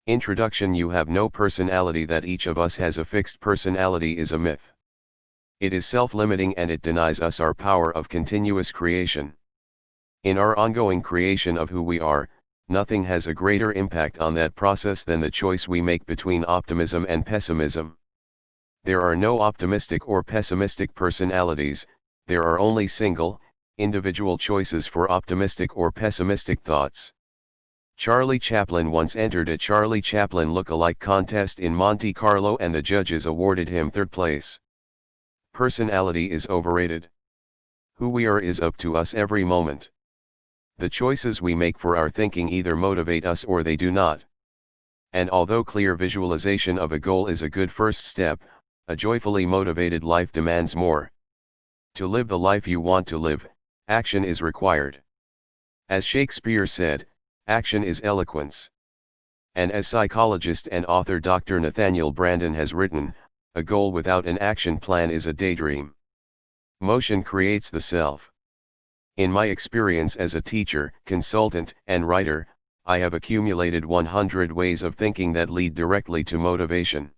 Introduction. You have no personality. That each of us has a fixed personality is a myth. It is self-limiting and it denies us our power of continuous creation. In our ongoing creation of who we are, nothing has a greater impact on that process than the choice we make between optimism and pessimism. There are no optimistic or pessimistic personalities, there are only single, individual choices for optimistic or pessimistic thoughts. Charlie Chaplin once entered a Charlie Chaplin look-alike contest in Monte Carlo and the judges awarded him third place. Personality is overrated. Who we are is up to us every moment. The choices we make for our thinking either motivate us or they do not. And although clear visualization of a goal is a good first step, a joyfully motivated life demands more. To live the life you want to live, action is required. As Shakespeare said, action is eloquence. And as psychologist and author Dr. Nathaniel Branden has written, a goal without an action plan is a daydream. Motion creates the self. In my experience as a teacher, consultant, and writer, I have accumulated 100 ways of thinking that lead directly to motivation.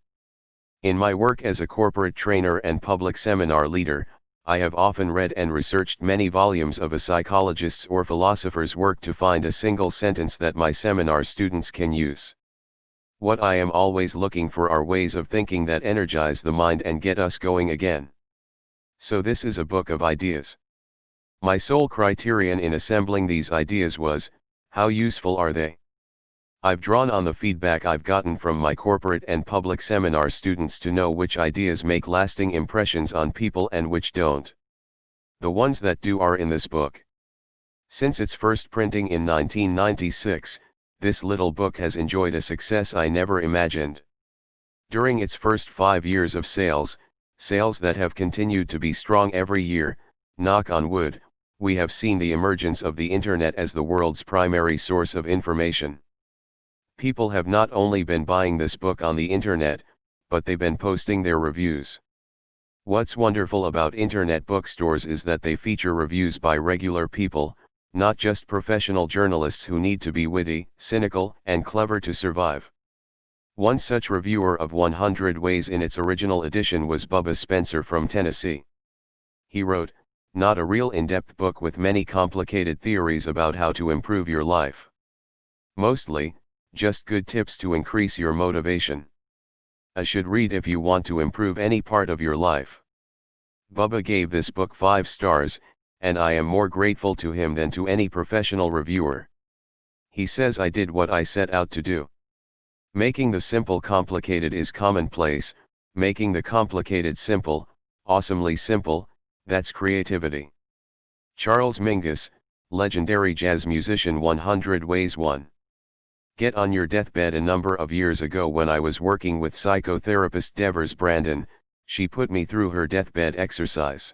In my work as a corporate trainer and public seminar leader, I have often read and researched many volumes of a psychologist's or philosopher's work to find a single sentence that my seminar students can use. What I am always looking for are ways of thinking that energize the mind and get us going again. So this is a book of ideas. My sole criterion in assembling these ideas was, how useful are they? I've drawn on the feedback I've gotten from my corporate and public seminar students to know which ideas make lasting impressions on people and which don't. The ones that do are in this book. Since its first printing in 1996, this little book has enjoyed a success I never imagined. During its first 5 years of sales that have continued to be strong every year, knock on wood, we have seen the emergence of the internet as the world's primary source of information. People have not only been buying this book on the internet, but they've been posting their reviews. What's wonderful about internet bookstores is that they feature reviews by regular people, not just professional journalists who need to be witty, cynical, and clever to survive. One such reviewer of 100 Ways in its original edition was Bubba Spencer from Tennessee. He wrote, "Not a real in-depth book with many complicated theories about how to improve your life. Mostly, just good tips to increase your motivation. A should read if you want to improve any part of your life." Bubba gave this book 5 stars, and I am more grateful to him than to any professional reviewer. He says I did what I set out to do. Making the simple complicated is commonplace, making the complicated simple, awesomely simple, that's creativity. Charles Mingus, legendary jazz musician. 100 Ways 1. Get on your deathbed. A number of years ago when I was working with psychotherapist Devers Brandon, she put me through her deathbed exercise.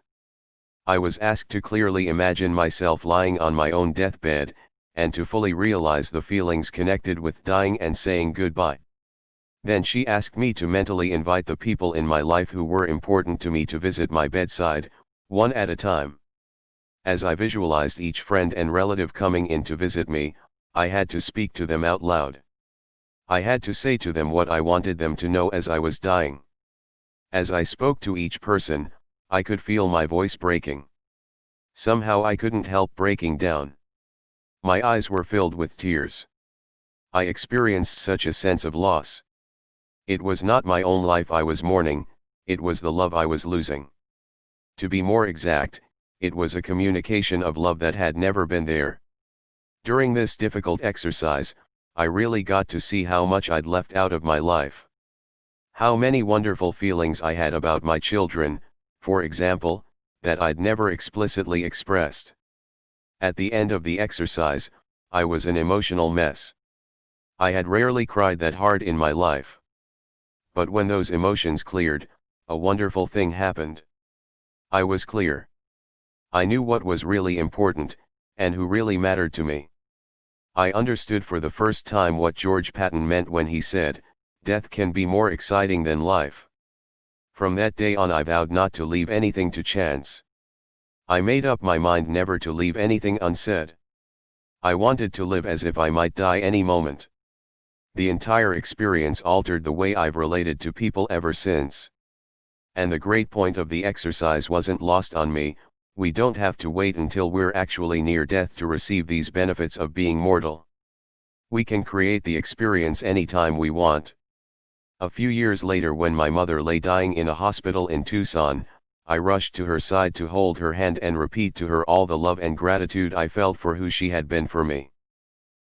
I was asked to clearly imagine myself lying on my own deathbed, and to fully realize the feelings connected with dying and saying goodbye. Then she asked me to mentally invite the people in my life who were important to me to visit my bedside, one at a time. As I visualized each friend and relative coming in to visit me, I had to speak to them out loud. I had to say to them what I wanted them to know as I was dying. As I spoke to each person, I could feel my voice breaking. Somehow I couldn't help breaking down. My eyes were filled with tears. I experienced such a sense of loss. It was not my own life I was mourning, it was the love I was losing. To be more exact, it was a communication of love that had never been there. During this difficult exercise, I really got to see how much I'd left out of my life. How many wonderful feelings I had about my children, for example, that I'd never explicitly expressed. At the end of the exercise, I was an emotional mess. I had rarely cried that hard in my life. But when those emotions cleared, a wonderful thing happened. I was clear. I knew what was really important, and who really mattered to me. I understood for the first time what George Patton meant when he said, "Death can be more exciting than life." From that day on I vowed not to leave anything to chance. I made up my mind never to leave anything unsaid. I wanted to live as if I might die any moment. The entire experience altered the way I've related to people ever since. And the great point of the exercise wasn't lost on me. We don't have to wait until we're actually near death to receive these benefits of being mortal. We can create the experience anytime we want. A few years later, when my mother lay dying in a hospital in Tucson, I rushed to her side to hold her hand and repeat to her all the love and gratitude I felt for who she had been for me.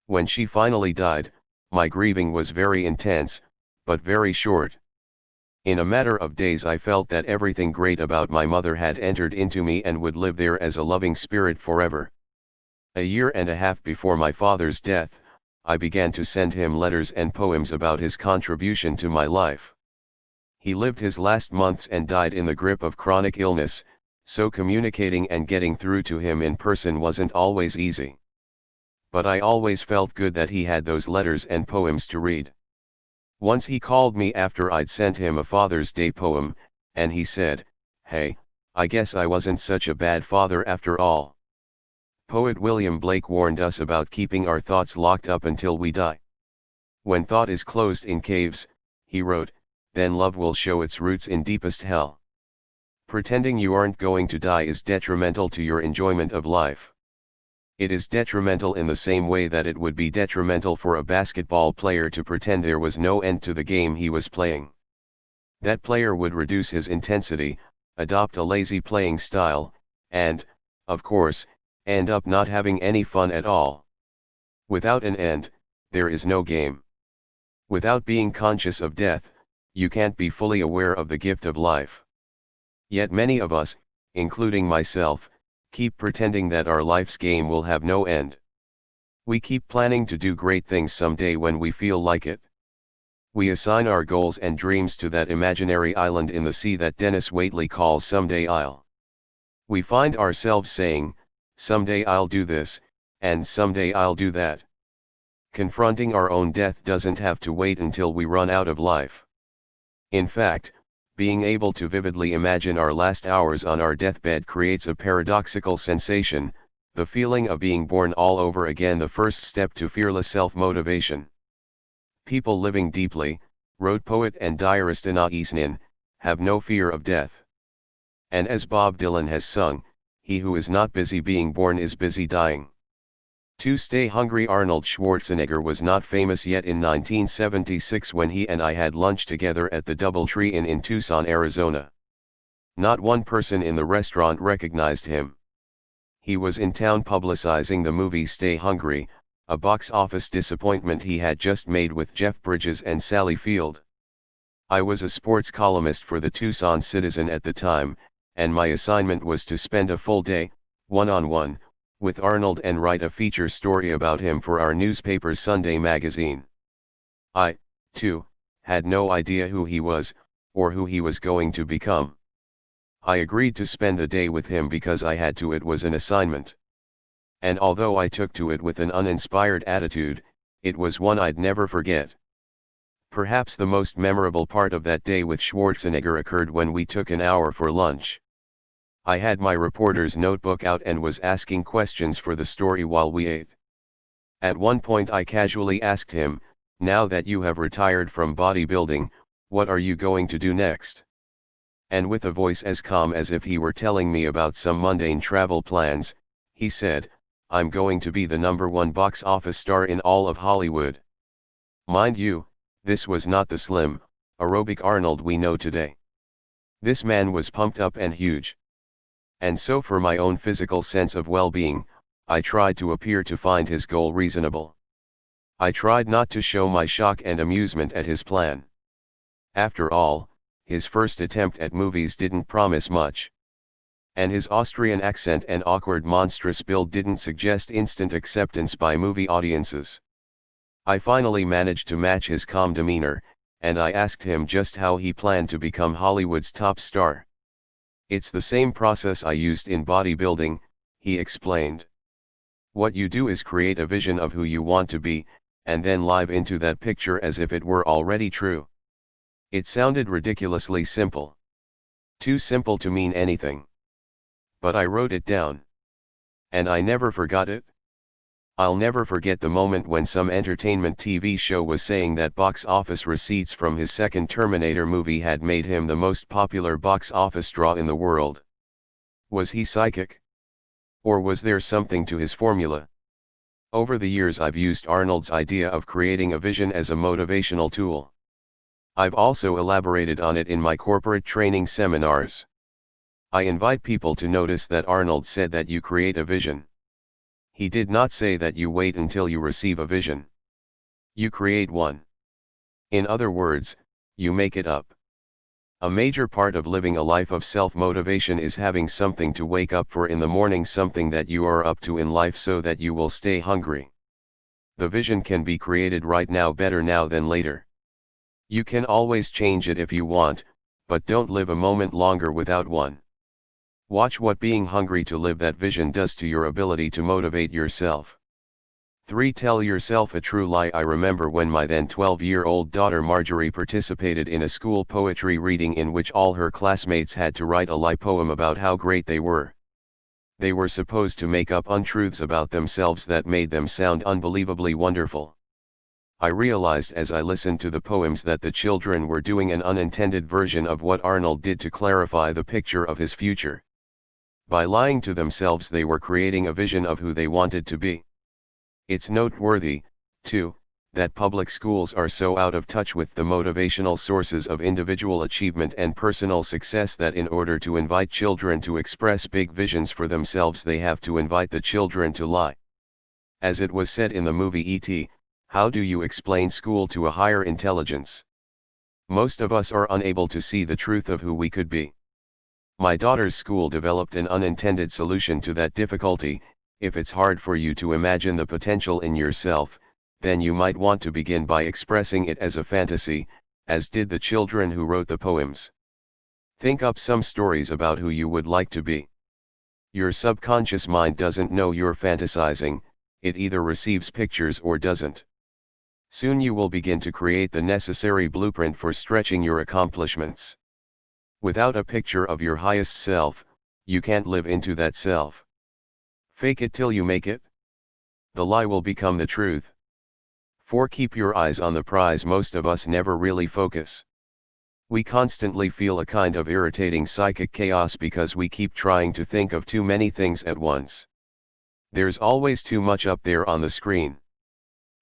When she finally died, my grieving was very intense, but very short. In a matter of days I felt that everything great about my mother had entered into me and would live there as a loving spirit forever. A year and a half before my father's death, I began to send him letters and poems about his contribution to my life. He lived his last months and died in the grip of chronic illness, so communicating and getting through to him in person wasn't always easy. But I always felt good that he had those letters and poems to read. Once he called me after I'd sent him a Father's Day poem, and he said, "Hey, I guess I wasn't such a bad father after all." Poet William Blake warned us about keeping our thoughts locked up until we die. When thought is closed in caves, he wrote, then love will show its roots in deepest hell. Pretending you aren't going to die is detrimental to your enjoyment of life. It is detrimental in the same way that it would be detrimental for a basketball player to pretend there was no end to the game he was playing. That player would reduce his intensity, adopt a lazy playing style, and, of course, end up not having any fun at all. Without an end, there is no game. Without being conscious of death, you can't be fully aware of the gift of life. Yet many of us, including myself, keep pretending that our life's game will have no end. We keep planning to do great things someday when we feel like it. We assign our goals and dreams to that imaginary island in the sea that Dennis Waitley calls Someday I'll. We find ourselves saying, someday I'll do this, and someday I'll do that. Confronting our own death doesn't have to wait until we run out of life. In fact, being able to vividly imagine our last hours on our deathbed creates a paradoxical sensation, the feeling of being born all over again, the first step to fearless self-motivation. People living deeply, wrote poet and diarist Anais Nin, have no fear of death. And as Bob Dylan has sung, he who is not busy being born is busy dying. To stay hungry, Arnold Schwarzenegger was not famous yet in 1976 when he and I had lunch together at the Doubletree Inn in Tucson, Arizona. Not one person in the restaurant recognized him. He was in town publicizing the movie Stay Hungry, a box office disappointment he had just made with Jeff Bridges and Sally Field. I was a sports columnist for the Tucson Citizen at the time, and my assignment was to spend a full day, one-on-one, with Arnold and write a feature story about him for our newspaper's Sunday magazine. I, too, had no idea who he was, or who he was going to become. I agreed to spend the day with him because I had to. It was an assignment. And although I took to it with an uninspired attitude, it was one I'd never forget. Perhaps the most memorable part of that day with Schwarzenegger occurred when we took an hour for lunch. I had my reporter's notebook out and was asking questions for the story while we ate. At one point I casually asked him, "Now that you have retired from bodybuilding, what are you going to do next?" And with a voice as calm as if he were telling me about some mundane travel plans, he said, "I'm going to be the #1 box office star in all of Hollywood." Mind you, this was not the slim, aerobic Arnold we know today. This man was pumped up and huge. And so for my own physical sense of well-being, I tried to appear to find his goal reasonable. I tried not to show my shock and amusement at his plan. After all, his first attempt at movies didn't promise much. And his Austrian accent and awkward monstrous build didn't suggest instant acceptance by movie audiences. I finally managed to match his calm demeanor, and I asked him just how he planned to become Hollywood's top star. "It's the same process I used in bodybuilding," he explained. "What you do is create a vision of who you want to be, and then live into that picture as if it were already true." It sounded ridiculously simple. Too simple to mean anything. But I wrote it down. And I never forgot it. I'll never forget the moment when some entertainment TV show was saying that box office receipts from his second Terminator movie had made him the most popular box office draw in the world. Was he psychic? Or was there something to his formula? Over the years I've used Arnold's idea of creating a vision as a motivational tool. I've also elaborated on it in my corporate training seminars. I invite people to notice that Arnold said that you create a vision. He did not say that you wait until you receive a vision. You create one. In other words, you make it up. A major part of living a life of self-motivation is having something to wake up for in the morning, something that you are up to in life so that you will stay hungry. The vision can be created right now, better now than later. You can always change it if you want, but don't live a moment longer without one. Watch what being hungry to live that vision does to your ability to motivate yourself. 3. Tell yourself a true lie. I remember when my then 12-year-old daughter Marjorie participated in a school poetry reading in which all her classmates had to write a lie poem about how great they were. They were supposed to make up untruths about themselves that made them sound unbelievably wonderful. I realized as I listened to the poems that the children were doing an unintended version of what Arnold did to clarify the picture of his future. By lying to themselves, they were creating a vision of who they wanted to be. It's noteworthy, too, that public schools are so out of touch with the motivational sources of individual achievement and personal success that in order to invite children to express big visions for themselves, they have to invite the children to lie. As it was said in the movie E.T., how do you explain school to a higher intelligence? Most of us are unable to see the truth of who we could be. My daughter's school developed an unintended solution to that difficulty. If it's hard for you to imagine the potential in yourself, then you might want to begin by expressing it as a fantasy, as did the children who wrote the poems. Think up some stories about who you would like to be. Your subconscious mind doesn't know you're fantasizing, it either receives pictures or doesn't. Soon you will begin to create the necessary blueprint for stretching your accomplishments. Without a picture of your highest self, you can't live into that self. Fake it till you make it. The lie will become the truth. 4. Keep your eyes on the prize. Most of us never really focus. We constantly feel a kind of irritating psychic chaos because we keep trying to think of too many things at once. There's always too much up there on the screen.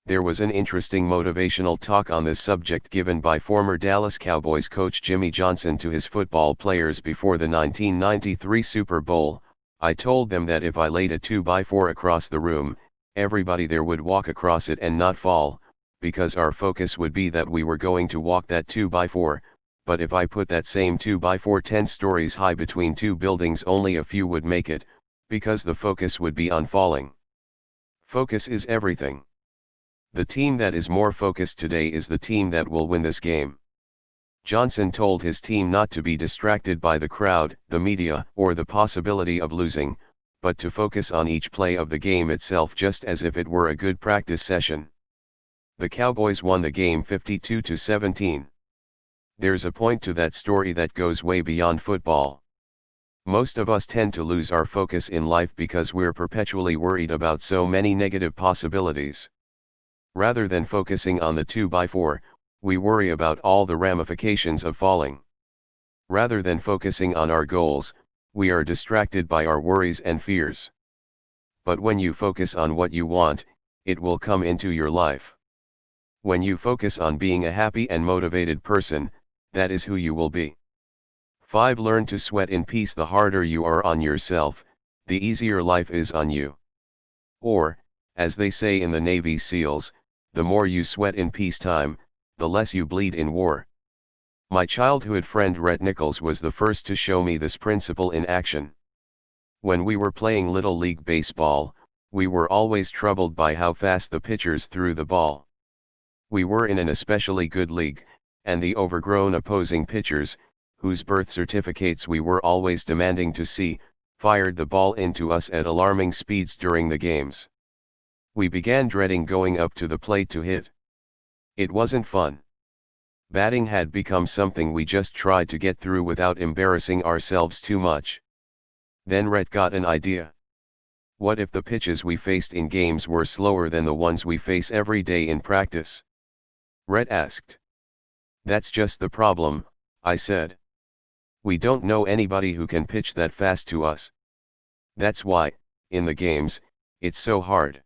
There was an interesting motivational talk on this subject given by former Dallas Cowboys coach Jimmy Johnson to his football players before the 1993 Super Bowl. I told them that if I laid a 2x4 across the room, everybody there would walk across it and not fall, because our focus would be that we were going to walk that 2x4, but if I put that same 2x4 10 stories high between two buildings, only a few would make it, because the focus would be on falling. Focus is everything. The team that is more focused today is the team that will win this game. Johnson told his team not to be distracted by the crowd, the media, or the possibility of losing, but to focus on each play of the game itself, just as if it were a good practice session. The Cowboys won the game 52-17. There's a point to that story that goes way beyond football. Most of us tend to lose our focus in life because we're perpetually worried about so many negative possibilities. Rather than focusing on the 2x4, we worry about all the ramifications of falling. Rather than focusing on our goals, we are distracted by our worries and fears. But when you focus on what you want, it will come into your life. When you focus on being a happy and motivated person, that is who you will be. 5. Learn to sweat in peace. The harder you are on yourself, the easier life is on you. Or, as they say in the Navy SEALs, the more you sweat in peacetime, the less you bleed in war. My childhood friend Rhett Nichols was the first to show me this principle in action. When we were playing Little League Baseball, we were always troubled by how fast the pitchers threw the ball. We were in an especially good league, and the overgrown opposing pitchers, whose birth certificates we were always demanding to see, fired the ball into us at alarming speeds during the games. We began dreading going up to the plate to hit. It wasn't fun. Batting had become something we just tried to get through without embarrassing ourselves too much. Then Rhett got an idea. What if the pitches we faced in games were slower than the ones we face every day in practice? Rhett asked. That's just the problem, I said. We don't know anybody who can pitch that fast to us. That's why, in the games, it's so hard.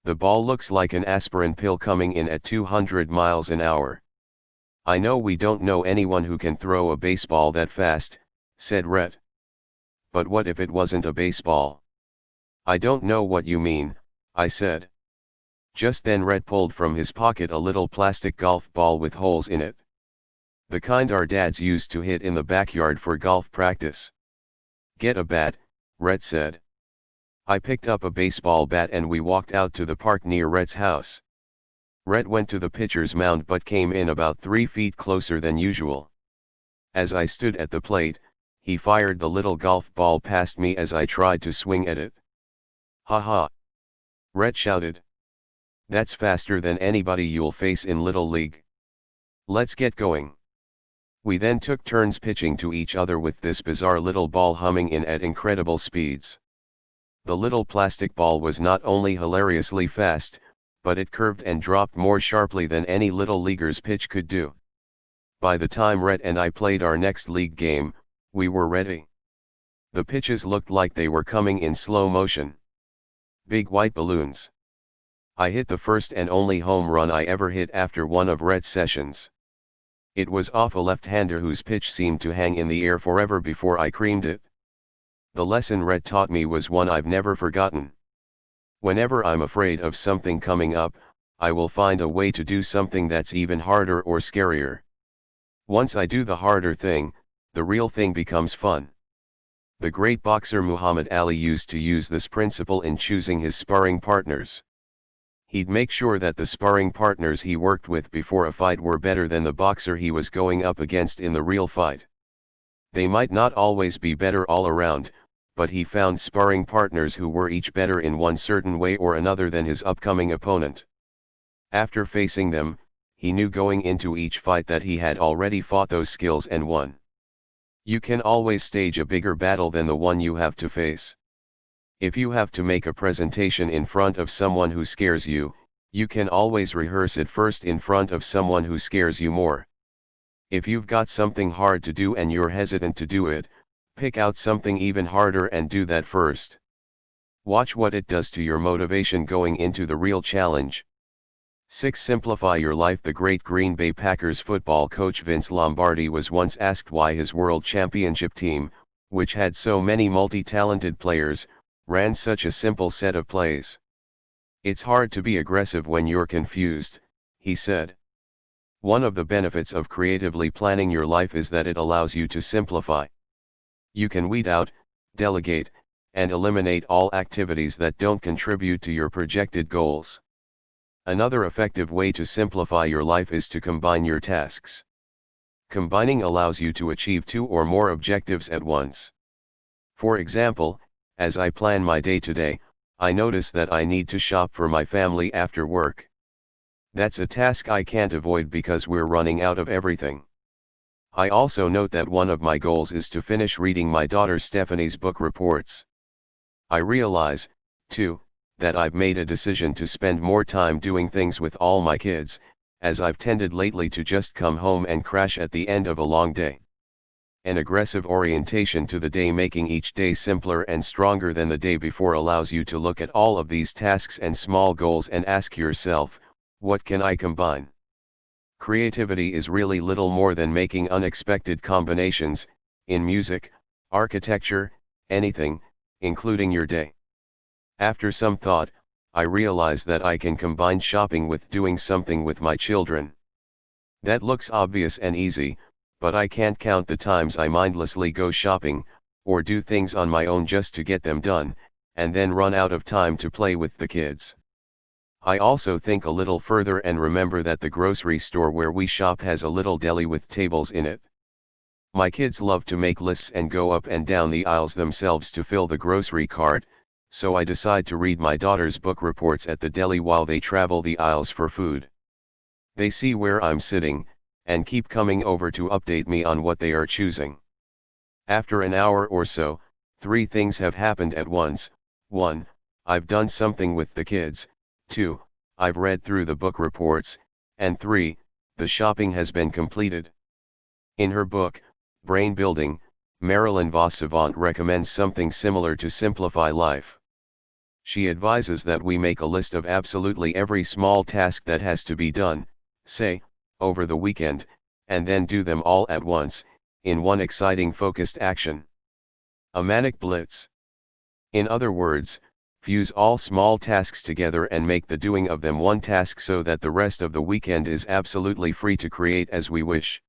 The ball looks like an aspirin pill coming in at 200 miles an hour. I know we don't know anyone who can throw a baseball that fast, said Rhett. But what if it wasn't a baseball? I don't know what you mean, I said. Just then Rhett pulled from his pocket a little plastic golf ball with holes in it. The kind our dads used to hit in the backyard for golf practice. Get a bat, Rhett said. I picked up a baseball bat and we walked out to the park near Rhett's house. Rhett went to the pitcher's mound but came in about 3 feet closer than usual. As I stood at the plate, he fired the little golf ball past me as I tried to swing at it. Ha ha! Rhett shouted. That's faster than anybody you'll face in Little League. Let's get going. We then took turns pitching to each other with this bizarre little ball humming in at incredible speeds. The little plastic ball was not only hilariously fast, but it curved and dropped more sharply than any Little Leaguer's pitch could do. By the time Rhett and I played our next league game, we were ready. The pitches looked like they were coming in slow motion. Big white balloons. I hit the first and only home run I ever hit after one of Rhett's sessions. It was off a left-hander whose pitch seemed to hang in the air forever before I creamed it. The lesson Rhett taught me was one I've never forgotten. Whenever I'm afraid of something coming up, I will find a way to do something that's even harder or scarier. Once I do the harder thing, the real thing becomes fun. The great boxer Muhammad Ali used to use this principle in choosing his sparring partners. He'd make sure that the sparring partners he worked with before a fight were better than the boxer he was going up against in the real fight. They might not always be better all around, but he found sparring partners who were each better in one certain way or another than his upcoming opponent. After facing them, he knew going into each fight that he had already fought those skills and won. You can always stage a bigger battle than the one you have to face. If you have to make a presentation in front of someone who scares you, you can always rehearse it first in front of someone who scares you more. If you've got something hard to do and you're hesitant to do it, pick out something even harder and do that first. Watch what it does to your motivation going into the real challenge. 6. Simplify your life. The great Green Bay Packers football coach Vince Lombardi was once asked why his world championship team, which had so many multi-talented players, ran such a simple set of plays. It's hard to be aggressive when you're confused, he said. One of the benefits of creatively planning your life is that it allows you to simplify. You can weed out, delegate, and eliminate all activities that don't contribute to your projected goals. Another effective way to simplify your life is to combine your tasks. Combining allows you to achieve 2 or more objectives at once. For example, as I plan my day today, I notice that I need to shop for my family after work. That's a task I can't avoid because we're running out of everything. I also note that one of my goals is to finish reading my daughter Stephanie's book reports. I realize, too, that I've made a decision to spend more time doing things with all my kids, as I've tended lately to just come home and crash at the end of a long day. An aggressive orientation to the day, making each day simpler and stronger than the day before, allows you to look at all of these tasks and small goals and ask yourself, what can I combine? Creativity is really little more than making unexpected combinations, in music, architecture, anything, including your day. After some thought, I realize that I can combine shopping with doing something with my children. That looks obvious and easy, but I can't count the times I mindlessly go shopping, or do things on my own just to get them done, and then run out of time to play with the kids. I also think a little further and remember that the grocery store where we shop has a little deli with tables in it. My kids love to make lists and go up and down the aisles themselves to fill the grocery cart, so I decide to read my daughter's book reports at the deli while they travel the aisles for food. They see where I'm sitting, and keep coming over to update me on what they are choosing. After an hour or so, 3 things have happened at once. 1. I've done something with the kids, 2. I've read through the book reports, and 3. The shopping has been completed. In her book, Brain Building, Marilyn Vos Savant recommends something similar to simplify life. She advises that we make a list of absolutely every small task that has to be done, say, over the weekend, and then do them all at once, in one exciting focused action. A manic blitz. In other words, fuse all small tasks together and make the doing of them one task so that the rest of the weekend is absolutely free to create as we wish.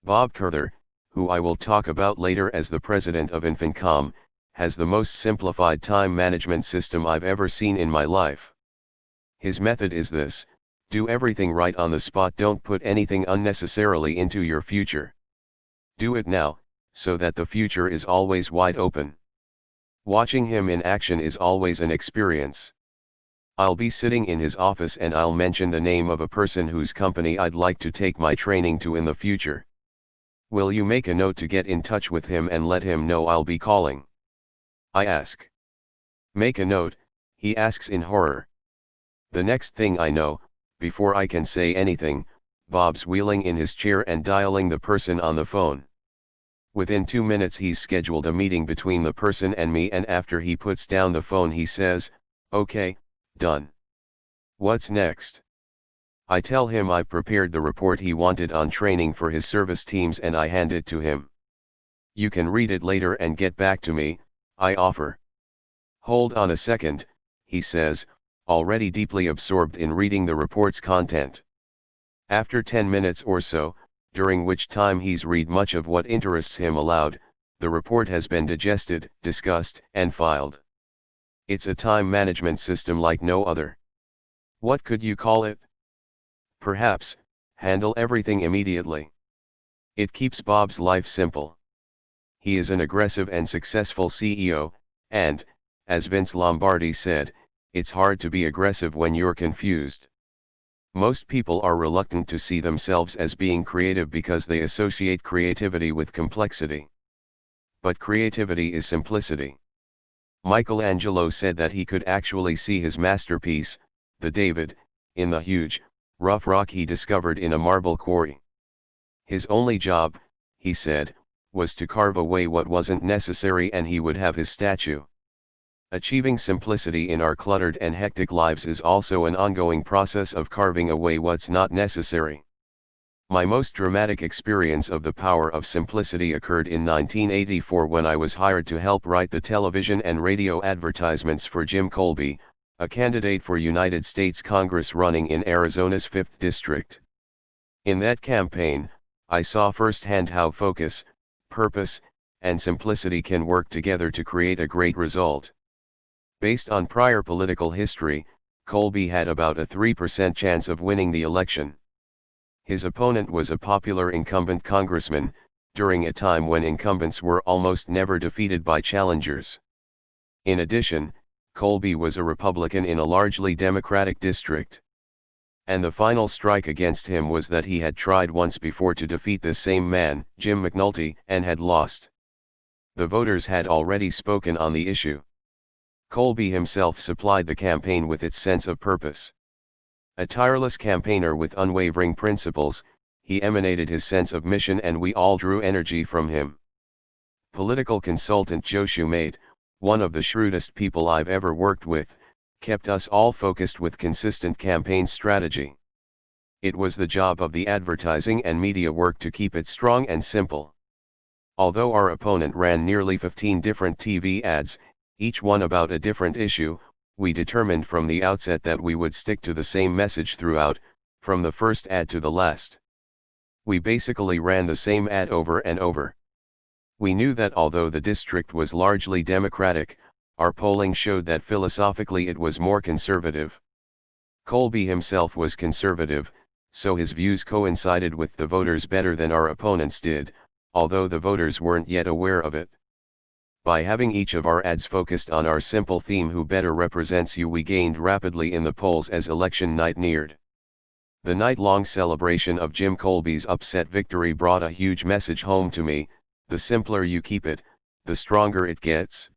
Bob Curther, who I will talk about later as the president of Reinventing, has the most simplified time management system I've ever seen in my life. His method is this: do everything right on the spot, don't put anything unnecessarily into your future. Do it now, so that the future is always wide open. Watching him in action is always an experience. I'll be sitting in his office and I'll mention the name of a person whose company I'd like to take my training to in the future. Will you make a note to get in touch with him and let him know I'll be calling? I ask. Make a note, he asks in horror. The next thing I know, before I can say anything, Bob's wheeling in his chair and dialing the person on the phone. Within 2 minutes he's scheduled a meeting between the person and me, and after he puts down the phone he says, "Okay, done. What's next?" I tell him I've prepared the report he wanted on training for his service teams and I hand it to him. "You can read it later and get back to me," I offer. "Hold on a second," he says, already deeply absorbed in reading the report's content. After 10 minutes or so, during which time he's read much of what interests him aloud, the report has been digested, discussed, and filed. It's a time management system like no other. What could you call it? Perhaps, handle everything immediately. It keeps Bob's life simple. He is an aggressive and successful CEO, and, as Vince Lombardi said, it's hard to be aggressive when you're confused. Most people are reluctant to see themselves as being creative because they associate creativity with complexity. But creativity is simplicity. Michelangelo said that he could actually see his masterpiece, the David, in the huge, rough rock he discovered in a marble quarry. His only job, he said, was to carve away what wasn't necessary and he would have his statue. Achieving simplicity in our cluttered and hectic lives is also an ongoing process of carving away what's not necessary. My most dramatic experience of the power of simplicity occurred in 1984 when I was hired to help write the television and radio advertisements for Jim Colby, a candidate for United States Congress running in Arizona's 5th District. In that campaign, I saw firsthand how focus, purpose, and simplicity can work together to create a great result. Based on prior political history, Colby had about a 3% chance of winning the election. His opponent was a popular incumbent congressman, during a time when incumbents were almost never defeated by challengers. In addition, Colby was a Republican in a largely Democratic district. And the final strike against him was that he had tried once before to defeat this same man, Jim McNulty, and had lost. The voters had already spoken on the issue. Colby himself supplied the campaign with its sense of purpose. A tireless campaigner with unwavering principles, he emanated his sense of mission and we all drew energy from him. Political consultant Joe Shumate, one of the shrewdest people I've ever worked with, kept us all focused with consistent campaign strategy. It was the job of the advertising and media work to keep it strong and simple. Although our opponent ran nearly 15 different TV ads, each one about a different issue, we determined from the outset that we would stick to the same message throughout, from the first ad to the last. We basically ran the same ad over and over. We knew that although the district was largely Democratic, our polling showed that philosophically it was more conservative. Colby himself was conservative, so his views coincided with the voters better than our opponents did, although the voters weren't yet aware of it. By having each of our ads focused on our simple theme, who better represents you, we gained rapidly in the polls as election night neared. The night-long celebration of Jim Colby's upset victory brought a huge message home to me: the simpler you keep it, the stronger it gets.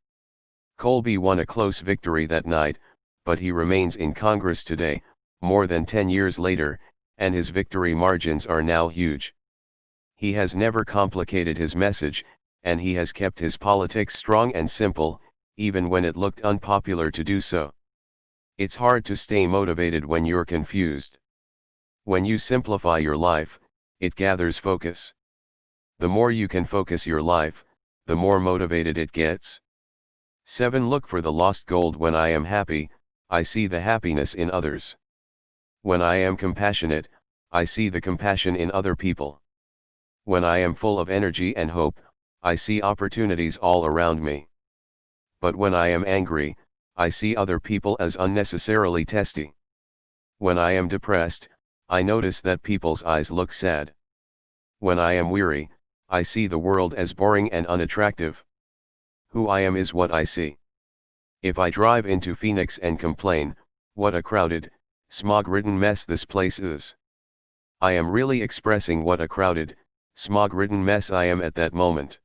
Colby won a close victory that night, but he remains in Congress today, more than 10 years later, and his victory margins are now huge. He has never complicated his message, and he has kept his politics strong and simple, even when it looked unpopular to do so. It's hard to stay motivated when you're confused. When you simplify your life, it gathers focus. The more you can focus your life, the more motivated it gets. 7. Look for the lost gold. When I am happy, I see the happiness in others. When I am compassionate, I see the compassion in other people. When I am full of energy and hope, I see opportunities all around me. But when I am angry, I see other people as unnecessarily testy. When I am depressed, I notice that people's eyes look sad. When I am weary, I see the world as boring and unattractive. Who I am is what I see. If I drive into Phoenix and complain, "What a crowded, smog-ridden mess this place is," I am really expressing what a crowded, smog-ridden mess I am at that moment.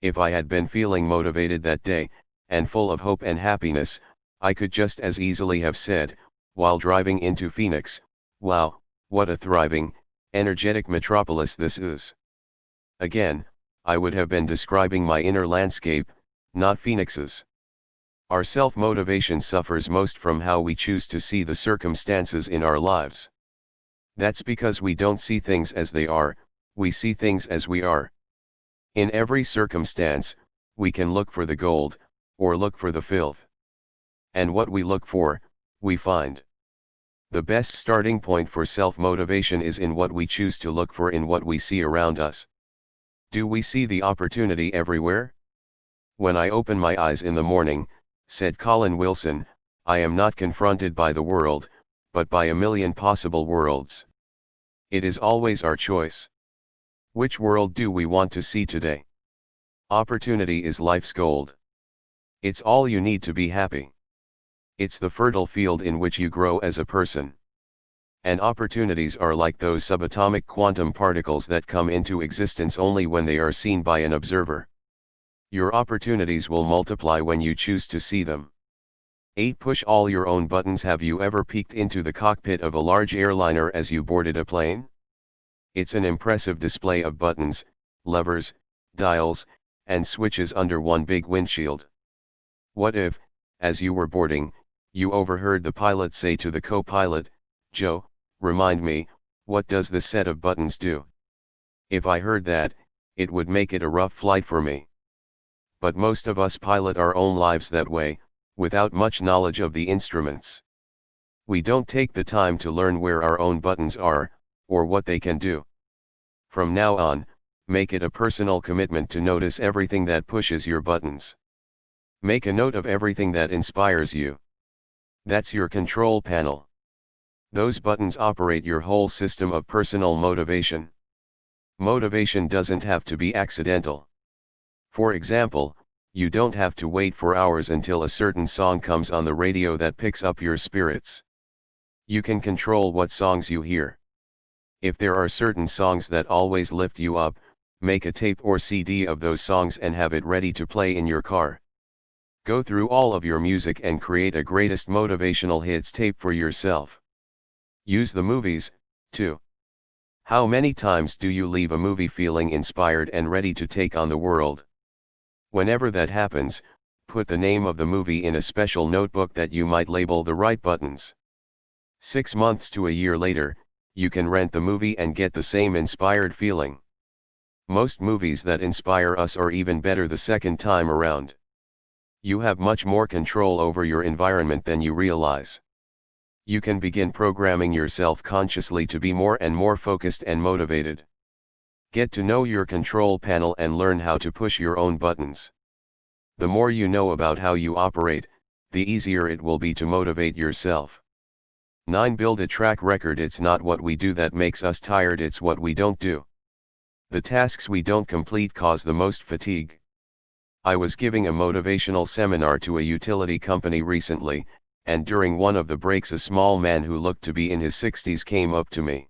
If I had been feeling motivated that day, and full of hope and happiness, I could just as easily have said, while driving into Phoenix, "Wow, what a thriving, energetic metropolis this is." Again, I would have been describing my inner landscape, not Phoenix's. Our self-motivation suffers most from how we choose to see the circumstances in our lives. That's because we don't see things as they are, we see things as we are. In every circumstance, we can look for the gold, or look for the filth. And what we look for, we find. The best starting point for self-motivation is in what we choose to look for in what we see around us. Do we see the opportunity everywhere? "When I open my eyes in the morning," said Colin Wilson, "I am not confronted by the world, but by a million possible worlds." It is always our choice. Which world do we want to see today? Opportunity is life's gold. It's all you need to be happy. It's the fertile field in which you grow as a person. And opportunities are like those subatomic quantum particles that come into existence only when they are seen by an observer. Your opportunities will multiply when you choose to see them. 8. Push all your own buttons. Have you ever peeked into the cockpit of a large airliner as you boarded a plane? It's an impressive display of buttons, levers, dials, and switches under one big windshield. What if, as you were boarding, you overheard the pilot say to the co-pilot, "Joe, remind me, what does this set of buttons do?" If I heard that, it would make it a rough flight for me. But most of us pilot our own lives that way, without much knowledge of the instruments. We don't take the time to learn where our own buttons are, or what they can do. From now on, make it a personal commitment to notice everything that pushes your buttons. Make a note of everything that inspires you. That's your control panel. Those buttons operate your whole system of personal motivation. Motivation doesn't have to be accidental. For example, you don't have to wait for hours until a certain song comes on the radio that picks up your spirits. You can control what songs you hear. If there are certain songs that always lift you up, make a tape or CD of those songs and have it ready to play in your car. Go through all of your music and create a greatest motivational hits tape for yourself. Use the movies, too. How many times do you leave a movie feeling inspired and ready to take on the world? Whenever that happens, put the name of the movie in a special notebook that you might label the right buttons. 6 months to a year later, you can rent the movie and get the same inspired feeling. Most movies that inspire us are even better the second time around. You have much more control over your environment than you realize. You can begin programming yourself consciously to be more and more focused and motivated. Get to know your control panel and learn how to push your own buttons. The more you know about how you operate, the easier it will be to motivate yourself. 9. Build a track record. It's not what we do that makes us tired, it's what we don't do. The tasks we don't complete cause the most fatigue. I was giving a motivational seminar to a utility company recently, and during one of the breaks a small man who looked to be in his 60s came up to me.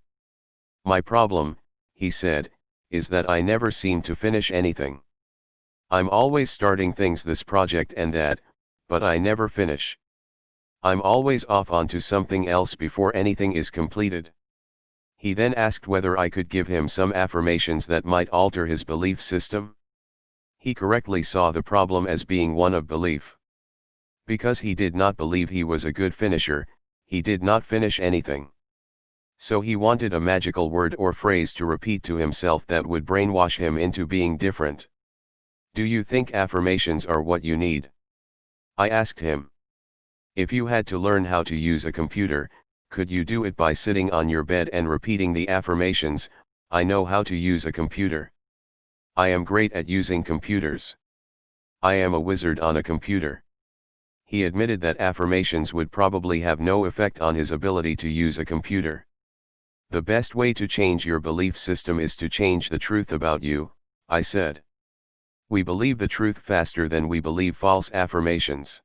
"My problem," he said, "is that I never seem to finish anything. I'm always starting things, this project and that, But I never finish. I'm always off onto something else before anything is completed. He then asked whether I could give him some affirmations that might alter his belief system. He correctly saw the problem as being one of belief. Because he did not believe he was a good finisher, he did not finish anything. So he wanted a magical word or phrase to repeat to himself that would brainwash him into being different. Do you think affirmations are what you need? I asked him. If you had to learn how to use a computer, could you do it by sitting on your bed and repeating the affirmations, I know how to use a computer. I am great at using computers. I am a wizard on a computer. He admitted that affirmations would probably have no effect on his ability to use a computer. The best way to change your belief system is to change the truth about you, I said. We believe the truth faster than we believe false affirmations.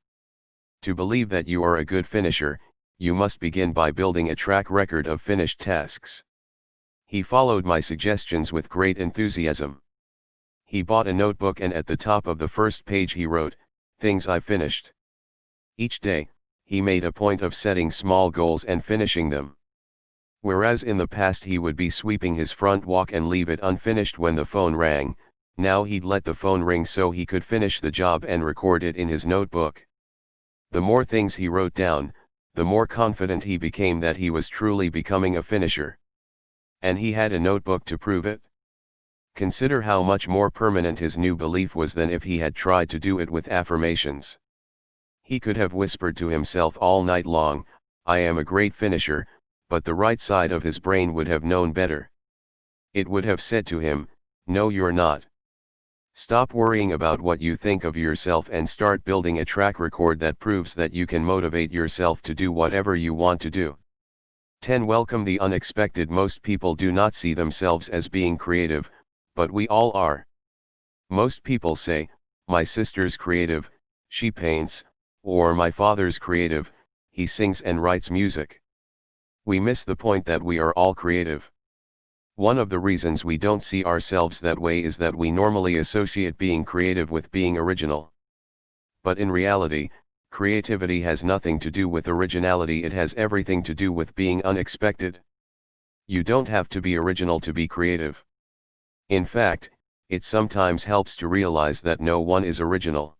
To believe that you are a good finisher, you must begin by building a track record of finished tasks. He followed my suggestions with great enthusiasm. He bought a notebook and at the top of the first page he wrote, "Things I finished." Each day, he made a point of setting small goals and finishing them. Whereas in the past he would be sweeping his front walk and leave it unfinished when the phone rang, now he'd let the phone ring so he could finish the job and record it in his notebook. The more things he wrote down, the more confident he became that he was truly becoming a finisher. And he had a notebook to prove it. Consider how much more permanent his new belief was than if he had tried to do it with affirmations. He could have whispered to himself all night long, "I am a great finisher," but the right side of his brain would have known better. It would have said to him, "No, you're not. Stop worrying about what you think of yourself and start building a track record that proves that you can motivate yourself to do whatever you want to do." 10. Welcome the unexpected. Most people do not see themselves as being creative, but we all are. Most people say, "My sister's creative, she paints," or "My father's creative, he sings and writes music." We miss the point that we are all creative. One of the reasons we don't see ourselves that way is that we normally associate being creative with being original. But in reality, creativity has nothing to do with originality, it has everything to do with being unexpected. You don't have to be original to be creative. In fact, it sometimes helps to realize that no one is original.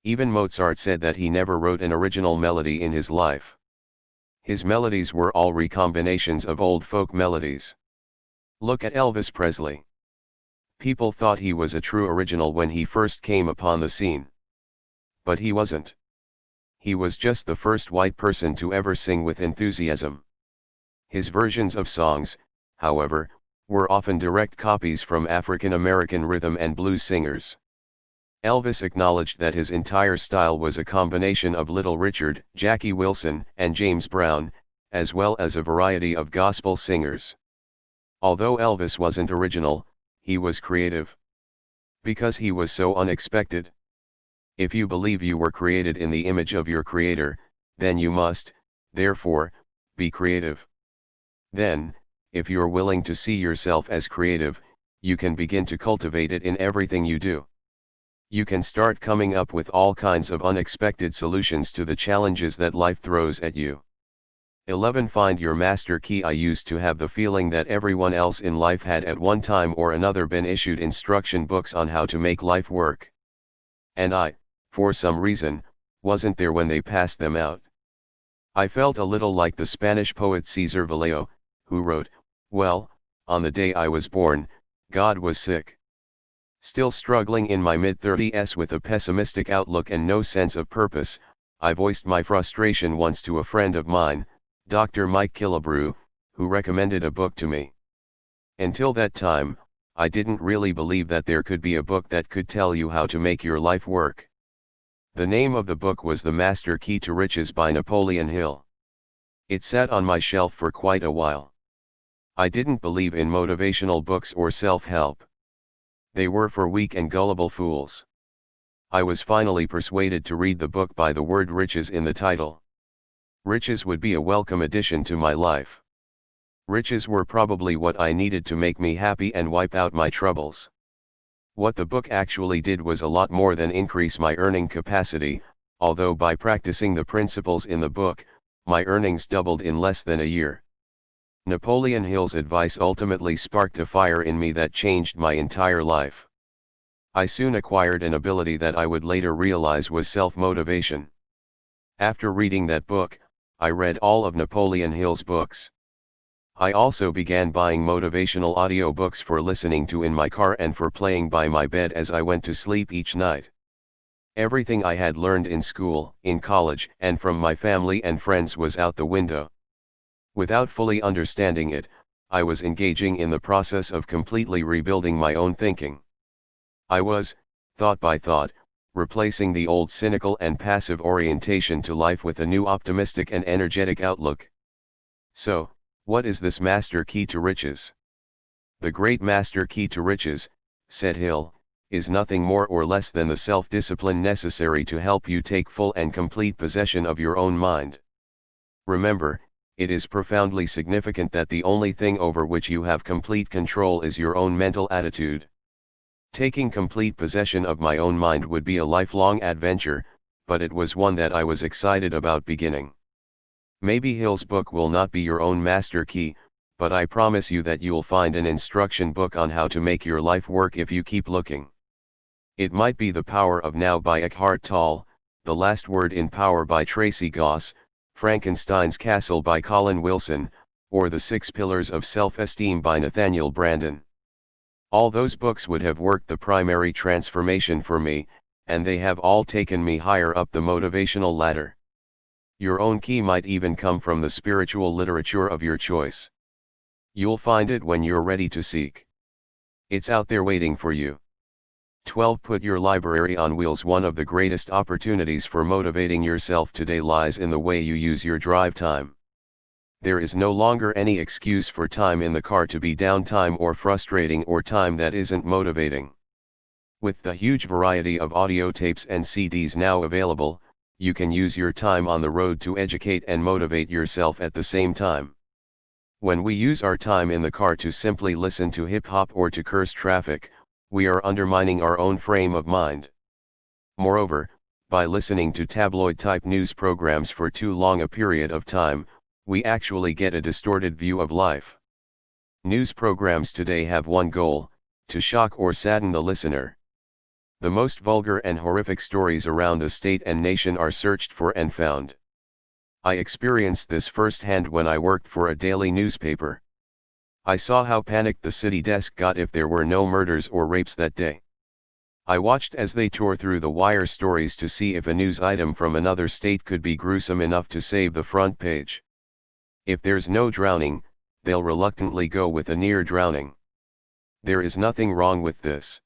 Even Mozart said that he never wrote an original melody in his life. His melodies were all recombinations of old folk melodies. Look at Elvis Presley. People thought he was a true original when he first came upon the scene. But he wasn't. He was just the first white person to ever sing with enthusiasm. His versions of songs, however, were often direct copies from African American rhythm and blues singers. Elvis acknowledged that his entire style was a combination of Little Richard, Jackie Wilson, and James Brown, as well as a variety of gospel singers. Although Elvis wasn't original, he was creative. Because he was so unexpected. If you believe you were created in the image of your Creator, then you must, therefore, be creative. Then, if you're willing to see yourself as creative, you can begin to cultivate it in everything you do. You can start coming up with all kinds of unexpected solutions to the challenges that life throws at you. 11. Find your master key. I used to have the feeling that everyone else in life had at one time or another been issued instruction books on how to make life work. And I, for some reason, wasn't there when they passed them out. I felt a little like the Spanish poet César Vallejo, who wrote, "Well, on the day I was born, God was sick." Still struggling in my mid-30s with a pessimistic outlook and no sense of purpose, I voiced my frustration once to a friend of mine, Dr. Mike Killebrew, who recommended a book to me. Until that time, I didn't really believe that there could be a book that could tell you how to make your life work. The name of the book was The Master Key to Riches by Napoleon Hill. It sat on my shelf for quite a while. I didn't believe in motivational books or self-help. They were for weak and gullible fools. I was finally persuaded to read the book by the word riches in the title. Riches would be a welcome addition to my life. Riches were probably what I needed to make me happy and wipe out my troubles. What the book actually did was a lot more than increase my earning capacity, although by practicing the principles in the book, my earnings doubled in less than a year. Napoleon Hill's advice ultimately sparked a fire in me that changed my entire life. I soon acquired an ability that I would later realize was self-motivation. After reading that book, I read all of Napoleon Hill's books. I also began buying motivational audiobooks for listening to in my car and for playing by my bed as I went to sleep each night. Everything I had learned in school, in college, and from my family and friends was out the window. Without fully understanding it, I was engaging in the process of completely rebuilding my own thinking. I was, thought by thought, replacing the old cynical and passive orientation to life with a new optimistic and energetic outlook. So, what is this master key to riches? The great master key to riches, said Hill, is nothing more or less than the self-discipline necessary to help you take full and complete possession of your own mind. Remember, it is profoundly significant that the only thing over which you have complete control is your own mental attitude. Taking complete possession of my own mind would be a lifelong adventure, but it was one that I was excited about beginning. Maybe Hill's book will not be your own master key, but I promise you that you'll find an instruction book on how to make your life work if you keep looking. It might be The Power of Now by Eckhart Tolle, The Last Word in Power by Tracy Goss, Frankenstein's Castle by Colin Wilson, or The 6 Pillars of Self-Esteem by Nathaniel Branden. All those books would have worked the primary transformation for me, and they have all taken me higher up the motivational ladder. Your own key might even come from the spiritual literature of your choice. You'll find it when you're ready to seek. It's out there waiting for you. 12. Put your library on wheels. One of the greatest opportunities for motivating yourself today lies in the way you use your drive time. There is no longer any excuse for time in the car to be downtime or frustrating or time that isn't motivating. With the huge variety of audio tapes and CDs now available, you can use your time on the road to educate and motivate yourself at the same time. When we use our time in the car to simply listen to hip-hop or to curse traffic, we are undermining our own frame of mind. Moreover, by listening to tabloid-type news programs for too long a period of time, we actually get a distorted view of life. News programs today have one goal: to shock or sadden the listener. The most vulgar and horrific stories around the state and nation are searched for and found. I experienced this firsthand when I worked for a daily newspaper. I saw how panicked the city desk got if there were no murders or rapes that day. I watched as they tore through the wire stories to see if a news item from another state could be gruesome enough to save the front page. If there's no drowning, they'll reluctantly go with a near drowning. There is nothing wrong with this.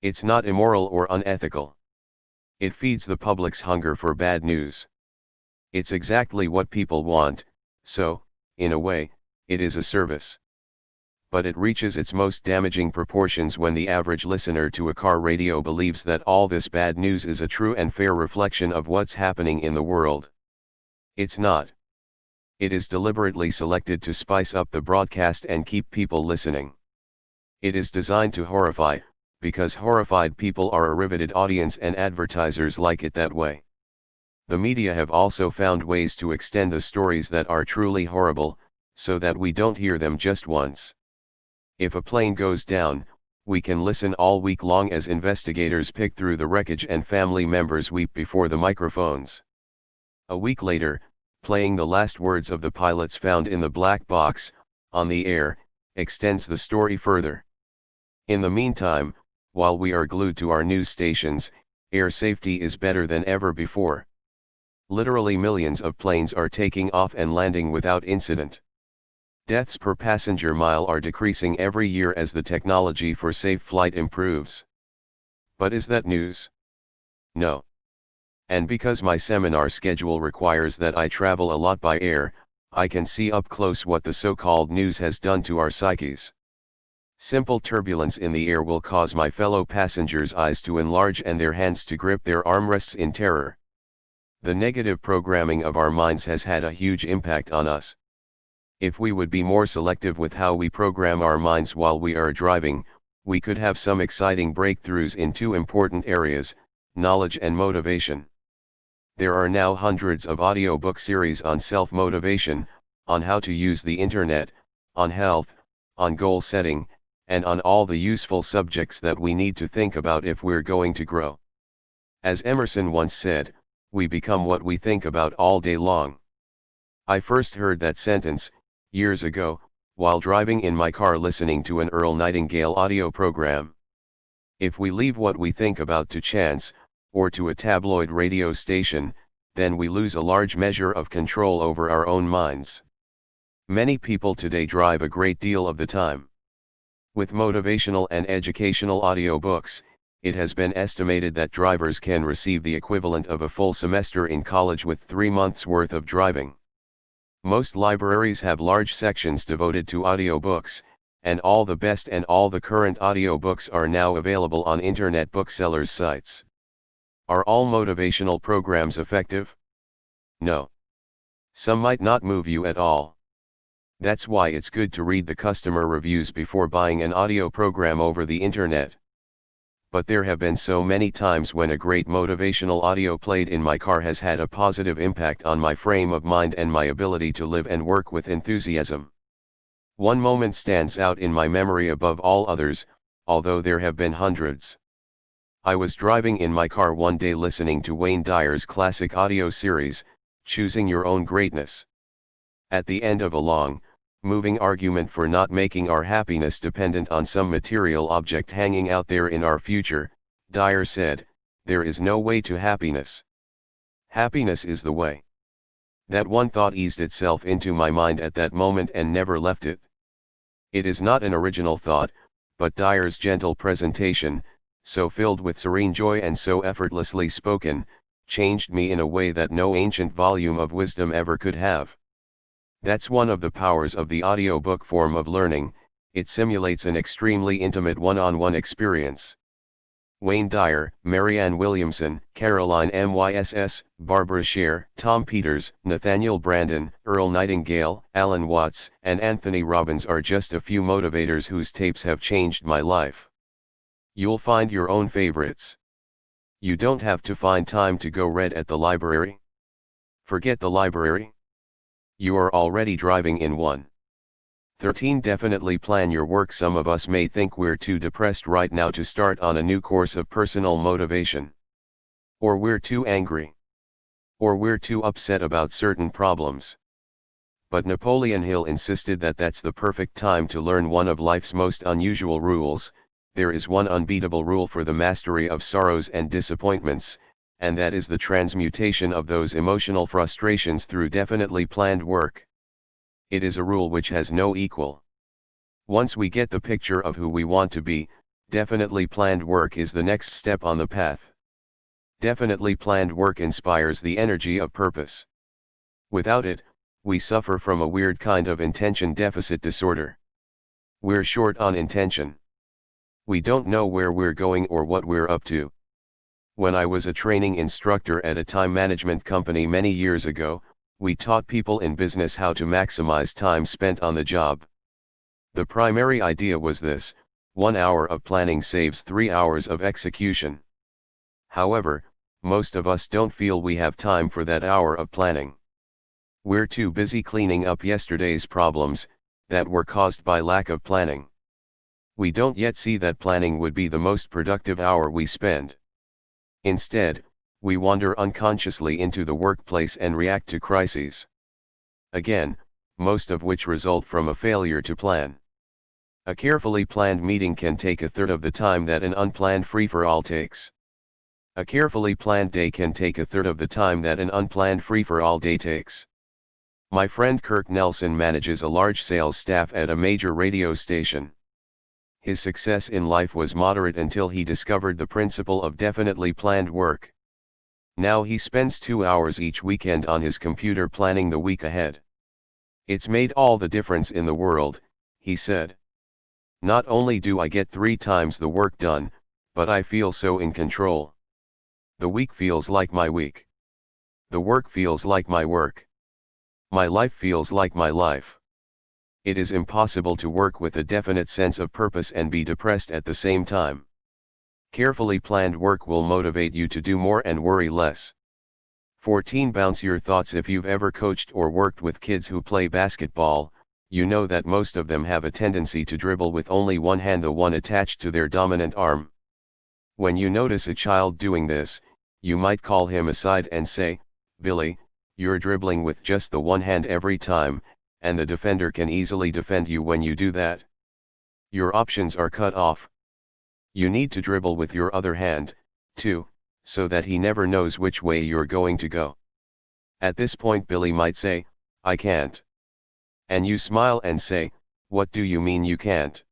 It's not immoral or unethical. It feeds the public's hunger for bad news. It's exactly what people want, so, in a way, it is a service. But it reaches its most damaging proportions when the average listener to a car radio believes that all this bad news is a true and fair reflection of what's happening in the world. It's not. It is deliberately selected to spice up the broadcast and keep people listening. It is designed to horrify, because horrified people are a riveted audience and advertisers like it that way. The media have also found ways to extend the stories that are truly horrible, so that we don't hear them just once. If a plane goes down, we can listen all week long as investigators pick through the wreckage and family members weep before the microphones. A week later, playing the last words of the pilots found in the black box, on the air, extends the story further. In the meantime, while we are glued to our news stations, air safety is better than ever before. Literally millions of planes are taking off and landing without incident. Deaths per passenger mile are decreasing every year as the technology for safe flight improves. But is that news? No. And because my seminar schedule requires that I travel a lot by air, I can see up close what the so-called news has done to our psyches. Simple turbulence in the air will cause my fellow passengers' eyes to enlarge and their hands to grip their armrests in terror. The negative programming of our minds has had a huge impact on us. If we would be more selective with how we program our minds while we are driving, we could have some exciting breakthroughs in two important areas: knowledge and motivation. There are now hundreds of audiobook series on self-motivation, on how to use the internet, on health, on goal setting, and on all the useful subjects that we need to think about if we're going to grow. As Emerson once said, we become what we think about all day long. I first heard that sentence, years ago, while driving in my car listening to an Earl Nightingale audio program. If we leave what we think about to chance, or to a tabloid radio station, then we lose a large measure of control over our own minds. Many people today drive a great deal of the time. With motivational and educational audiobooks, it has been estimated that drivers can receive the equivalent of a full semester in college with 3 months' worth of driving. Most libraries have large sections devoted to audiobooks, and all the best and all the current audiobooks are now available on internet booksellers' sites. Are all motivational programs effective? No. Some might not move you at all. That's why it's good to read the customer reviews before buying an audio program over the internet. But there have been so many times when a great motivational audio played in my car has had a positive impact on my frame of mind and my ability to live and work with enthusiasm. One moment stands out in my memory above all others, although there have been hundreds. I was driving in my car one day listening to Wayne Dyer's classic audio series, Choosing Your Own Greatness. At the end of a long, moving argument for not making our happiness dependent on some material object hanging out there in our future, Dyer said, "There is no way to happiness. Happiness is the way." That one thought eased itself into my mind at that moment and never left it. It is not an original thought, but Dyer's gentle presentation, so filled with serene joy and so effortlessly spoken, changed me in a way that no ancient volume of wisdom ever could have. That's one of the powers of the audiobook form of learning, it simulates an extremely intimate one-on-one experience. Wayne Dyer, Marianne Williamson, Caroline Myss, Barbara Scher, Tom Peters, Nathaniel Brandon, Earl Nightingale, Alan Watts, and Anthony Robbins are just a few motivators whose tapes have changed my life. You'll find your own favorites. You don't have to find time to go read at the library. Forget the library. You are already driving in one. 13. Definitely plan your work. Some of us may think we're too depressed right now to start on a new course of personal motivation. Or we're too angry. Or we're too upset about certain problems. But Napoleon Hill insisted that that's the perfect time to learn one of life's most unusual rules. There is one unbeatable rule for the mastery of sorrows and disappointments, and that is the transmutation of those emotional frustrations through definitely planned work. It is a rule which has no equal. Once we get the picture of who we want to be, definitely planned work is the next step on the path. Definitely planned work inspires the energy of purpose. Without it, we suffer from a weird kind of intention deficit disorder. We're short on intention. We don't know where we're going or what we're up to. When I was a training instructor at a time management company many years ago, we taught people in business how to maximize time spent on the job. The primary idea was this: 1 hour of planning saves 3 hours of execution. However, most of us don't feel we have time for that hour of planning. We're too busy cleaning up yesterday's problems, that were caused by lack of planning. We don't yet see that planning would be the most productive hour we spend. Instead, we wander unconsciously into the workplace and react to crises. Again, most of which result from a failure to plan. A carefully planned meeting can take a third of the time that an unplanned free-for-all takes. A carefully planned day can take a third of the time that an unplanned free-for-all day takes. My friend Kirk Nelson manages a large sales staff at a major radio station. His success in life was moderate until he discovered the principle of definitely planned work. Now he spends 2 hours each weekend on his computer planning the week ahead. "It's made all the difference in the world," he said. "Not only do I get 3 times the work done, but I feel so in control. The week feels like my week. The work feels like my work. My life feels like my life." It is impossible to work with a definite sense of purpose and be depressed at the same time. Carefully planned work will motivate you to do more and worry less. 14. Bounce your thoughts. If you've ever coached or worked with kids who play basketball, you know that most of them have a tendency to dribble with only one hand, the one attached to their dominant arm. When you notice a child doing this, you might call him aside and say, "Billy, you're dribbling with just the one hand every time, and the defender can easily defend you when you do that. Your options are cut off. You need to dribble with your other hand, too, so that he never knows which way you're going to go." At this point Billy might say, "I can't." And you smile and say, "What do you mean you can't?"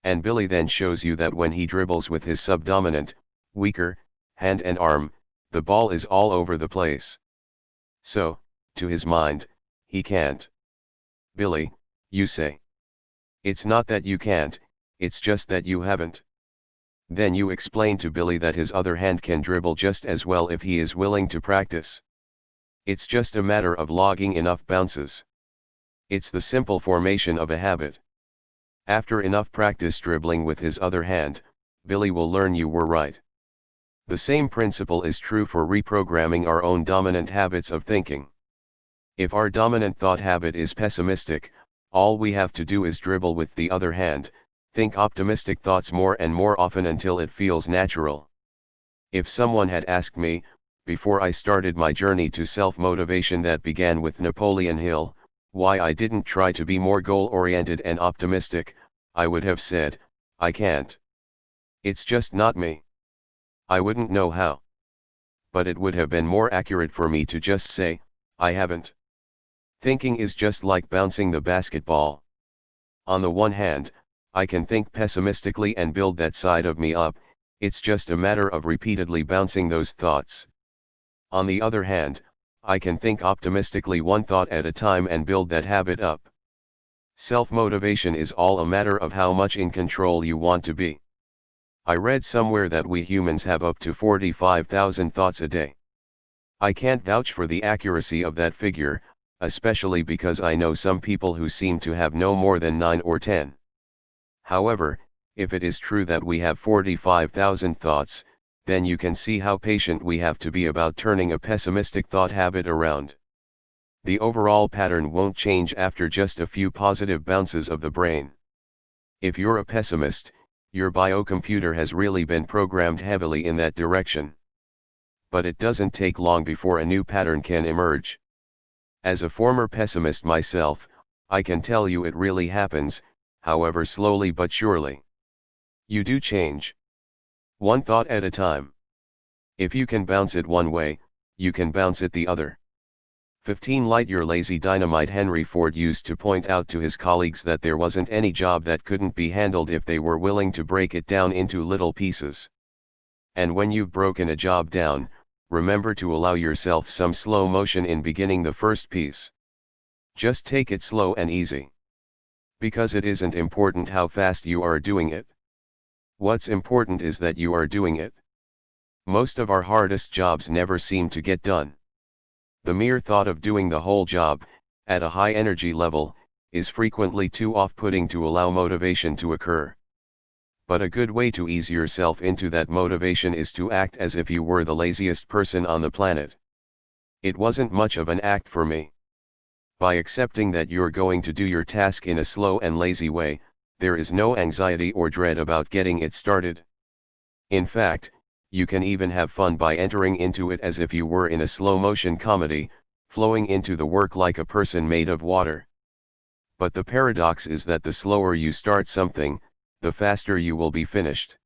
And Billy then shows you that when he dribbles with his subdominant, weaker, hand and arm, the ball is all over the place. So, to his mind, he can't. "Billy," you say. "It's not that you can't, it's just that you haven't." Then you explain to Billy that his other hand can dribble just as well if he is willing to practice. It's just a matter of logging enough bounces. It's the simple formation of a habit. After enough practice dribbling with his other hand, Billy will learn you were right. The same principle is true for reprogramming our own dominant habits of thinking. If our dominant thought habit is pessimistic, all we have to do is dribble with the other hand, think optimistic thoughts more and more often until it feels natural. If someone had asked me, before I started my journey to self-motivation that began with Napoleon Hill, why I didn't try to be more goal-oriented and optimistic, I would have said, "I can't. It's just not me." I wouldn't know how. But it would have been more accurate for me to just say, "I haven't." Thinking is just like bouncing the basketball. On the one hand, I can think pessimistically and build that side of me up, it's just a matter of repeatedly bouncing those thoughts. On the other hand, I can think optimistically one thought at a time and build that habit up. Self-motivation is all a matter of how much in control you want to be. I read somewhere that we humans have up to 45,000 thoughts a day. I can't vouch for the accuracy of that figure, especially because I know some people who seem to have no more than 9 or 10. However, if it is true that we have 45,000 thoughts, then you can see how patient we have to be about turning a pessimistic thought habit around. The overall pattern won't change after just a few positive bounces of the brain. If you're a pessimist, your biocomputer has really been programmed heavily in that direction. But it doesn't take long before a new pattern can emerge. As a former pessimist myself, I can tell you it really happens, however slowly but surely. You do change. One thought at a time. If you can bounce it one way, you can bounce it the other. 15. Light your lazy dynamite. Henry Ford used to point out to his colleagues that there wasn't any job that couldn't be handled if they were willing to break it down into little pieces. And when you've broken a job down, remember to allow yourself some slow motion in beginning the first piece. Just take it slow and easy. Because it isn't important how fast you are doing it. What's important is that you are doing it. Most of our hardest jobs never seem to get done. The mere thought of doing the whole job, at a high energy level, is frequently too off-putting to allow motivation to occur. But a good way to ease yourself into that motivation is to act as if you were the laziest person on the planet. It wasn't much of an act for me. By accepting that you're going to do your task in a slow and lazy way, there is no anxiety or dread about getting it started. In fact, you can even have fun by entering into it as if you were in a slow-motion comedy, flowing into the work like a person made of water. But the paradox is that the slower you start something, the faster you will be finished.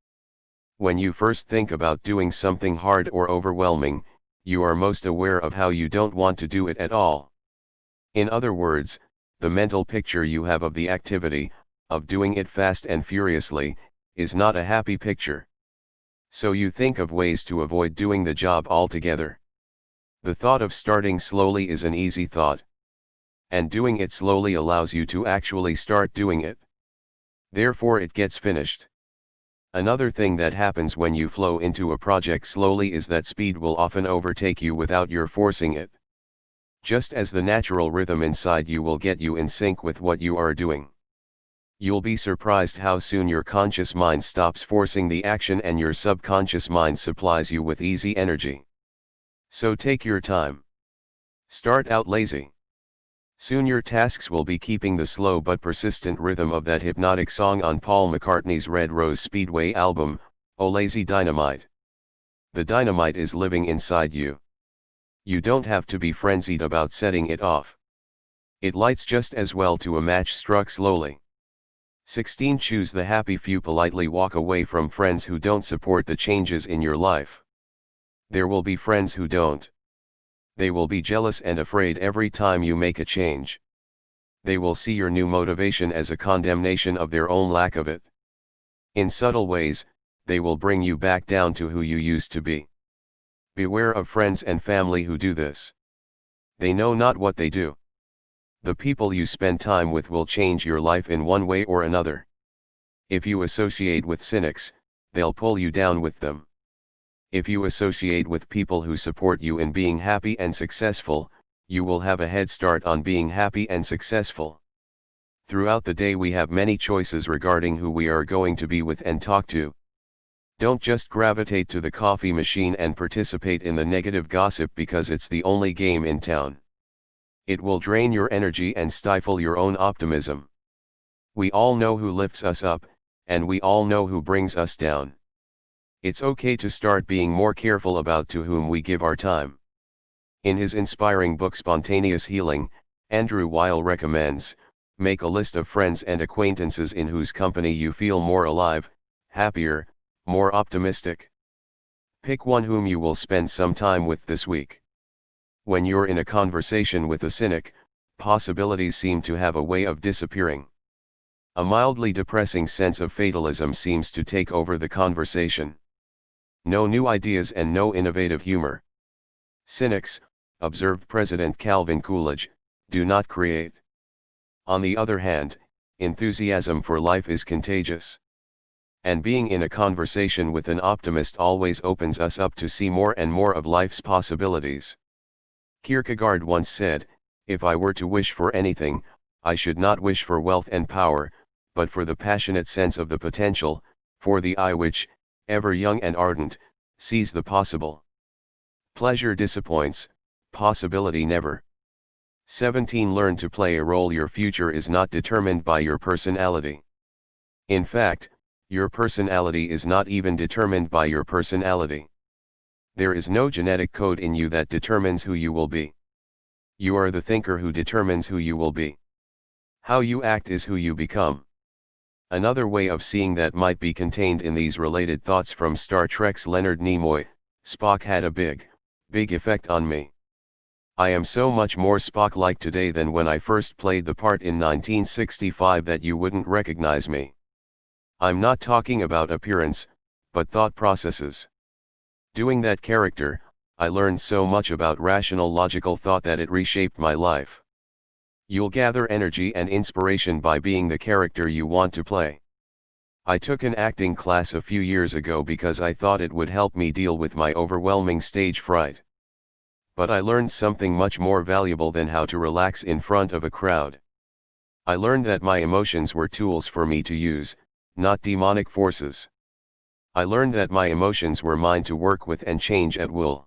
When you first think about doing something hard or overwhelming, you are most aware of how you don't want to do it at all. In other words, the mental picture you have of the activity, of doing it fast and furiously, is not a happy picture. So you think of ways to avoid doing the job altogether. The thought of starting slowly is an easy thought. And doing it slowly allows you to actually start doing it. Therefore it gets finished. Another thing that happens when you flow into a project slowly is that speed will often overtake you without your forcing it. Just as the natural rhythm inside you will get you in sync with what you are doing. You'll be surprised how soon your conscious mind stops forcing the action and your subconscious mind supplies you with easy energy. So take your time. Start out lazy. Soon your tasks will be keeping the slow but persistent rhythm of that hypnotic song on Paul McCartney's Red Rose Speedway album, "Oh Lazy Dynamite." The dynamite is living inside you. You don't have to be frenzied about setting it off. It lights just as well to a match struck slowly. 16. Choose the happy few. Politely walk away from friends who don't support the changes in your life. There will be friends who don't. They will be jealous and afraid every time you make a change. They will see your new motivation as a condemnation of their own lack of it. In subtle ways, they will bring you back down to who you used to be. Beware of friends and family who do this. They know not what they do. The people you spend time with will change your life in one way or another. If you associate with cynics, they'll pull you down with them. If you associate with people who support you in being happy and successful, you will have a head start on being happy and successful. Throughout the day we have many choices regarding who we are going to be with and talk to. Don't just gravitate to the coffee machine and participate in the negative gossip because it's the only game in town. It will drain your energy and stifle your own optimism. We all know who lifts us up, and we all know who brings us down. It's okay to start being more careful about to whom we give our time. In his inspiring book Spontaneous Healing, Andrew Weil recommends, make a list of friends and acquaintances in whose company you feel more alive, happier, more optimistic. Pick one whom you will spend some time with this week. When you're in a conversation with a cynic, possibilities seem to have a way of disappearing. A mildly depressing sense of fatalism seems to take over the conversation. No new ideas and no innovative humor. Cynics, observed President Calvin Coolidge, do not create. On the other hand, enthusiasm for life is contagious. And being in a conversation with an optimist always opens us up to see more and more of life's possibilities. Kierkegaard once said, "If I were to wish for anything, I should not wish for wealth and power, but for the passionate sense of the potential, for the eye which, ever young and ardent, sees the possible. Pleasure disappoints, possibility never." 17. Learn to play a role. Your future is not determined by your personality. In fact, your personality is not even determined by your personality. There is no genetic code in you that determines who you will be. You are the thinker who determines who you will be. How you act is who you become. Another way of seeing that might be contained in these related thoughts from Star Trek's Leonard Nimoy: Spock had a big effect on me. I am so much more Spock-like today than when I first played the part in 1965 that you wouldn't recognize me. I'm not talking about appearance, but thought processes. Doing that character, I learned so much about rational logical thought that it reshaped my life. You'll gather energy and inspiration by being the character you want to play. I took an acting class a few years ago because I thought it would help me deal with my overwhelming stage fright. But I learned something much more valuable than how to relax in front of a crowd. I learned that my emotions were tools for me to use, not demonic forces. I learned that my emotions were mine to work with and change at will.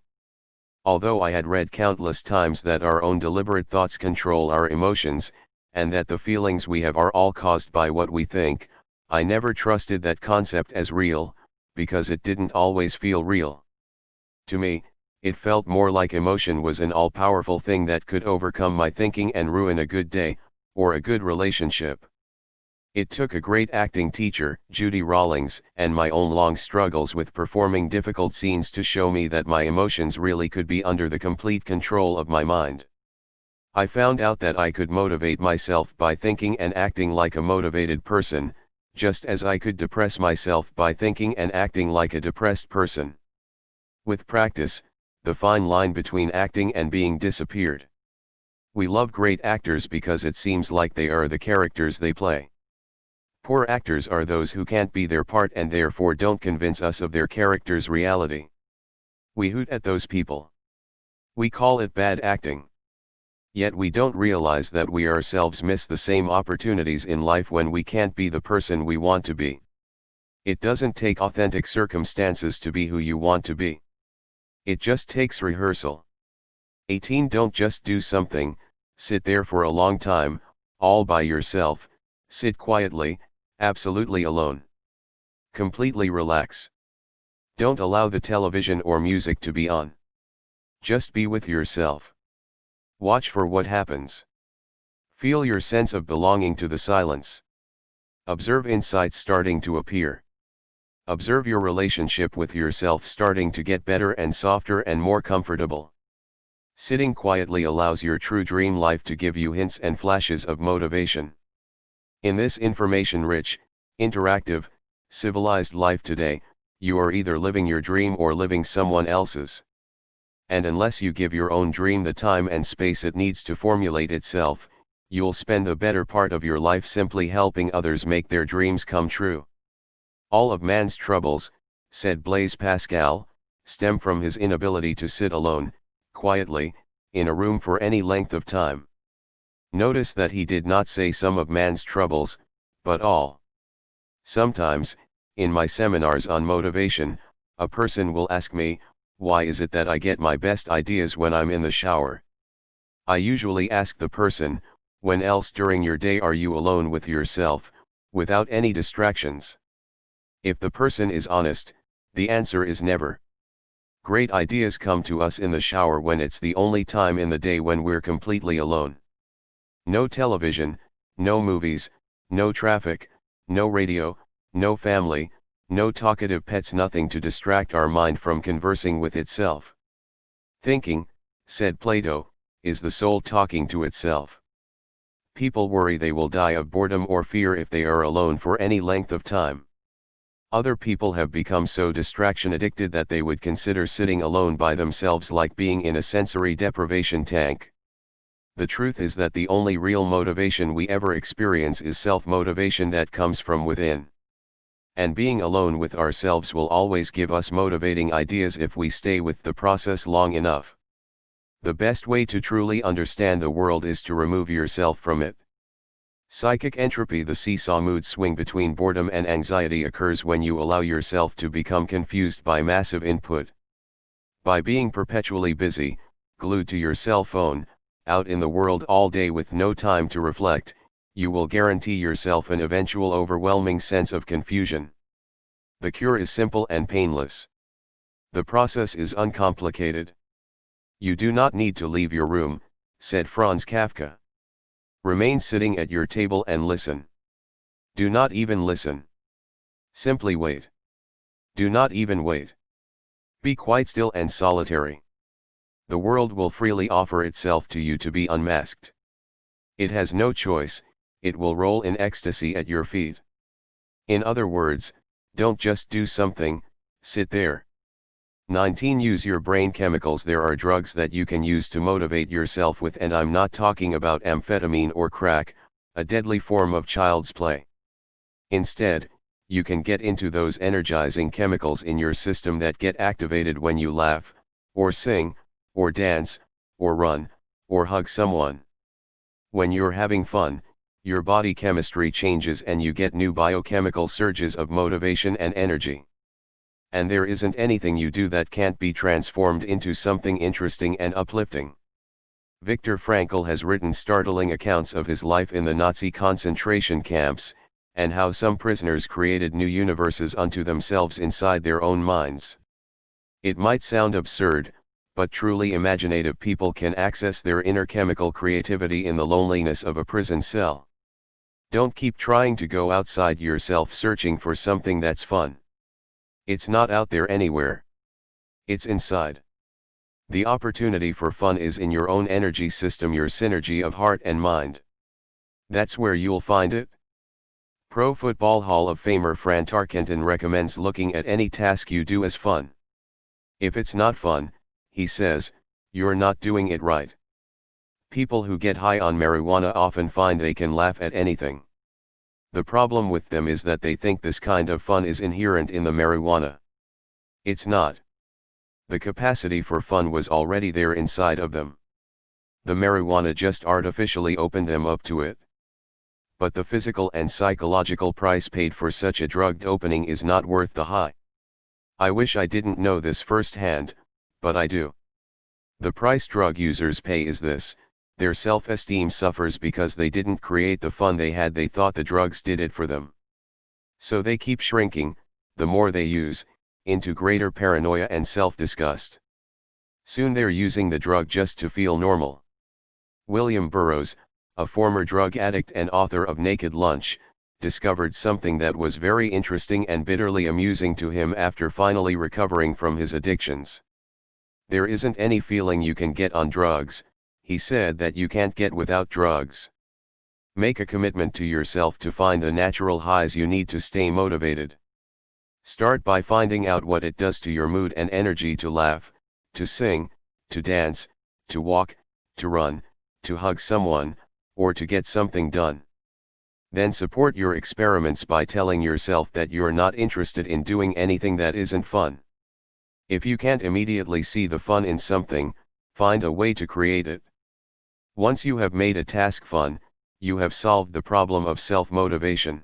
Although I had read countless times that our own deliberate thoughts control our emotions, and that the feelings we have are all caused by what we think, I never trusted that concept as real, because it didn't always feel real. To me, it felt more like emotion was an all-powerful thing that could overcome my thinking and ruin a good day, or a good relationship. It took a great acting teacher, Judy Rawlings, and my own long struggles with performing difficult scenes to show me that my emotions really could be under the complete control of my mind. I found out that I could motivate myself by thinking and acting like a motivated person, just as I could depress myself by thinking and acting like a depressed person. With practice, the fine line between acting and being disappeared. We love great actors because it seems like they are the characters they play. Poor actors are those who can't be their part and therefore don't convince us of their character's reality. We hoot at those people. We call it bad acting. Yet we don't realize that we ourselves miss the same opportunities in life when we can't be the person we want to be. It doesn't take authentic circumstances to be who you want to be. It just takes rehearsal. 18. Don't just do something, sit there for a long time, all by yourself, sit quietly, absolutely alone. Completely relax. Don't allow the television or music to be on. Just be with yourself. Watch for what happens. Feel your sense of belonging to the silence. Observe insights starting to appear. Observe your relationship with yourself starting to get better and softer and more comfortable. Sitting quietly allows your true dream life to give you hints and flashes of motivation. In this information-rich, interactive, civilized life today, you are either living your dream or living someone else's. And unless you give your own dream the time and space it needs to formulate itself, you'll spend the better part of your life simply helping others make their dreams come true. All of man's troubles, said Blaise Pascal, stem from his inability to sit alone, quietly, in a room for any length of time. Notice that he did not say some of man's troubles, but all. Sometimes, in my seminars on motivation, a person will ask me, why is it that I get my best ideas when I'm in the shower? I usually ask the person, when else during your day are you alone with yourself, without any distractions? If the person is honest, the answer is never. Great ideas come to us in the shower when it's the only time in the day when we're completely alone. No television, no movies, no traffic, no radio, no family, no talkative pets, nothing to distract our mind from conversing with itself. Thinking, said Plato, is the soul talking to itself. People worry they will die of boredom or fear if they are alone for any length of time. Other people have become so distraction addicted that they would consider sitting alone by themselves like being in a sensory deprivation tank. The truth is that the only real motivation we ever experience is self-motivation that comes from within. And being alone with ourselves will always give us motivating ideas if we stay with the process long enough. The best way to truly understand the world is to remove yourself from it. Psychic entropy, the seesaw mood swing between boredom and anxiety, occurs when you allow yourself to become confused by massive input. By being perpetually busy, glued to your cell phone, out in the world all day with no time to reflect, you will guarantee yourself an eventual overwhelming sense of confusion. The cure is simple and painless. The process is uncomplicated. You do not need to leave your room, said Franz Kafka. Remain sitting at your table and listen. Do not even listen. Simply wait. Do not even wait. Be quite still and solitary. The world will freely offer itself to you to be unmasked. It has no choice, it will roll in ecstasy at your feet. In other words, don't just do something, sit there. 19. Use your brain chemicals. There are drugs that you can use to motivate yourself with, and I'm not talking about amphetamine or crack, a deadly form of child's play. Instead, you can get into those energizing chemicals in your system that get activated when you laugh, or sing, or dance, or run, or hug someone. When you're having fun, your body chemistry changes and you get new biochemical surges of motivation and energy. And there isn't anything you do that can't be transformed into something interesting and uplifting. Viktor Frankl has written startling accounts of his life in the Nazi concentration camps, and how some prisoners created new universes unto themselves inside their own minds. It might sound absurd, but truly imaginative people can access their inner chemical creativity in the loneliness of a prison cell. Don't keep trying to go outside yourself searching for something that's fun. It's not out there anywhere. It's inside. The opportunity for fun is in your own energy system, your synergy of heart and mind. That's where you'll find it. Pro Football Hall of Famer Fran Tarkenton recommends looking at any task you do as fun. If it's not fun, he says, you're not doing it right. People who get high on marijuana often find they can laugh at anything. The problem with them is that they think this kind of fun is inherent in the marijuana. It's not. The capacity for fun was already there inside of them. The marijuana just artificially opened them up to it. But the physical and psychological price paid for such a drugged opening is not worth the high. I wish I didn't know this firsthand, but I do. The price drug users pay is this: their self-esteem suffers because they didn't create the fun they had. They thought the drugs did it for them. So they keep shrinking, the more they use, into greater paranoia and self-disgust. Soon they're using the drug just to feel normal. William Burroughs, a former drug addict and author of Naked Lunch, discovered something that was very interesting and bitterly amusing to him after finally recovering from his addictions. There isn't any feeling you can get on drugs, he said, that you can't get without drugs. Make a commitment to yourself to find the natural highs you need to stay motivated. Start by finding out what it does to your mood and energy to laugh, to sing, to dance, to walk, to run, to hug someone, or to get something done. Then support your experiments by telling yourself that you're not interested in doing anything that isn't fun. If you can't immediately see the fun in something, find a way to create it. Once you have made a task fun, you have solved the problem of self-motivation.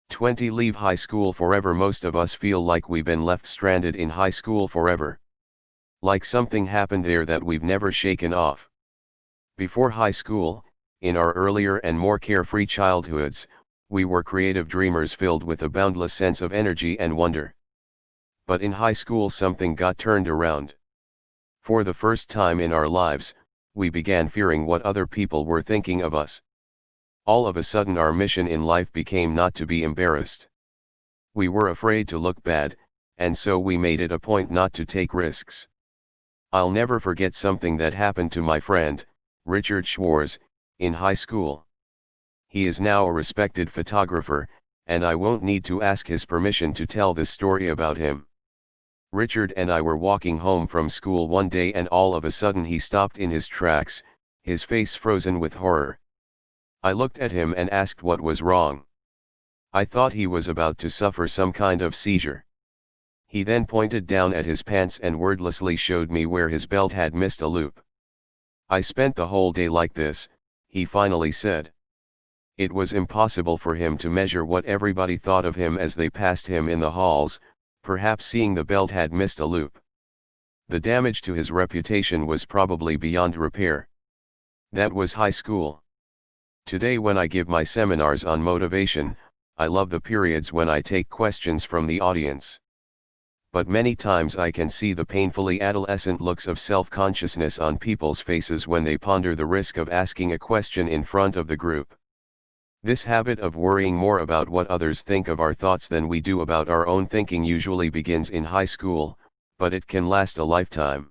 20. Leave high school forever. Most of us feel like we've been left stranded in high school forever. Like something happened there that we've never shaken off. Before high school, in our earlier and more carefree childhoods, we were creative dreamers filled with a boundless sense of energy and wonder. But in high school something got turned around. For the first time in our lives, we began fearing what other people were thinking of us. All of a sudden our mission in life became not to be embarrassed. We were afraid to look bad, and so we made it a point not to take risks. I'll never forget something that happened to my friend, Richard Schwartz, in high school. He is now a respected photographer, and I won't need to ask his permission to tell this story about him. Richard and I were walking home from school one day and all of a sudden he stopped in his tracks, his face frozen with horror. I looked at him and asked what was wrong. I thought he was about to suffer some kind of seizure. He then pointed down at his pants and wordlessly showed me where his belt had missed a loop. I spent the whole day like this, he finally said. It was impossible for him to measure what everybody thought of him as they passed him in the halls, perhaps seeing the belt had missed a loop. The damage to his reputation was probably beyond repair. That was high school. Today when I give my seminars on motivation, I love the periods when I take questions from the audience. But many times I can see the painfully adolescent looks of self-consciousness on people's faces when they ponder the risk of asking a question in front of the group. This habit of worrying more about what others think of our thoughts than we do about our own thinking usually begins in high school, but it can last a lifetime.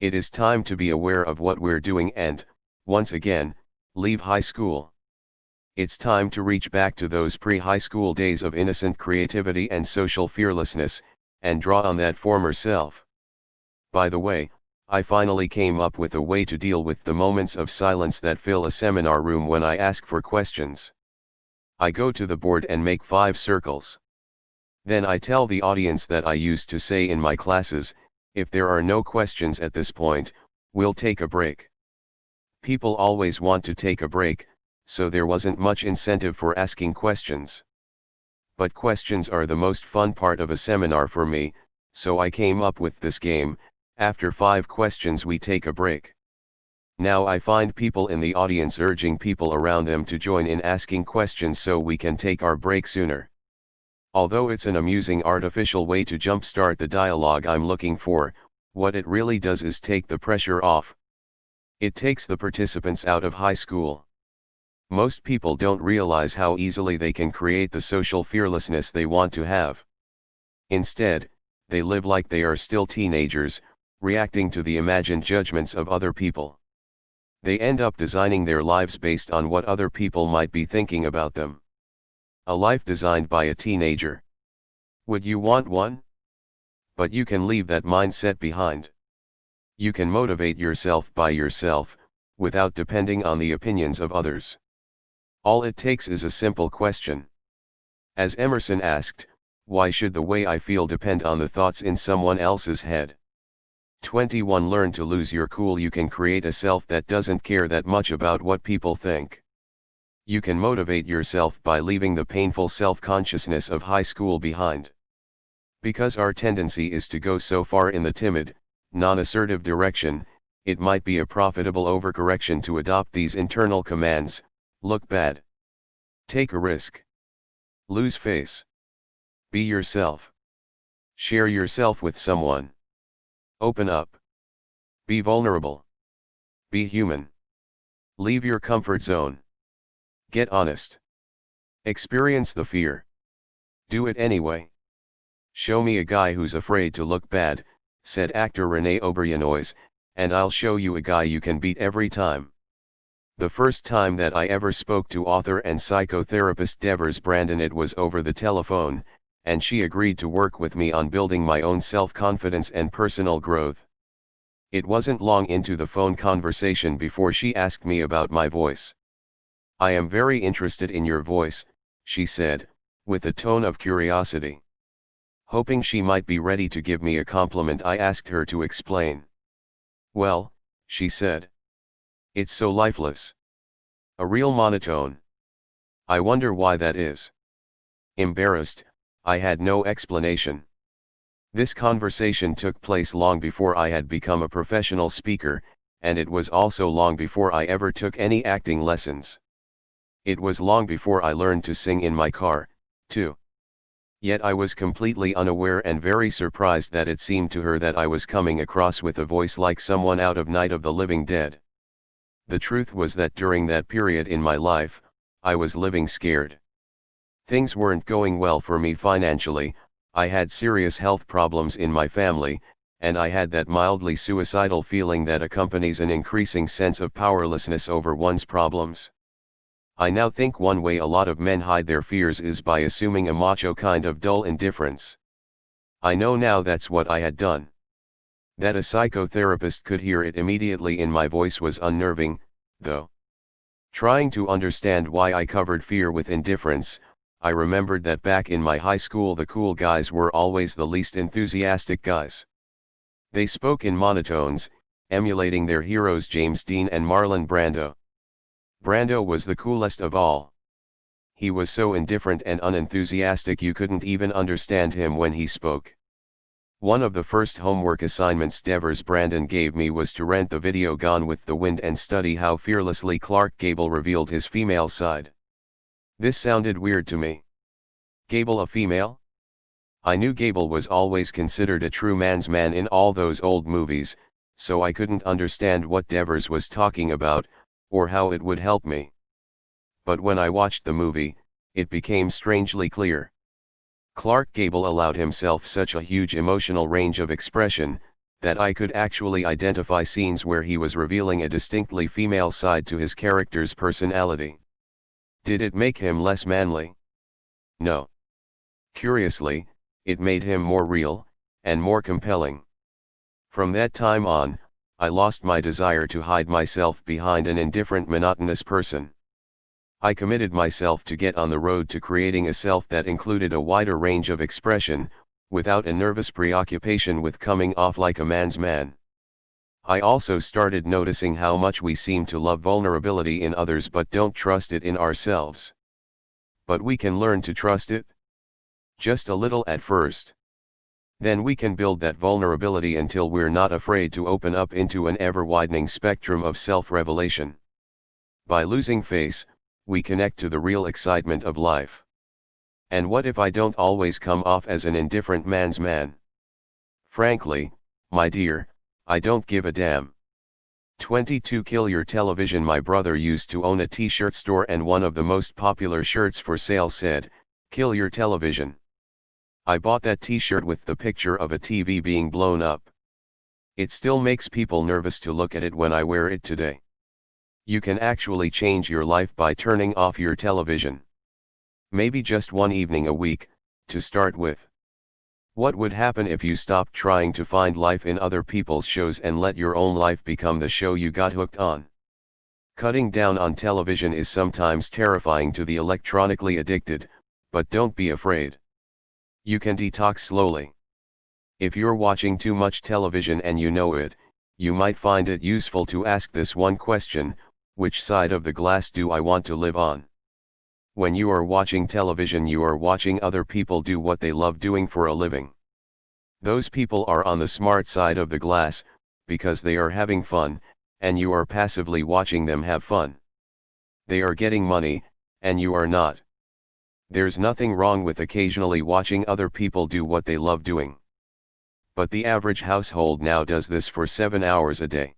It is time to be aware of what we're doing and, once again, leave high school. It's time to reach back to those pre-high school days of innocent creativity and social fearlessness, and draw on that former self. By the way, I finally came up with a way to deal with the moments of silence that fill a seminar room when I ask for questions. I go to the board and make 5 circles. Then I tell the audience that I used to say in my classes, if there are no questions at this point, we'll take a break. People always want to take a break, so there wasn't much incentive for asking questions. But questions are the most fun part of a seminar for me, so I came up with this game: after 5 questions we take a break. Now I find people in the audience urging people around them to join in asking questions so we can take our break sooner. Although it's an amusing artificial way to jumpstart the dialogue I'm looking for, what it really does is take the pressure off. It takes the participants out of high school. Most people don't realize how easily they can create the social fearlessness they want to have. Instead, they live like they are still teenagers, reacting to the imagined judgments of other people. They end up designing their lives based on what other people might be thinking about them. A life designed by a teenager. Would you want one? But you can leave that mindset behind. You can motivate yourself by yourself, without depending on the opinions of others. All it takes is a simple question. As Emerson asked, why should the way I feel depend on the thoughts in someone else's head? 21. Learn to lose your cool. You can create a self that doesn't care that much about what people think. You can motivate yourself by leaving the painful self-consciousness of high school behind. Because our tendency is to go so far in the timid, non-assertive direction, it might be a profitable overcorrection to adopt these internal commands: look bad, take a risk, lose face, be yourself, share yourself with someone, open up, be vulnerable, be human, leave your comfort zone, get honest, experience the fear, do it anyway. Show me a guy who's afraid to look bad, said actor René Auberjonois, and I'll show you a guy you can beat every time. The first time that I ever spoke to author and psychotherapist Devers Brandon, it was over the telephone, and she agreed to work with me on building my own self-confidence and personal growth. It wasn't long into the phone conversation before she asked me about my voice. "I am very interested in your voice," she said, with a tone of curiosity. Hoping she might be ready to give me a compliment, I asked her to explain. "Well," she said, "it's so lifeless. A real monotone. I wonder why that is." Embarrassed, I had no explanation. This conversation took place long before I had become a professional speaker, and it was also long before I ever took any acting lessons. It was long before I learned to sing in my car, too. Yet I was completely unaware and very surprised that it seemed to her that I was coming across with a voice like someone out of Night of the Living Dead. The truth was that during that period in my life, I was living scared. Things weren't going well for me financially, I had serious health problems in my family, and I had that mildly suicidal feeling that accompanies an increasing sense of powerlessness over one's problems. I now think one way a lot of men hide their fears is by assuming a macho kind of dull indifference. I know now that's what I had done. That a psychotherapist could hear it immediately in my voice was unnerving, though. Trying to understand why I covered fear with indifference, I remembered that back in my high school the cool guys were always the least enthusiastic guys. They spoke in monotones, emulating their heroes James Dean and Marlon Brando. Brando was the coolest of all. He was so indifferent and unenthusiastic you couldn't even understand him when he spoke. One of the first homework assignments Devers Brandon gave me was to rent the video Gone with the Wind and study how fearlessly Clark Gable revealed his female side. This sounded weird to me. Gable a female? I knew Gable was always considered a true man's man in all those old movies, so I couldn't understand what Devers was talking about, or how it would help me. But when I watched the movie, it became strangely clear. Clark Gable allowed himself such a huge emotional range of expression, that I could actually identify scenes where he was revealing a distinctly female side to his character's personality. Did it make him less manly? No. Curiously, it made him more real, and more compelling. From that time on, I lost my desire to hide myself behind an indifferent, monotonous person. I committed myself to get on the road to creating a self that included a wider range of expression, without a nervous preoccupation with coming off like a man's man. I also started noticing how much we seem to love vulnerability in others but don't trust it in ourselves. But we can learn to trust it. Just a little at first. Then we can build that vulnerability until we're not afraid to open up into an ever-widening spectrum of self-revelation. By losing face, we connect to the real excitement of life. And what if I don't always come off as an indifferent man's man? Frankly, my dear, I don't give a damn. 22 Kill Your Television. My brother used to own a t-shirt store, and one of the most popular shirts for sale said, "Kill your television." I bought that t-shirt with the picture of a TV being blown up. It still makes people nervous to look at it when I wear it today. You can actually change your life by turning off your television. Maybe just one evening a week, to start with. What would happen if you stopped trying to find life in other people's shows and let your own life become the show you got hooked on? Cutting down on television is sometimes terrifying to the electronically addicted, but don't be afraid. You can detox slowly. If you're watching too much television and you know it, you might find it useful to ask this one question: which side of the glass do I want to live on? When you are watching television, you are watching other people do what they love doing for a living. Those people are on the smart side of the glass, because they are having fun, and you are passively watching them have fun. They are getting money, and you are not. There's nothing wrong with occasionally watching other people do what they love doing. But the average household now does this for 7 hours a day.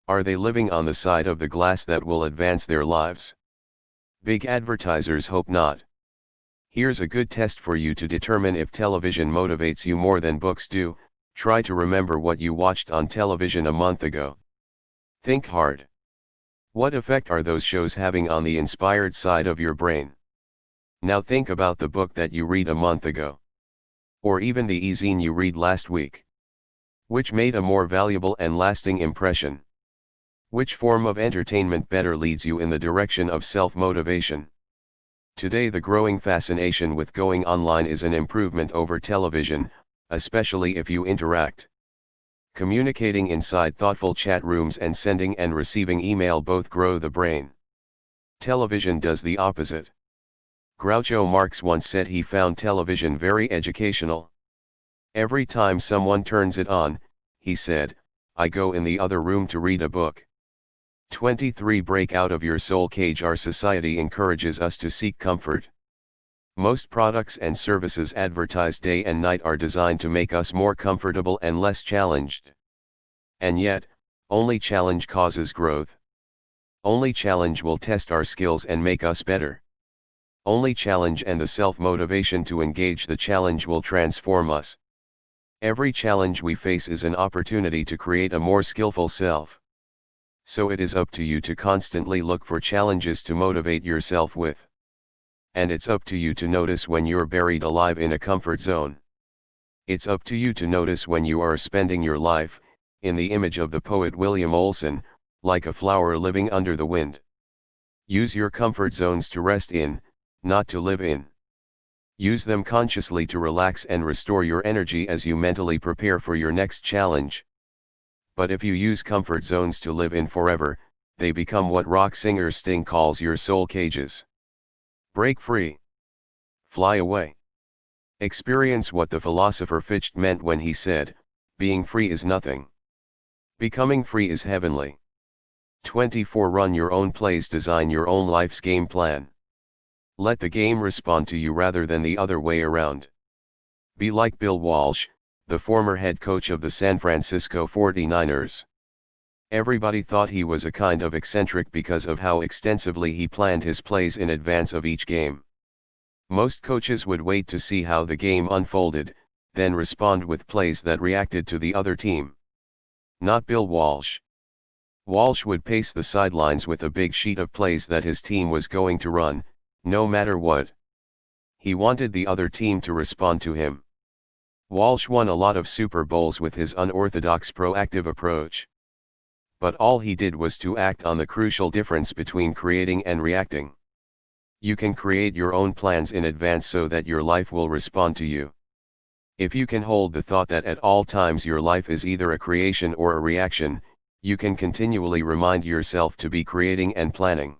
Are they living on the side of the glass that will advance their lives? Big advertisers hope not. Here's a good test for you to determine if television motivates you more than books do. Try to remember what you watched on television a month ago. Think hard. What effect are those shows having on the inspired side of your brain? Now think about the book that you read a month ago. Or even the e-zine you read last week. Which made a more valuable and lasting impression? Which form of entertainment better leads you in the direction of self-motivation? Today the growing fascination with going online is an improvement over television, especially if you interact. Communicating inside thoughtful chat rooms and sending and receiving email both grow the brain. Television does the opposite. Groucho Marx once said he found television very educational. Every time someone turns it on, he said, I go in the other room to read a book. 23. Break out of your soul cage. Our society encourages us to seek comfort. Most products and services advertised day and night are designed to make us more comfortable and less challenged. And yet, only challenge causes growth. Only challenge will test our skills and make us better. Only challenge and the self-motivation to engage the challenge will transform us. Every challenge we face is an opportunity to create a more skillful self. So it is up to you to constantly look for challenges to motivate yourself with. And it's up to you to notice when you're buried alive in a comfort zone. It's up to you to notice when you are spending your life, in the image of the poet William Olson, like a flower living under the wind. Use your comfort zones to rest in, not to live in. Use them consciously to relax and restore your energy as you mentally prepare for your next challenge. But if you use comfort zones to live in forever, they become what rock singer Sting calls your soul cages. Break free. Fly away. Experience what the philosopher Fichte meant when he said, being free is nothing. Becoming free is heavenly. 24. Run your own plays. Design your own life's game plan. Let the game respond to you rather than the other way around. Be like Bill Walsh, the former head coach of the San Francisco 49ers. Everybody thought he was a kind of eccentric because of how extensively he planned his plays in advance of each game. Most coaches would wait to see how the game unfolded, then respond with plays that reacted to the other team. Not Bill Walsh. Walsh would pace the sidelines with a big sheet of plays that his team was going to run, no matter what. He wanted the other team to respond to him. Walsh won a lot of Super Bowls with his unorthodox proactive approach. But all he did was to act on the crucial difference between creating and reacting. You can create your own plans in advance so that your life will respond to you. If you can hold the thought that at all times your life is either a creation or a reaction, you can continually remind yourself to be creating and planning.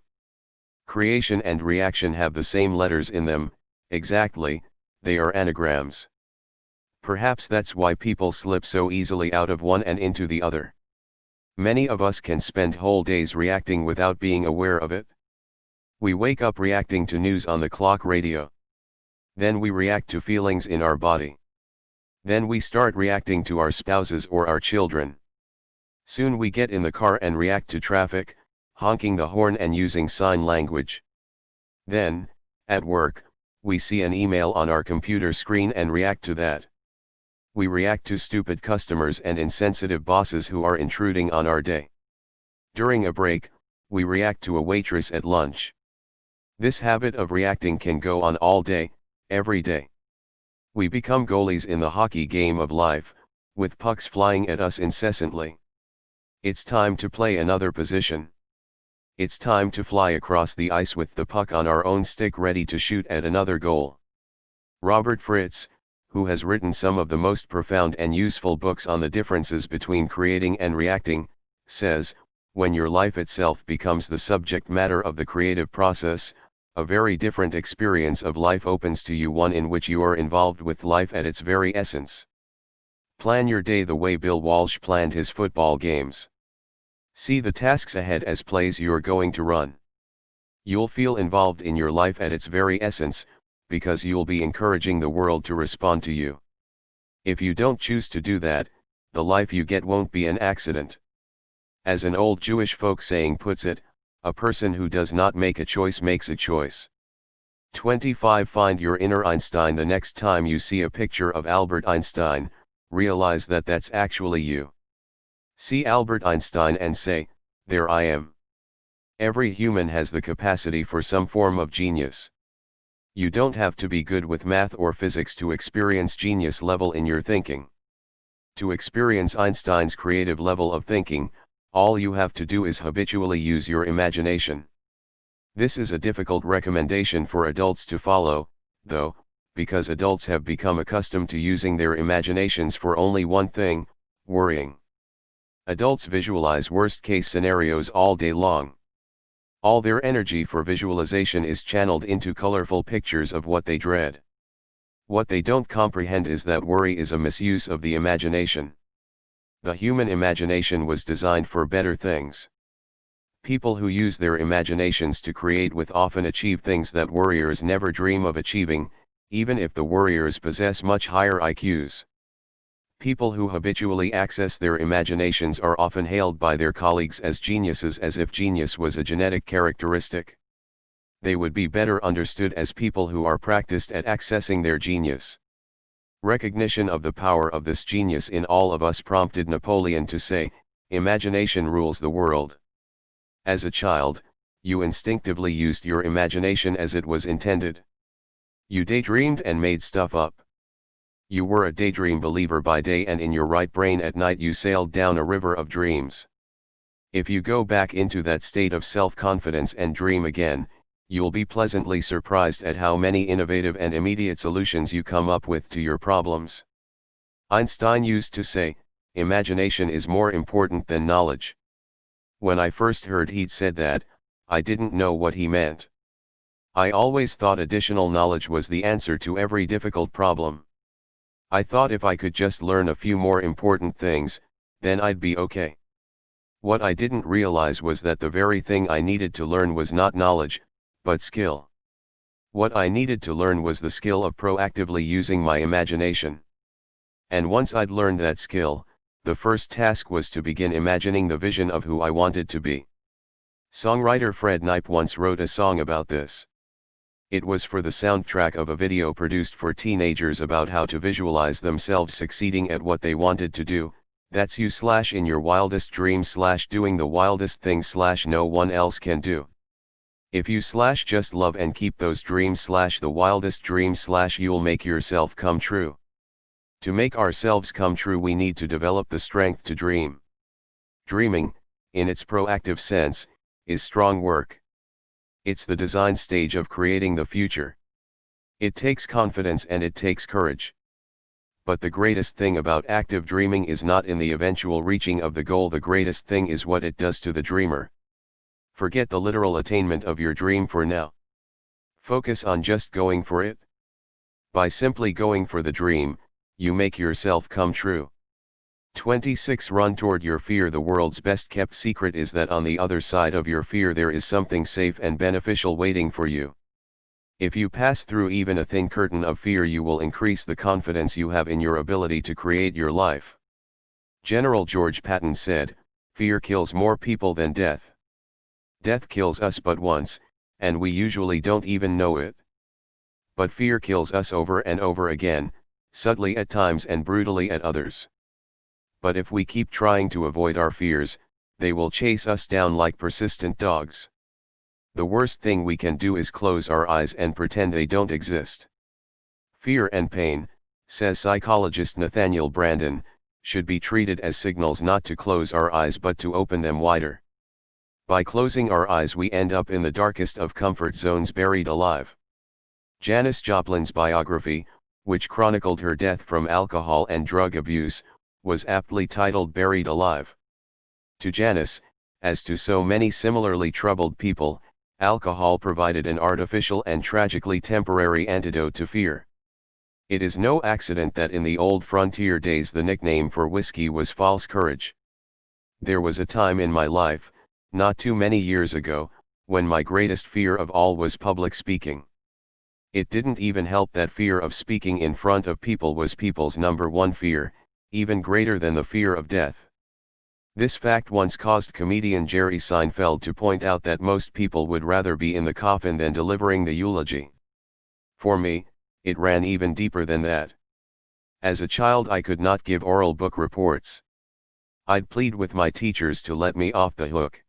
Creation and reaction have the same letters in them, exactly, they are anagrams. Perhaps that's why people slip so easily out of one and into the other. Many of us can spend whole days reacting without being aware of it. We wake up reacting to news on the clock radio. Then we react to feelings in our body. Then we start reacting to our spouses or our children. Soon we get in the car and react to traffic, honking the horn and using sign language. Then, at work, we see an email on our computer screen and react to that. We react to stupid customers and insensitive bosses who are intruding on our day. During a break, we react to a waitress at lunch. This habit of reacting can go on all day, every day. We become goalies in the hockey game of life, with pucks flying at us incessantly. It's time to play another position. It's time to fly across the ice with the puck on our own stick ready to shoot at another goal. Robert Fritz, who has written some of the most profound and useful books on the differences between creating and reacting, says, when your life itself becomes the subject matter of the creative process, a very different experience of life opens to you, one in which you are involved with life at its very essence. Plan your day the way Bill Walsh planned his football games. See the tasks ahead as plays you're going to run. You'll feel involved in your life at its very essence, because you'll be encouraging the world to respond to you. If you don't choose to do that, the life you get won't be an accident. As an old Jewish folk saying puts it, a person who does not make a choice makes a choice. 25. Find your inner Einstein. The next time you see a picture of Albert Einstein, realize that that's actually you. See Albert Einstein and say, there I am. Every human has the capacity for some form of genius. You don't have to be good with math or physics to experience genius level in your thinking. To experience Einstein's creative level of thinking, all you have to do is habitually use your imagination. This is a difficult recommendation for adults to follow, though, because adults have become accustomed to using their imaginations for only one thing, worrying. Adults visualize worst-case scenarios all day long. All their energy for visualization is channeled into colorful pictures of what they dread. What they don't comprehend is that worry is a misuse of the imagination. The human imagination was designed for better things. People who use their imaginations to create with often achieve things that worriers never dream of achieving, even if the worriers possess much higher IQs. People who habitually access their imaginations are often hailed by their colleagues as geniuses, as if genius was a genetic characteristic. They would be better understood as people who are practiced at accessing their genius. Recognition of the power of this genius in all of us prompted Napoleon to say, "Imagination rules the world." As a child, you instinctively used your imagination as it was intended. You daydreamed and made stuff up. You were a daydream believer by day, and in your right brain at night you sailed down a river of dreams. If you go back into that state of self-confidence and dream again, you'll be pleasantly surprised at how many innovative and immediate solutions you come up with to your problems. Einstein used to say, "Imagination is more important than knowledge." When I first heard he'd said that, I didn't know what he meant. I always thought additional knowledge was the answer to every difficult problem. I thought if I could just learn a few more important things, then I'd be okay. What I didn't realize was that the very thing I needed to learn was not knowledge, but skill. What I needed to learn was the skill of proactively using my imagination. And once I'd learned that skill, the first task was to begin imagining the vision of who I wanted to be. Songwriter Fred Knipe once wrote a song about this. It was for the soundtrack of a video produced for teenagers about how to visualize themselves succeeding at what they wanted to do. That's you / in your wildest dreams / doing the wildest things / no one else can do. If you / just love and keep those dreams / the wildest dreams / you'll make yourself come true. To make ourselves come true, we need to develop the strength to dream. Dreaming, in its proactive sense, is strong work. It's the design stage of creating the future. It takes confidence and it takes courage. But the greatest thing about active dreaming is not in the eventual reaching of the goal. The greatest thing is what it does to the dreamer. Forget the literal attainment of your dream for now. Focus on just going for it. By simply going for the dream, you make yourself come true. 26. Run toward your fear. The world's best kept secret is that on the other side of your fear there is something safe and beneficial waiting for you. If you pass through even a thin curtain of fear, you will increase the confidence you have in your ability to create your life. General George Patton said, "Fear kills more people than death. Death kills us but once, and we usually don't even know it. But fear kills us over and over again, subtly at times and brutally at others. But if we keep trying to avoid our fears, they will chase us down like persistent dogs. The worst thing we can do is close our eyes and pretend they don't exist." Fear and pain, says psychologist Nathaniel Brandon, should be treated as signals not to close our eyes but to open them wider. By closing our eyes we end up in the darkest of comfort zones, buried alive. Janis Joplin's biography, which chronicled her death from alcohol and drug abuse, was aptly titled Buried Alive. To Janis, as to so many similarly troubled people, alcohol provided an artificial and tragically temporary antidote to fear. It is no accident that in the old frontier days the nickname for whiskey was false courage. There was a time in my life, not too many years ago, when my greatest fear of all was public speaking. It didn't even help that fear of speaking in front of people was people's number one fear, even greater than the fear of death. This fact once caused comedian Jerry Seinfeld to point out that most people would rather be in the coffin than delivering the eulogy. For me, it ran even deeper than that. As a child I could not give oral book reports. I'd plead with my teachers to let me off the hook.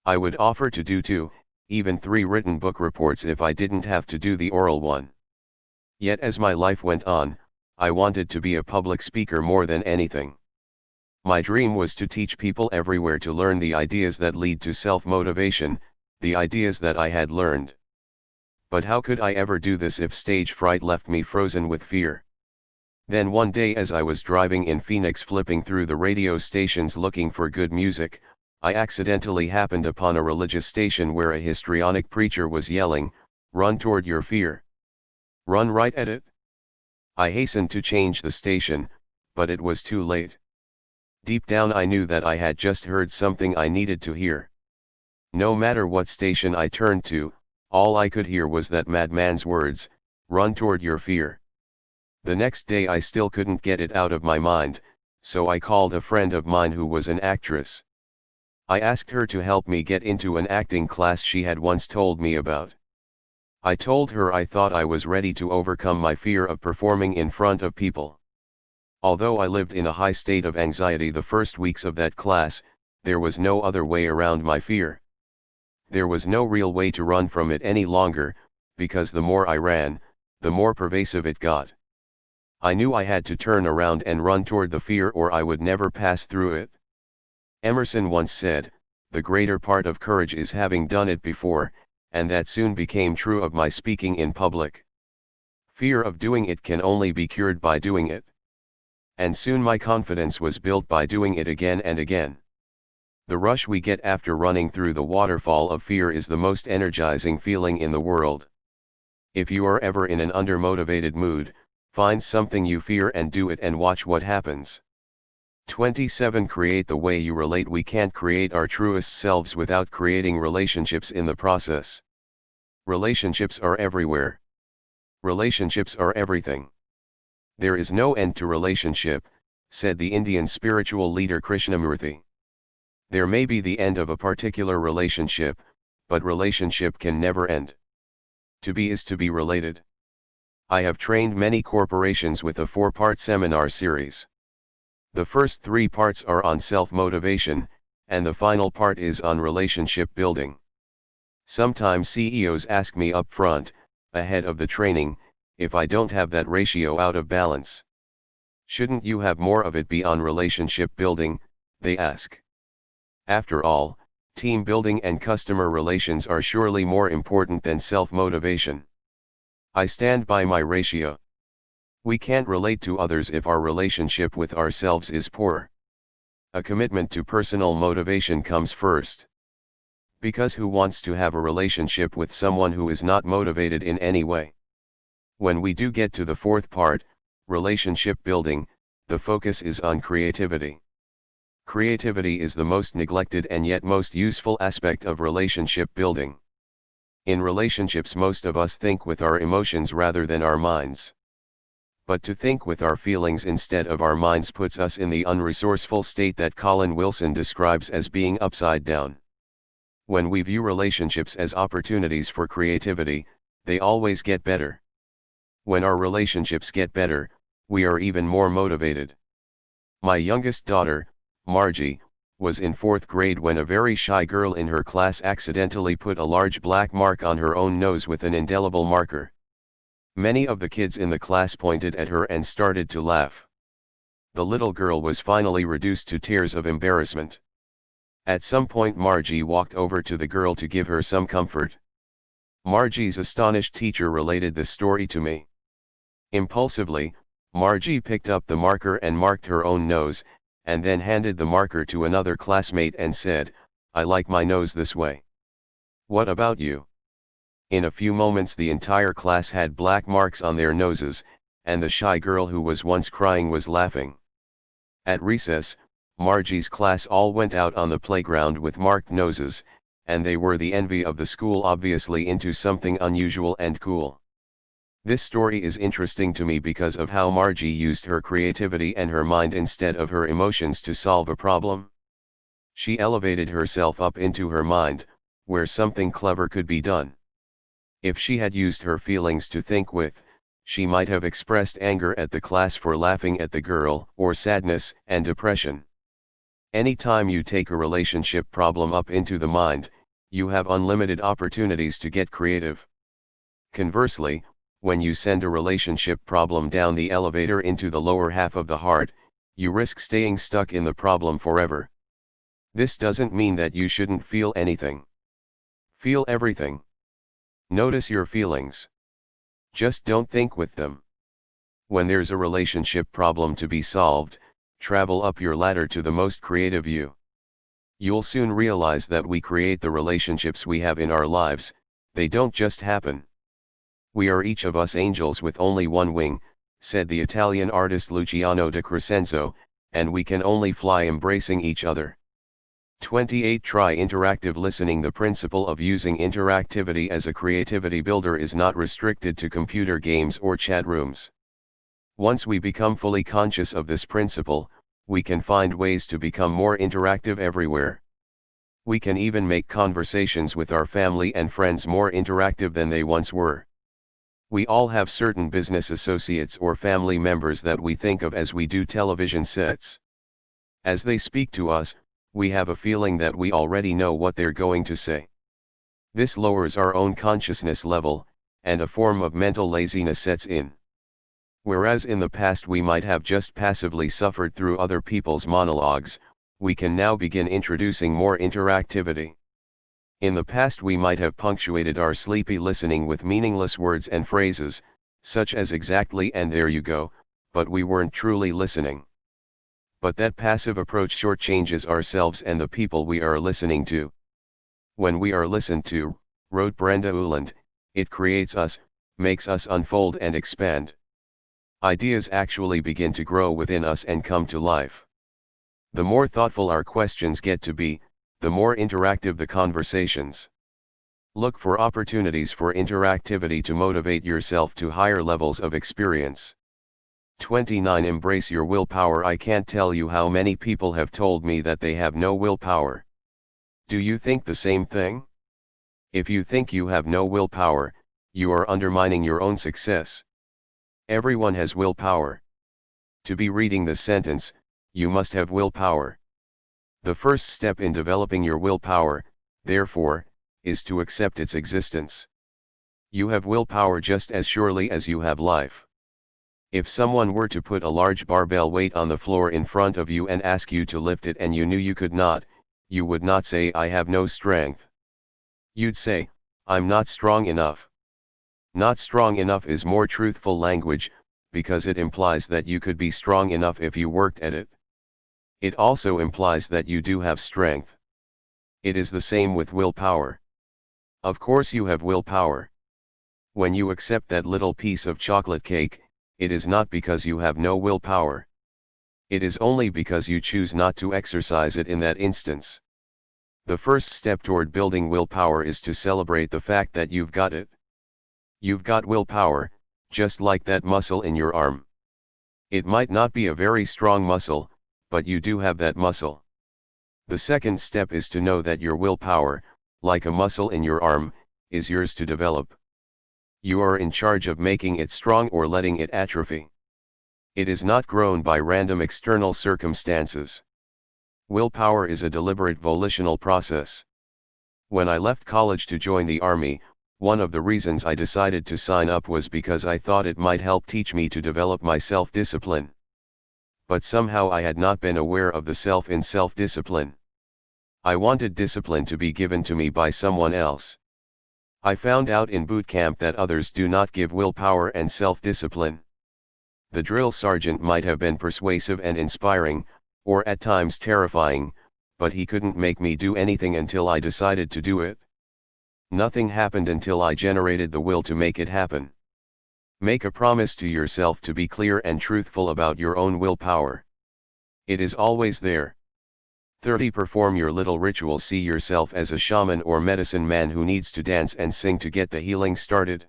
I would offer to do 2, even 3 written book reports if I didn't have to do the oral one. Yet as my life went on, I wanted to be a public speaker more than anything. My dream was to teach people everywhere to learn the ideas that lead to self-motivation, the ideas that I had learned. But how could I ever do this if stage fright left me frozen with fear? Then one day as I was driving in Phoenix flipping through the radio stations looking for good music, I accidentally happened upon a religious station where a histrionic preacher was yelling, "Run toward your fear. Run right at it." I hastened to change the station, but it was too late. Deep down I knew that I had just heard something I needed to hear. No matter what station I turned to, all I could hear was that madman's words, "Run toward your fear." The next day I still couldn't get it out of my mind, so I called a friend of mine who was an actress. I asked her to help me get into an acting class she had once told me about. I told her I thought I was ready to overcome my fear of performing in front of people. Although I lived in a high state of anxiety the first weeks of that class, there was no other way around my fear. There was no real way to run from it any longer, because the more I ran, the more pervasive it got. I knew I had to turn around and run toward the fear or I would never pass through it. Emerson once said, "The greater part of courage is having done it before," and that soon became true of my speaking in public. Fear of doing it can only be cured by doing it. And soon my confidence was built by doing it again and again. The rush we get after running through the waterfall of fear is the most energizing feeling in the world. If you are ever in an undermotivated mood, find something you fear and do it and watch what happens. 27 Create the way you relate. We can't create our truest selves without creating relationships in the process. Relationships are everywhere. Relationships are everything. There is no end to relationship, said the Indian spiritual leader Krishnamurti. There may be the end of a particular relationship, but relationship can never end. To be is to be related. I have trained many corporations with a 4-part seminar series. The first 3 parts are on self-motivation, and the final part is on relationship building. Sometimes CEOs ask me up front, ahead of the training, if I don't have that ratio out of balance. Shouldn't you have more of it be on relationship building, they ask. After all, team building and customer relations are surely more important than self-motivation. I stand by my ratio. We can't relate to others if our relationship with ourselves is poor. A commitment to personal motivation comes first. Because who wants to have a relationship with someone who is not motivated in any way? When we do get to the 4th part, relationship building, the focus is on creativity. Creativity is the most neglected and yet most useful aspect of relationship building. In relationships most of us think with our emotions rather than our minds. But to think with our feelings instead of our minds puts us in the unresourceful state that Colin Wilson describes as being upside down. When we view relationships as opportunities for creativity, they always get better. When our relationships get better, we are even more motivated. My youngest daughter, Margie, was in 4th grade when a very shy girl in her class accidentally put a large black mark on her own nose with an indelible marker. Many of the kids in the class pointed at her and started to laugh. The little girl was finally reduced to tears of embarrassment. At some point Margie walked over to the girl to give her some comfort. Margie's astonished teacher related this story to me. Impulsively, Margie picked up the marker and marked her own nose, and then handed the marker to another classmate and said, "I like my nose this way. What about you?" In a few moments the entire class had black marks on their noses, and the shy girl who was once crying was laughing. At recess, Margie's class all went out on the playground with marked noses, and they were the envy of the school, obviously into something unusual and cool. This story is interesting to me because of how Margie used her creativity and her mind instead of her emotions to solve a problem. She elevated herself up into her mind, where something clever could be done. If she had used her feelings to think with, she might have expressed anger at the class for laughing at the girl, or sadness and depression. Anytime you take a relationship problem up into the mind, you have unlimited opportunities to get creative. Conversely, when you send a relationship problem down the elevator into the lower half of the heart, you risk staying stuck in the problem forever. This doesn't mean that you shouldn't feel anything. Feel everything. Notice your feelings. Just don't think with them. When there's a relationship problem to be solved, travel up your ladder to the most creative you. You'll soon realize that we create the relationships we have in our lives, they don't just happen. We are each of us angels with only one wing, said the Italian artist Luciano da Crescenzo, and we can only fly embracing each other. 28. Try interactive listening. The principle of using interactivity as a creativity builder is not restricted to computer games or chat rooms. Once we become fully conscious of this principle, we can find ways to become more interactive everywhere. We can even make conversations with our family and friends more interactive than they once were. We all have certain business associates or family members that we think of as we do television sets. As they speak to us, we have a feeling that we already know what they're going to say. This lowers our own consciousness level, and a form of mental laziness sets in. Whereas in the past we might have just passively suffered through other people's monologues, we can now begin introducing more interactivity. In the past we might have punctuated our sleepy listening with meaningless words and phrases, such as exactly and there you go, but we weren't truly listening. But that passive approach shortchanges ourselves and the people we are listening to. When we are listened to, wrote Brenda Uland, it creates us, makes us unfold and expand. Ideas actually begin to grow within us and come to life. The more thoughtful our questions get to be, the more interactive the conversations. Look for opportunities for interactivity to motivate yourself to higher levels of experience. 29. Embrace your willpower. I can't tell you how many people have told me that they have no willpower. Do you think the same thing? If you think you have no willpower, you are undermining your own success. Everyone has willpower. To be reading this sentence, you must have willpower. The first step in developing your willpower, therefore, is to accept its existence. You have willpower just as surely as you have life. If someone were to put a large barbell weight on the floor in front of you and ask you to lift it and you knew you could not, you would not say I have no strength. You'd say, I'm not strong enough. Not strong enough is more truthful language, because it implies that you could be strong enough if you worked at it. It also implies that you do have strength. It is the same with willpower. Of course you have willpower. When you accept that little piece of chocolate cake, it is not because you have no willpower. It is only because you choose not to exercise it in that instance. The first step toward building willpower is to celebrate the fact that you've got it. You've got willpower, just like that muscle in your arm. It might not be a very strong muscle, but you do have that muscle. The second step is to know that your willpower, like a muscle in your arm, is yours to develop. You are in charge of making it strong or letting it atrophy. It is not grown by random external circumstances. Willpower is a deliberate volitional process. When I left college to join the Army, one of the reasons I decided to sign up was because I thought it might help teach me to develop my self-discipline. But somehow I had not been aware of the self in self-discipline. I wanted discipline to be given to me by someone else. I found out in boot camp that others do not give willpower and self-discipline. The drill sergeant might have been persuasive and inspiring, or at times terrifying, but he couldn't make me do anything until I decided to do it. Nothing happened until I generated the will to make it happen. Make a promise to yourself to be clear and truthful about your own willpower. It is always there. 30. Perform your little ritual. See yourself as a shaman or medicine man who needs to dance and sing to get the healing started.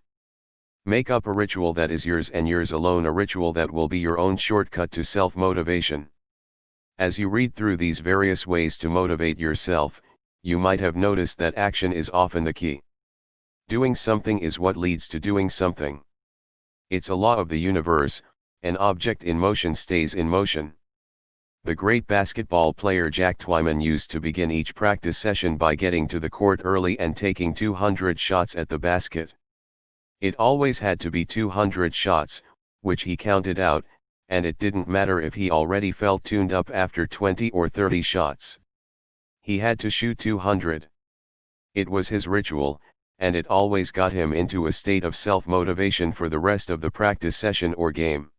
Make up a ritual that is yours and yours alone, a ritual that will be your own shortcut to self-motivation. As you read through these various ways to motivate yourself, you might have noticed that action is often the key. Doing something is what leads to doing something. It's a law of the universe: an object in motion stays in motion. The great basketball player Jack Twyman used to begin each practice session by getting to the court early and taking 200 shots at the basket. It always had to be 200 shots, which he counted out, and it didn't matter if he already felt tuned up after 20 or 30 shots. He had to shoot 200. It was his ritual, and it always got him into a state of self-motivation for the rest of the practice session or game.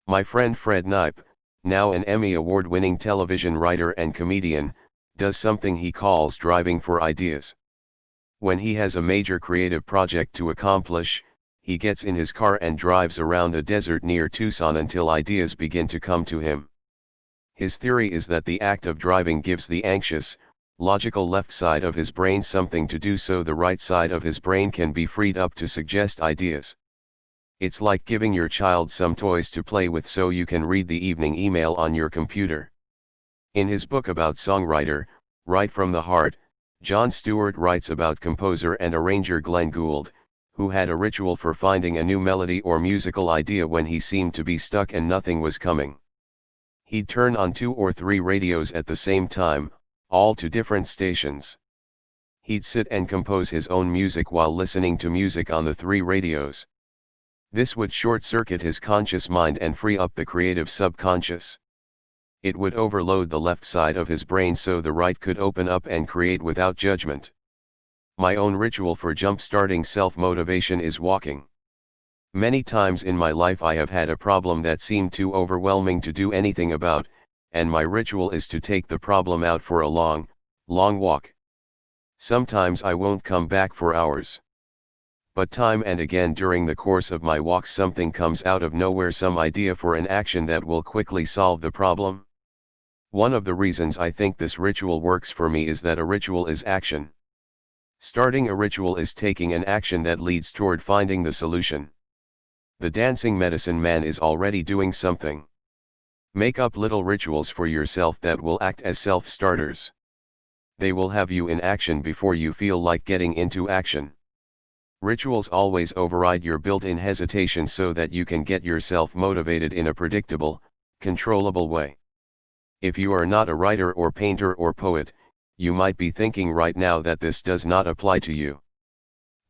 My friend Fred Knipe, now an Emmy Award-winning television writer and comedian, does something he calls driving for ideas. When he has a major creative project to accomplish, he gets in his car and drives around a desert near Tucson until ideas begin to come to him. His theory is that the act of driving gives the anxious, logical left side of his brain something to do so the right side of his brain can be freed up to suggest ideas. It's like giving your child some toys to play with so you can read the evening email on your computer. In his book about songwriter, Write from the Heart, Jon Stewart writes about composer and arranger Glenn Gould, who had a ritual for finding a new melody or musical idea when he seemed to be stuck and nothing was coming. He'd turn on 2 or 3 radios at the same time, all to different stations. He'd sit and compose his own music while listening to music on the 3 radios. This would short-circuit his conscious mind and free up the creative subconscious. It would overload the left side of his brain so the right could open up and create without judgment. My own ritual for jump-starting self-motivation is walking. Many times in my life I have had a problem that seemed too overwhelming to do anything about, and my ritual is to take the problem out for a long, long walk. Sometimes I won't come back for hours. But time and again during the course of my walks something comes out of nowhere, some idea for an action that will quickly solve the problem. One of the reasons I think this ritual works for me is that a ritual is action. Starting a ritual is taking an action that leads toward finding the solution. The dancing medicine man is already doing something. Make up little rituals for yourself that will act as self-starters. They will have you in action before you feel like getting into action. Rituals always override your built-in hesitation so that you can get yourself motivated in a predictable, controllable way. If you are not a writer or painter or poet, you might be thinking right now that this does not apply to you.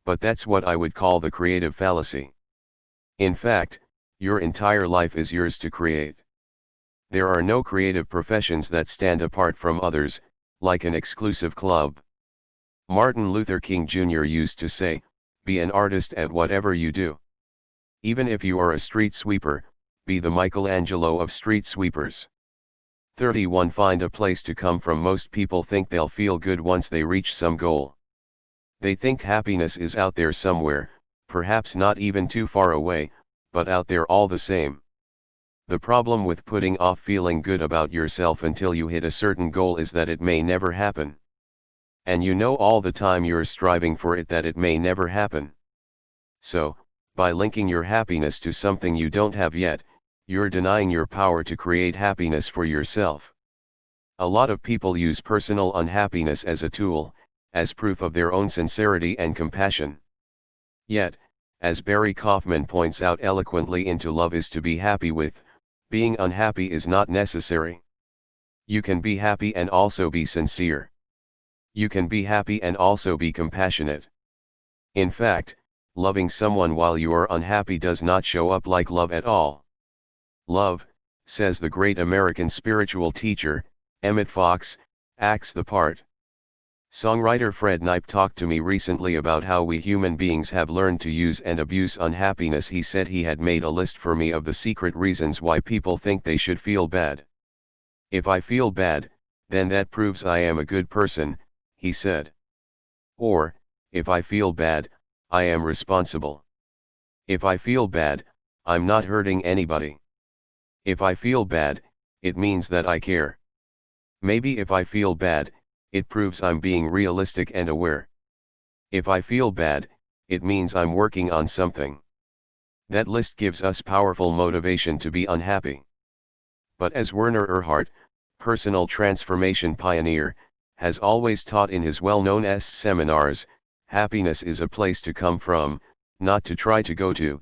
But that's what I would call the creative fallacy. In fact, your entire life is yours to create. There are no creative professions that stand apart from others, like an exclusive club. Martin Luther King Jr. used to say, "Be an artist at whatever you do. Even if you are a street sweeper, be the Michelangelo of street sweepers." 31. Find a place to come from. Most people think they'll feel good once they reach some goal. They think happiness is out there somewhere, perhaps not even too far away, but out there all the same. The problem with putting off feeling good about yourself until you hit a certain goal is that it may never happen. And you know all the time you're striving for it that it may never happen. So, by linking your happiness to something you don't have yet, you're denying your power to create happiness for yourself. A lot of people use personal unhappiness as a tool, as proof of their own sincerity and compassion. Yet, as Barry Kaufman points out eloquently into Love is to be happy with, being unhappy is not necessary. You can be happy and also be sincere. You can be happy and also be compassionate. In fact, loving someone while you are unhappy does not show up like love at all. Love, says the great American spiritual teacher, Emmett Fox, acts the part. Songwriter Fred Knipe talked to me recently about how we human beings have learned to use and abuse unhappiness. He said he had made a list for me of the secret reasons why people think they should feel bad. If I feel bad, then that proves I am a good person, he said. Or, if I feel bad, I am responsible. If I feel bad, I'm not hurting anybody. If I feel bad, it means that I care. Maybe if I feel bad, it proves I'm being realistic and aware. If I feel bad, it means I'm working on something. That list gives us powerful motivation to be unhappy. But as Werner Erhard, personal transformation pioneer, has always taught in his well-known seminars, happiness is a place to come from, not to try to go to.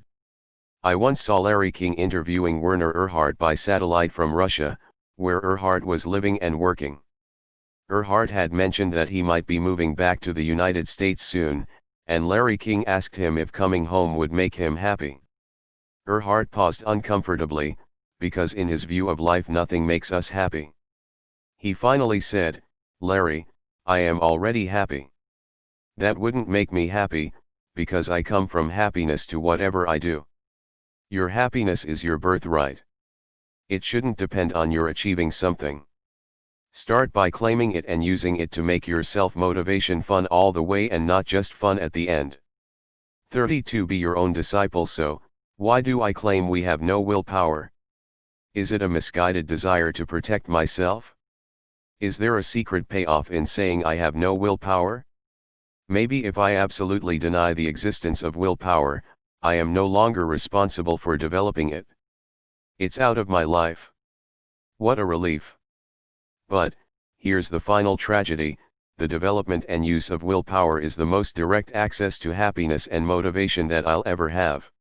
I once saw Larry King interviewing Werner Erhard by satellite from Russia, where Erhard was living and working. Erhard had mentioned that he might be moving back to the United States soon, and Larry King asked him if coming home would make him happy. Erhard paused uncomfortably, because in his view of life nothing makes us happy. He finally said, "Larry, I am already happy. That wouldn't make me happy, because I come from happiness to whatever I do. Your happiness is your birthright. It shouldn't depend on your achieving something. Start by claiming it and using it to make your self-motivation fun all the way and not just fun at the end." 32. Be your own disciple. So, why do I claim we have no willpower? Is it a misguided desire to protect myself? Is there a secret payoff in saying I have no willpower? Maybe if I absolutely deny the existence of willpower, I am no longer responsible for developing it. It's out of my life. What a relief. But, here's the final tragedy: the development and use of willpower is the most direct access to happiness and motivation that I'll ever have.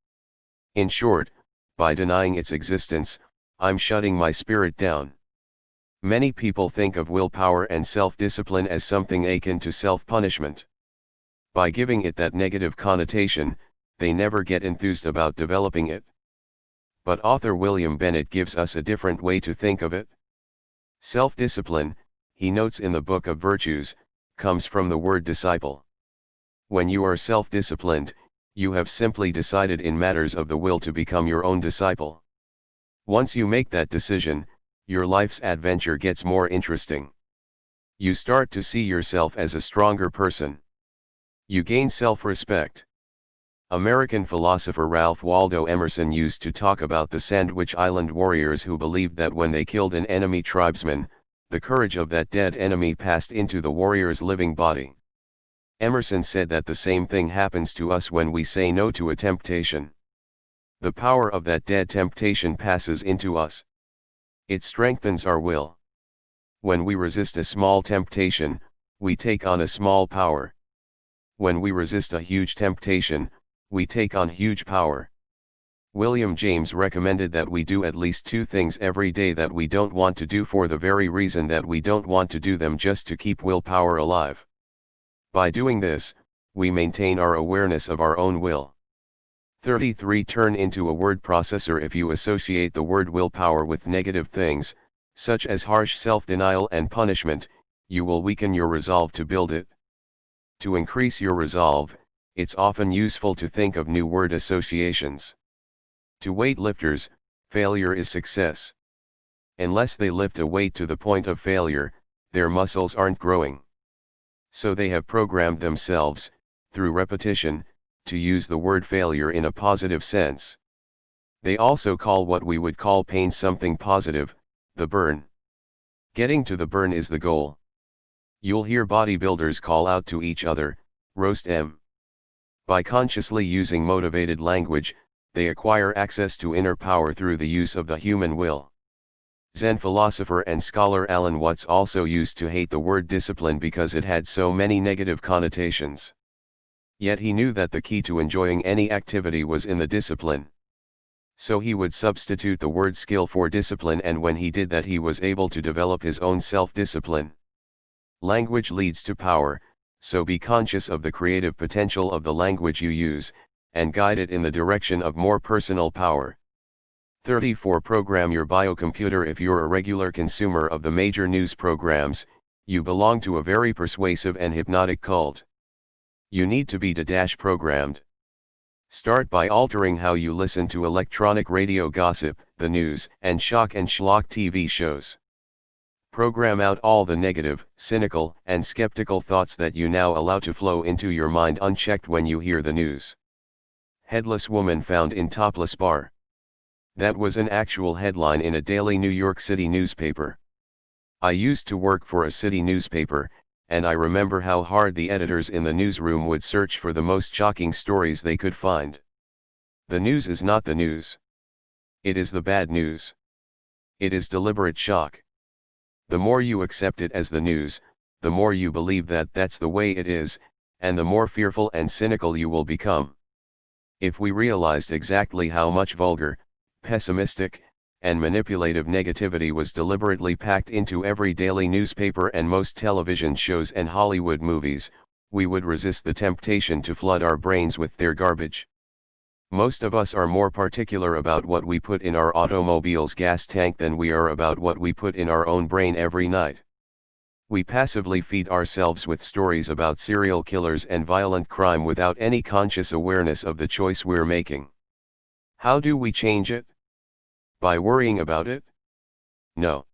In short, by denying its existence, I'm shutting my spirit down. Many people think of willpower and self-discipline as something akin to self-punishment. By giving it that negative connotation, they never get enthused about developing it. But author William Bennett gives us a different way to think of it. Self-discipline, he notes in the Book of Virtues, comes from the word disciple. When you are self-disciplined, you have simply decided in matters of the will to become your own disciple. Once you make that decision, your life's adventure gets more interesting. You start to see yourself as a stronger person. You gain self-respect. American philosopher Ralph Waldo Emerson used to talk about the Sandwich Island warriors who believed that when they killed an enemy tribesman, the courage of that dead enemy passed into the warrior's living body. Emerson said that the same thing happens to us when we say no to a temptation. The power of that dead temptation passes into us. It strengthens our will. When we resist a small temptation, we take on a small power. When we resist a huge temptation, we take on huge power. William James recommended that we do at least 2 things every day that we don't want to do for the very reason that we don't want to do them, just to keep willpower alive. By doing this, we maintain our awareness of our own will. 33. Turn into a word processor. If you associate the word willpower with negative things, such as harsh self-denial and punishment, you will weaken your resolve to build it. To increase your resolve, it's often useful to think of new word associations. To weightlifters, failure is success. Unless they lift a weight to the point of failure, their muscles aren't growing. So they have programmed themselves, through repetition, to use the word failure in a positive sense. They also call what we would call pain something positive, the burn. Getting to the burn is the goal. You'll hear bodybuilders call out to each other, "Roast 'em." By consciously using motivated language, they acquire access to inner power through the use of the human will. Zen philosopher and scholar Alan Watts also used to hate the word discipline because it had so many negative connotations. Yet he knew that the key to enjoying any activity was in the discipline. So he would substitute the word skill for discipline, and when he did that, he was able to develop his own self-discipline. Language leads to power, so be conscious of the creative potential of the language you use, and guide it in the direction of more personal power. 34. Program your biocomputer. If you're a regular consumer of the major news programs, you belong to a very persuasive and hypnotic cult. You need to be programmed. Start by altering how you listen to electronic radio gossip, the news, and shock and schlock TV shows. Program out all the negative, cynical, and skeptical thoughts that you now allow to flow into your mind unchecked when you hear the news. Headless woman found in topless bar. That was an actual headline in a daily New York City newspaper. I used to work for a city newspaper, and I remember how hard the editors in the newsroom would search for the most shocking stories they could find. The news is not the news. It is the bad news. It is deliberate shock. The more you accept it as the news, the more you believe that that's the way it is, and the more fearful and cynical you will become. If we realized exactly how much vulgar, pessimistic, and manipulative negativity was deliberately packed into every daily newspaper and most television shows and Hollywood movies, we would resist the temptation to flood our brains with their garbage. Most of us are more particular about what we put in our automobile's gas tank than we are about what we put in our own brain every night. We passively feed ourselves with stories about serial killers and violent crime without any conscious awareness of the choice we're making. How do we change it? By worrying about it? No.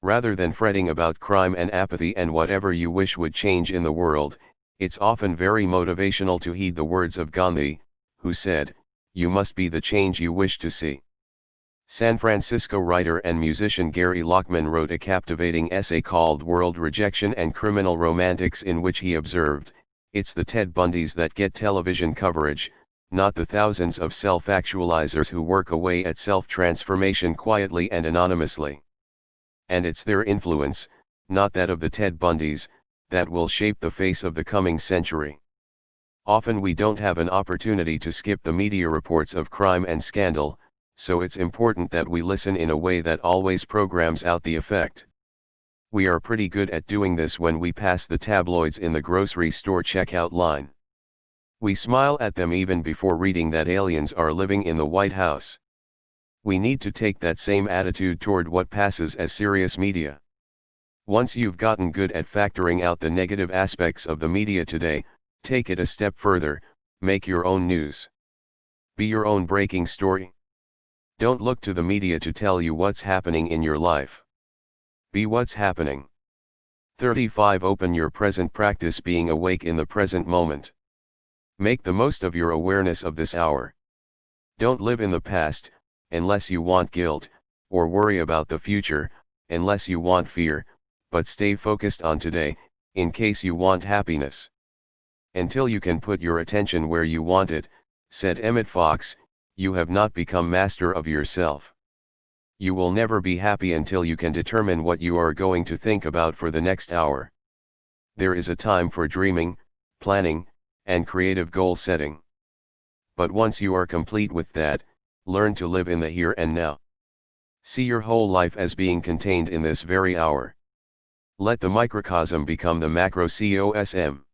Rather than fretting about crime and apathy and whatever you wish would change in the world, it's often very motivational to heed the words of Gandhi, who said, "You must be the change you wish to see." San Francisco writer and musician Gary Lockman wrote a captivating essay called World Rejection and Criminal Romantics, in which he observed, "It's the Ted Bundys that get television coverage, not the thousands of self-actualizers who work away at self-transformation quietly and anonymously. And it's their influence, not that of the Ted Bundys, that will shape the face of the coming century." Often we don't have an opportunity to skip the media reports of crime and scandal, so it's important that we listen in a way that always programs out the effect. We are pretty good at doing this when we pass the tabloids in the grocery store checkout line. We smile at them even before reading that aliens are living in the White House. We need to take that same attitude toward what passes as serious media. Once you've gotten good at factoring out the negative aspects of the media today, take it a step further, make your own news. Be your own breaking story. Don't look to the media to tell you what's happening in your life. Be what's happening. 35. Open your present. Practice being awake in the present moment. Make the most of your awareness of this hour. Don't live in the past, unless you want guilt, or worry about the future, unless you want fear, but stay focused on today, in case you want happiness. Until you can put your attention where you want it, said Emmett Fox, you have not become master of yourself. You will never be happy until you can determine what you are going to think about for the next hour. There is a time for dreaming, planning, and creative goal setting. But once you are complete with that, learn to live in the here and now. See your whole life as being contained in this very hour. Let the microcosm become the macrocosm.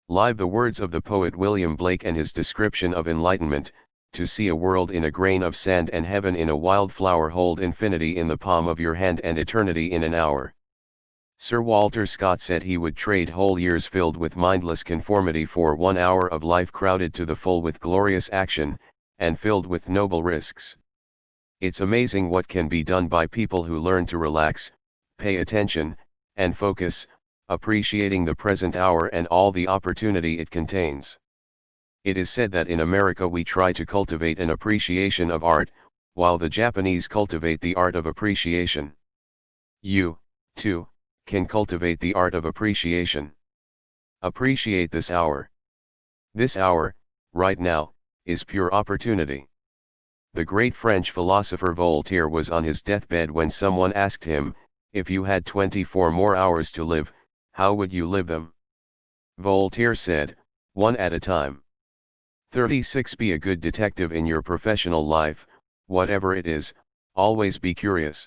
Live. The words of the poet William Blake and his description of enlightenment: to see a world in a grain of sand and heaven in a wildflower, hold infinity in the palm of your hand and eternity in an hour. Sir Walter Scott said he would trade whole years filled with mindless conformity for 1 hour of life crowded to the full with glorious action, and filled with noble risks. It's amazing what can be done by people who learn to relax, pay attention, and focus, appreciating the present hour and all the opportunity it contains. It is said that in America we try to cultivate an appreciation of art, while the Japanese cultivate the art of appreciation. You, too, can cultivate the art of appreciation. Appreciate this hour. This hour, right now, is pure opportunity. The great French philosopher Voltaire was on his deathbed when someone asked him, if you had 24 more hours to live, how would you live them? Voltaire said, one at a time. 36. Be a good detective in your professional life, whatever it is, always be curious.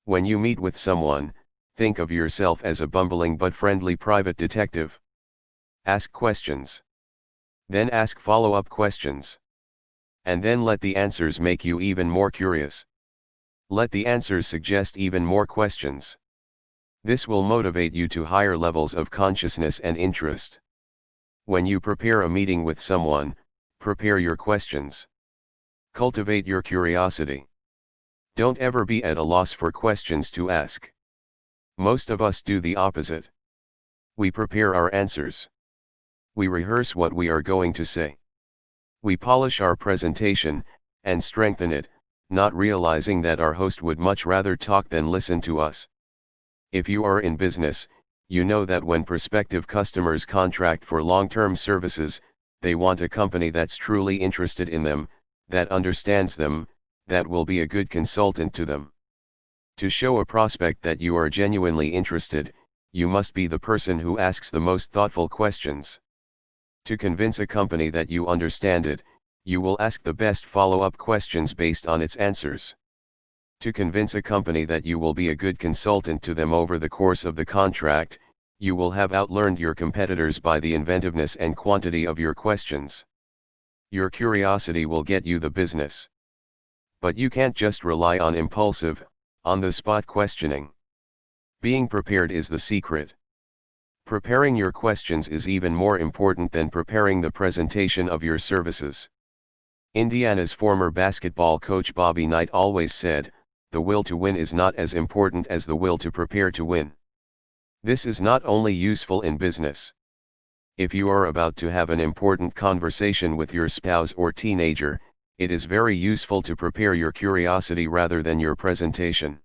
When you meet with someone, think of yourself as a bumbling but friendly private detective. Ask questions. Then ask follow-up questions. And then let the answers make you even more curious. Let the answers suggest even more questions. This will motivate you to higher levels of consciousness and interest. When you prepare a meeting with someone, prepare your questions. Cultivate your curiosity. Don't ever be at a loss for questions to ask. Most of us do the opposite. We prepare our answers. We rehearse what we are going to say. We polish our presentation, and strengthen it, not realizing that our host would much rather talk than listen to us. If you are in business, you know that when prospective customers contract for long-term services, they want a company that's truly interested in them, that understands them, that will be a good consultant to them. To show a prospect that you are genuinely interested, you must be the person who asks the most thoughtful questions. To convince a company that you understand it, you will ask the best follow-up questions based on its answers. To convince a company that you will be a good consultant to them over the course of the contract, you will have outlearned your competitors by the inventiveness and quantity of your questions. Your curiosity will get you the business. But you can't just rely on impulsive, on-the-spot questioning. Being prepared is the secret. Preparing your questions is even more important than preparing the presentation of your services. Indiana's former basketball coach Bobby Knight always said, "The will to win is not as important as the will to prepare to win." This is not only useful in business. If you are about to have an important conversation with your spouse or teenager, it is very useful to prepare your curiosity rather than your presentation.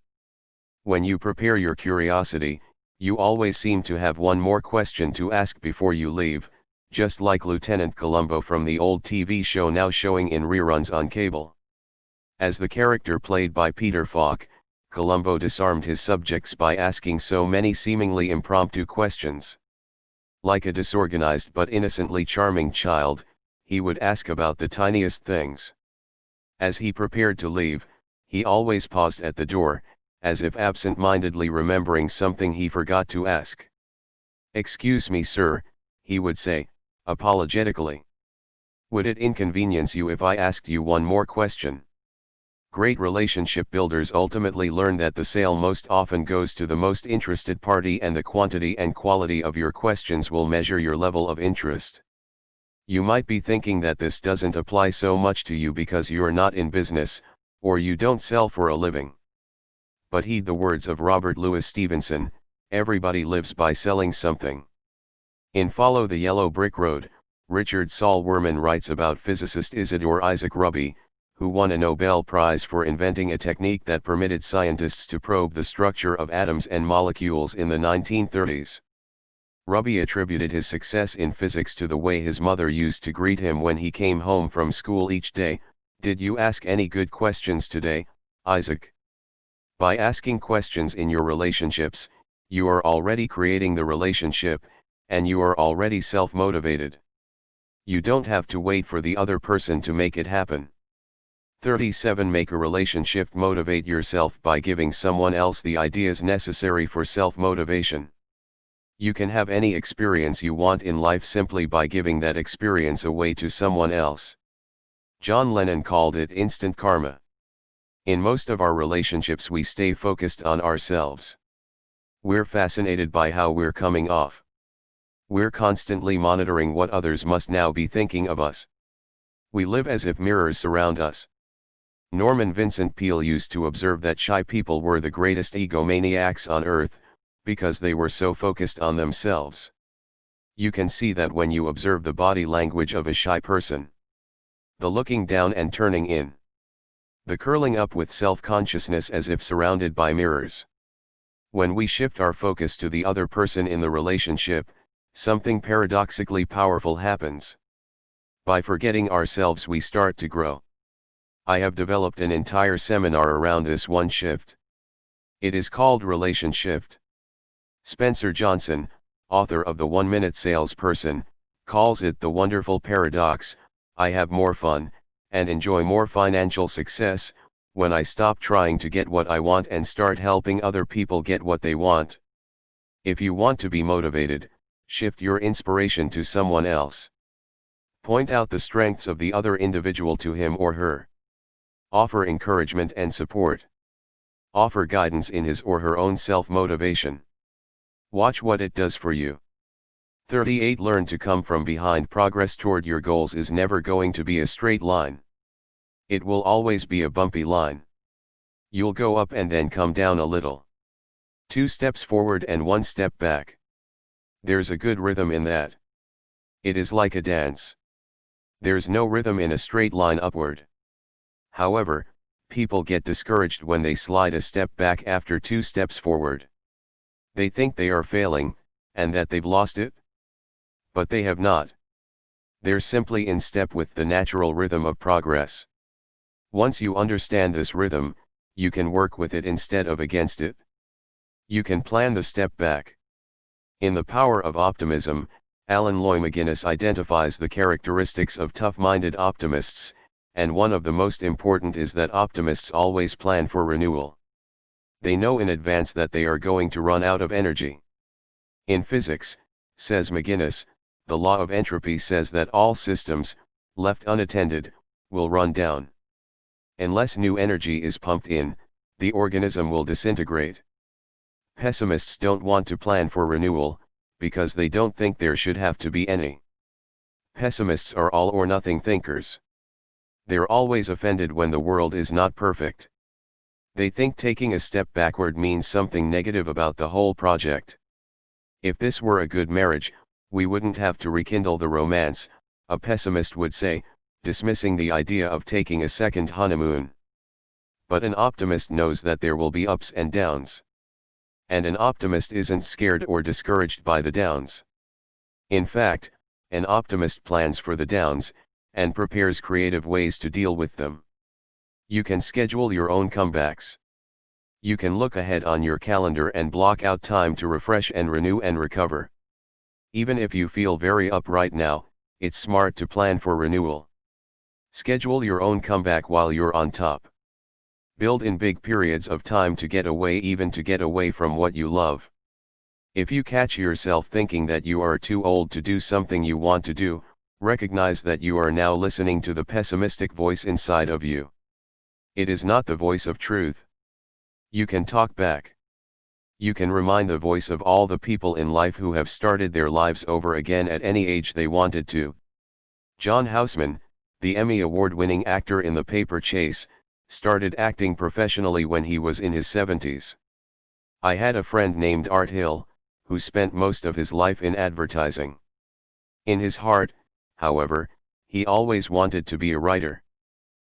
When you prepare your curiosity, you always seem to have one more question to ask before you leave, just like Lieutenant Columbo from the old TV show now showing in reruns on cable. As the character played by Peter Falk, Columbo disarmed his subjects by asking so many seemingly impromptu questions. Like a disorganized but innocently charming child, he would ask about the tiniest things. As he prepared to leave, he always paused at the door, as if absent-mindedly remembering something he forgot to ask. "Excuse me, sir," he would say, apologetically. "Would it inconvenience you if I asked you one more question?" Great relationship builders ultimately learn that the sale most often goes to the most interested party, and the quantity and quality of your questions will measure your level of interest. You might be thinking that this doesn't apply so much to you because you're not in business, or you don't sell for a living. But heed the words of Robert Louis Stevenson, "Everybody lives by selling something." In Follow the Yellow Brick Road, Richard Saul Wurman writes about physicist Isidore Isaac Ruby, who won a Nobel Prize for inventing a technique that permitted scientists to probe the structure of atoms and molecules in the 1930s. Ruby attributed his success in physics to the way his mother used to greet him when he came home from school each day: "Did you ask any good questions today, Isaac?" By asking questions in your relationships, you are already creating the relationship, and you are already self-motivated. You don't have to wait for the other person to make it happen. 37 Make a relationship. Motivate yourself by giving someone else the ideas necessary for self-motivation. You can have any experience you want in life simply by giving that experience away to someone else. John Lennon called it instant karma. In most of our relationships we stay focused on ourselves. We're fascinated by how we're coming off. We're constantly monitoring what others must now be thinking of us. We live as if mirrors surround us. Norman Vincent Peale used to observe that shy people were the greatest egomaniacs on earth, because they were so focused on themselves. You can see that when you observe the body language of a shy person. The looking down and turning in. The curling up with self-consciousness as if surrounded by mirrors. When we shift our focus to the other person in the relationship, something paradoxically powerful happens. By forgetting ourselves we start to grow. I have developed an entire seminar around this one shift. It is called Relation Shift. Spencer Johnson, author of The 1-Minute Salesperson, calls it the wonderful paradox: I have more fun, and enjoy more financial success, when I stop trying to get what I want and start helping other people get what they want. If you want to be motivated, shift your inspiration to someone else. Point out the strengths of the other individual to him or her. Offer encouragement and support. Offer guidance in his or her own self-motivation. Watch what it does for you. 38 Learn to come from behind. Progress toward your goals is never going to be a straight line. It will always be a bumpy line. You'll go up and then come down a little. 2 steps forward and 1 step back. There's a good rhythm in that. It is like a dance. There's no rhythm in a straight line upward. However, people get discouraged when they slide a step back after 2 steps forward. They think they are failing, and that they've lost it. But they have not. They're simply in step with the natural rhythm of progress. Once you understand this rhythm, you can work with it instead of against it. You can plan the step back. In The Power of Optimism, Alan Loy McGuinness identifies the characteristics of tough-minded optimists, and one of the most important is that optimists always plan for renewal. They know in advance that they are going to run out of energy. In physics, says McGuinness, the law of entropy says that all systems, left unattended, will run down. Unless new energy is pumped in, the organism will disintegrate. Pessimists don't want to plan for renewal, because they don't think there should have to be any. Pessimists are all or nothing thinkers. They're always offended when the world is not perfect. They think taking a step backward means something negative about the whole project. If this were a good marriage, we wouldn't have to rekindle the romance, a pessimist would say, dismissing the idea of taking a second honeymoon. But an optimist knows that there will be ups and downs. And an optimist isn't scared or discouraged by the downs. In fact, an optimist plans for the downs, and prepares creative ways to deal with them. You can schedule your own comebacks. You can look ahead on your calendar and block out time to refresh and renew and recover. Even if you feel very up right now, it's smart to plan for renewal. Schedule your own comeback while you're on top. Build in big periods of time to get away, even to get away from what you love. If you catch yourself thinking that you are too old to do something you want to do, recognize that you are now listening to the pessimistic voice inside of you. It is not the voice of truth. You can talk back. You can remind the voice of all the people in life who have started their lives over again at any age they wanted to. John Houseman, the Emmy Award-winning actor in The Paper Chase, started acting professionally when he was in his 70s. I had a friend named Art Hill, who spent most of his life in advertising. In his heart, however, he always wanted to be a writer.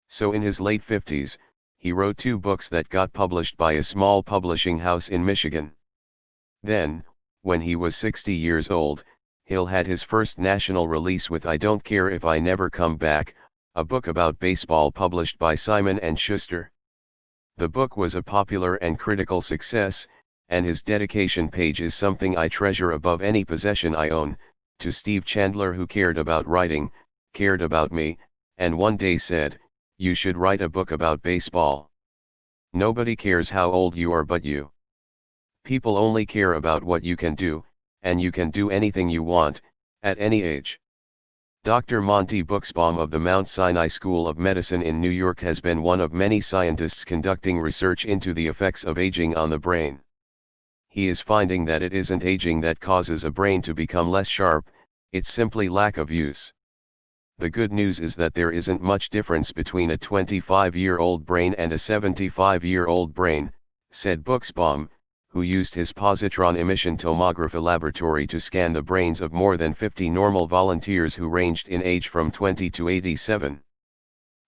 So in his late 50s, he wrote 2 books that got published by a small publishing house in Michigan. Then, when he was 60 years old, Hill had his first national release with I Don't Care If I Never Come Back, a book about baseball published by Simon & Schuster. The book was a popular and critical success, and his dedication page is something I treasure above any possession I own, to Steve Chandler, who cared about writing, cared about me, and one day said, "You should write a book about baseball. Nobody cares how old you are but you. People only care about what you can do, and you can do anything you want, at any age." Dr. Monty Buxbaum of the Mount Sinai School of Medicine in New York has been one of many scientists conducting research into the effects of aging on the brain. He is finding that it isn't aging that causes a brain to become less sharp, it's simply lack of use. The good news is that there isn't much difference between a 25-year-old brain and a 75-year-old brain, said Buxbaum, who used his positron emission tomography laboratory to scan the brains of more than 50 normal volunteers who ranged in age from 20 to 87.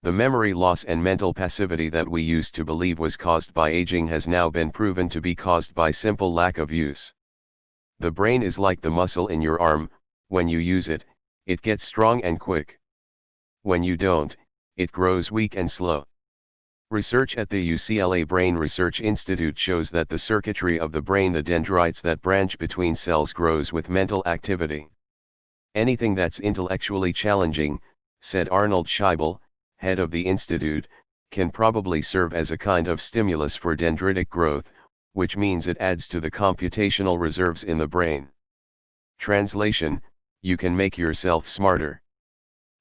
The memory loss and mental passivity that we used to believe was caused by aging has now been proven to be caused by simple lack of use. The brain is like the muscle in your arm, when you use it, it gets strong and quick. When you don't, it grows weak and slow. Research at the UCLA Brain Research Institute shows that the circuitry of the brain, the dendrites that branch between cells, grows with mental activity. Anything that's intellectually challenging, said Arnold Scheibel, head of the institute, can probably serve as a kind of stimulus for dendritic growth, which means it adds to the computational reserves in the brain. Translation: you can make yourself smarter.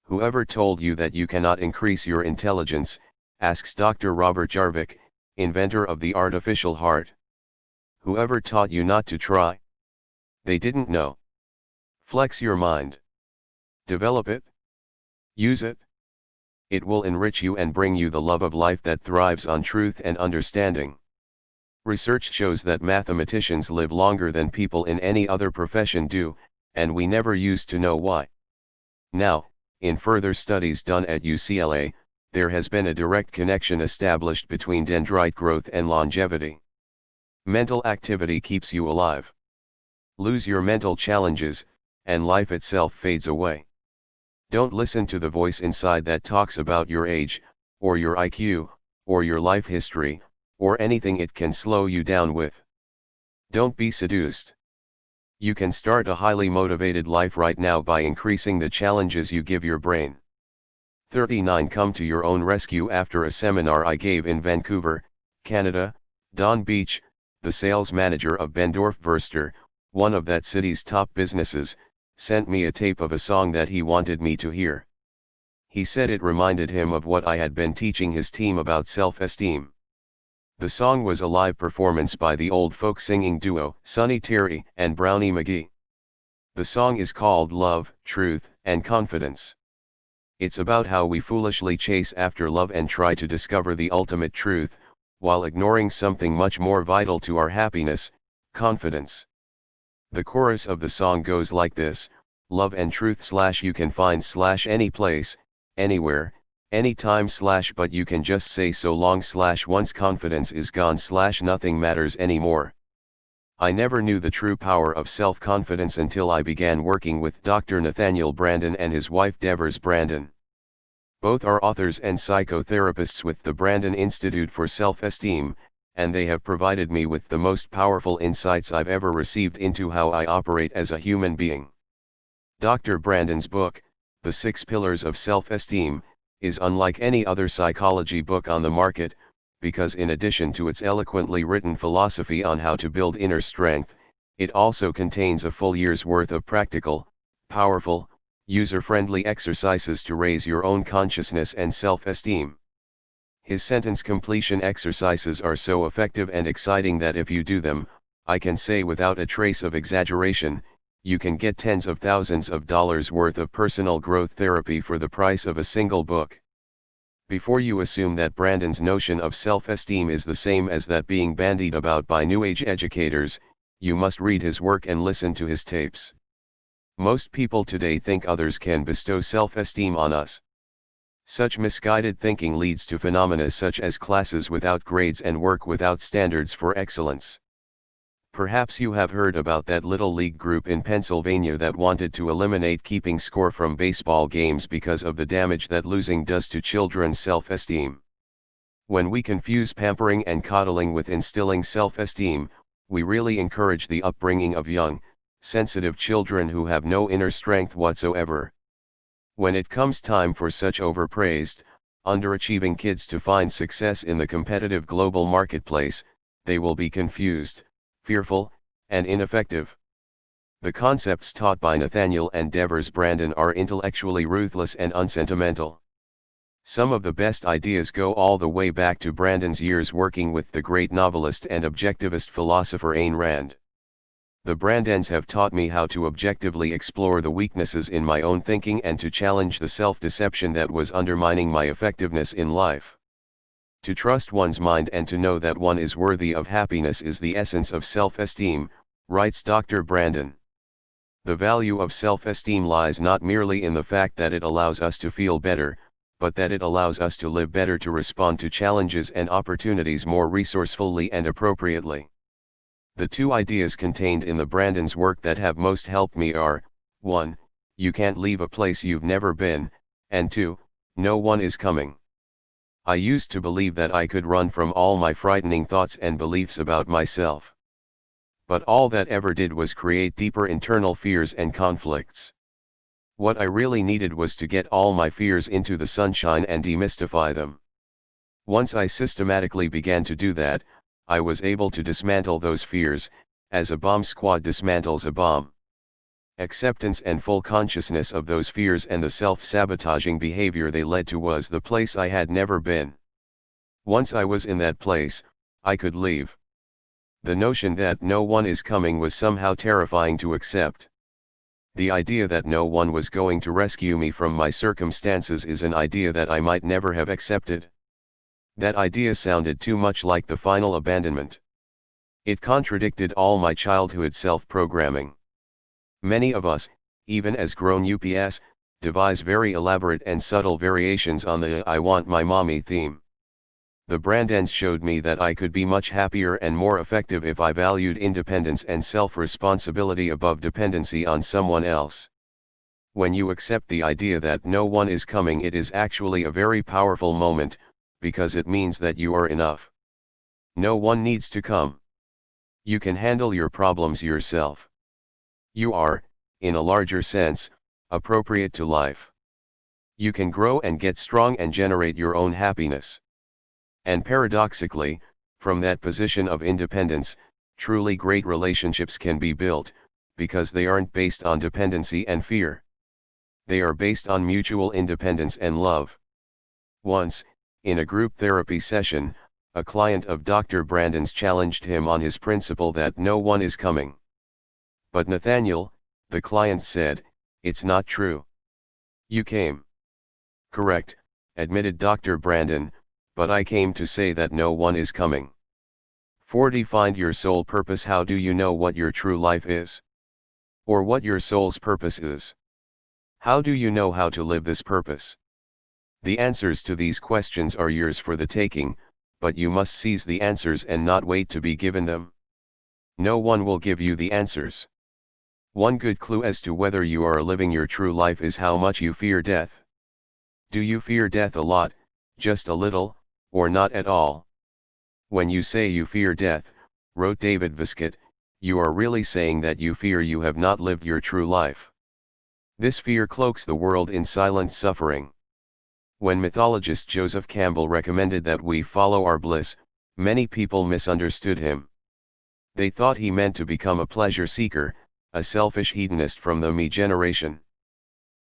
Whoever told you that you cannot increase your intelligence, asks Dr. Robert Jarvik, inventor of the artificial heart. Whoever taught you not to try? They didn't know. Flex your mind. Develop it. Use it. It will enrich you and bring you the love of life that thrives on truth and understanding. Research shows that mathematicians live longer than people in any other profession do, and we never used to know why. Now, In further studies done at UCLA, there has been a direct connection established between dendrite growth and longevity. Mental activity keeps you alive. Lose your mental challenges, and life itself fades away. Don't listen to the voice inside that talks about your age, or your IQ, or your life history, or anything it can slow you down with. Don't be seduced. You can start a highly motivated life right now by increasing the challenges you give your brain. 39 Come to your own rescue. After a seminar I gave in Vancouver, Canada, Don Beach, the sales manager of Bendorf Verster, one of that city's top businesses, sent me a tape of a song that he wanted me to hear. He said it reminded him of what I had been teaching his team about self-esteem. The song was a live performance by the old folk singing duo Sonny Terry and Brownie McGee. The song is called Love, Truth, and Confidence. It's about how we foolishly chase after love and try to discover the ultimate truth, while ignoring something much more vital to our happiness, confidence. The chorus of the song goes like this: love and truth / you can find / any place, anywhere, anytime / but you can just say so long / once confidence is gone / nothing matters anymore. I never knew the true power of self-confidence until I began working with Dr. Nathaniel Branden and his wife Devers Branden. Both are authors and psychotherapists with the Branden Institute for Self-Esteem, and they have provided me with the most powerful insights I've ever received into how I operate as a human being. Dr. Branden's book, The 6 Pillars of Self-Esteem, is unlike any other psychology book on the market, because in addition to its eloquently written philosophy on how to build inner strength, it also contains a full year's worth of practical, powerful, user-friendly exercises to raise your own consciousness and self-esteem. His sentence completion exercises are so effective and exciting that if you do them, I can say without a trace of exaggeration, you can get tens of thousands of dollars worth of personal growth therapy for the price of a single book. Before you assume that Branden's notion of self-esteem is the same as that being bandied about by New Age educators, you must read his work and listen to his tapes. Most people today think others can bestow self-esteem on us. Such misguided thinking leads to phenomena such as classes without grades and work without standards for excellence. Perhaps you have heard about that little league group in Pennsylvania that wanted to eliminate keeping score from baseball games because of the damage that losing does to children's self-esteem. When we confuse pampering and coddling with instilling self-esteem, we really encourage the upbringing of young, sensitive children who have no inner strength whatsoever. When it comes time for such overpraised, underachieving kids to find success in the competitive global marketplace, they will be confused, fearful, and ineffective. The concepts taught by Nathaniel and Devers Branden are intellectually ruthless and unsentimental. Some of the best ideas go all the way back to Branden's years working with the great novelist and objectivist philosopher Ayn Rand. The Brandens have taught me how to objectively explore the weaknesses in my own thinking and to challenge the self-deception that was undermining my effectiveness in life. To trust one's mind and to know that one is worthy of happiness is the essence of self-esteem, writes Dr. Branden. The value of self-esteem lies not merely in the fact that it allows us to feel better, but that it allows us to live better, to respond to challenges and opportunities more resourcefully and appropriately. The 2 ideas contained in the Branden's work that have most helped me are, 1. You can't leave a place you've never been, and 2. No one is coming. I used to believe that I could run from all my frightening thoughts and beliefs about myself. But all that ever did was create deeper internal fears and conflicts. What I really needed was to get all my fears into the sunshine and demystify them. Once I systematically began to do that, I was able to dismantle those fears, as a bomb squad dismantles a bomb. Acceptance and full consciousness of those fears and the self-sabotaging behavior they led to was the place I had never been. Once I was in that place, I could leave. The notion that no one is coming was somehow terrifying to accept. The idea that no one was going to rescue me from my circumstances is an idea that I might never have accepted. That idea sounded too much like the final abandonment. It contradicted all my childhood self-programming. Many of us, even as grown-ups, devise very elaborate and subtle variations on the "I want my mommy" theme. The Brandens showed me that I could be much happier and more effective if I valued independence and self-responsibility above dependency on someone else. When you accept the idea that no one is coming, it is actually a very powerful moment, because it means that you are enough. No one needs to come. You can handle your problems yourself. You are, in a larger sense, appropriate to life. You can grow and get strong and generate your own happiness. And paradoxically, from that position of independence, truly great relationships can be built, because they aren't based on dependency and fear. They are based on mutual independence and love. Once, in a group therapy session, a client of Dr. Brandon's challenged him on his principle that no one is coming. "But Nathaniel," the client said, "it's not true. You came." "Correct," admitted Dr. Brandon, "but I came to say that no one is coming." 40. Find your soul purpose. How do you know what your true life is? Or what your soul's purpose is? How do you know how to live this purpose? The answers to these questions are yours for the taking, but you must seize the answers and not wait to be given them. No one will give you the answers. One good clue as to whether you are living your true life is how much you fear death. Do you fear death a lot, just a little, or not at all? "When you say you fear death," wrote David Viscott, "you are really saying that you fear you have not lived your true life. This fear cloaks the world in silent suffering." When mythologist Joseph Campbell recommended that we follow our bliss, many people misunderstood him. They thought he meant to become a pleasure seeker, a selfish hedonist from the me generation.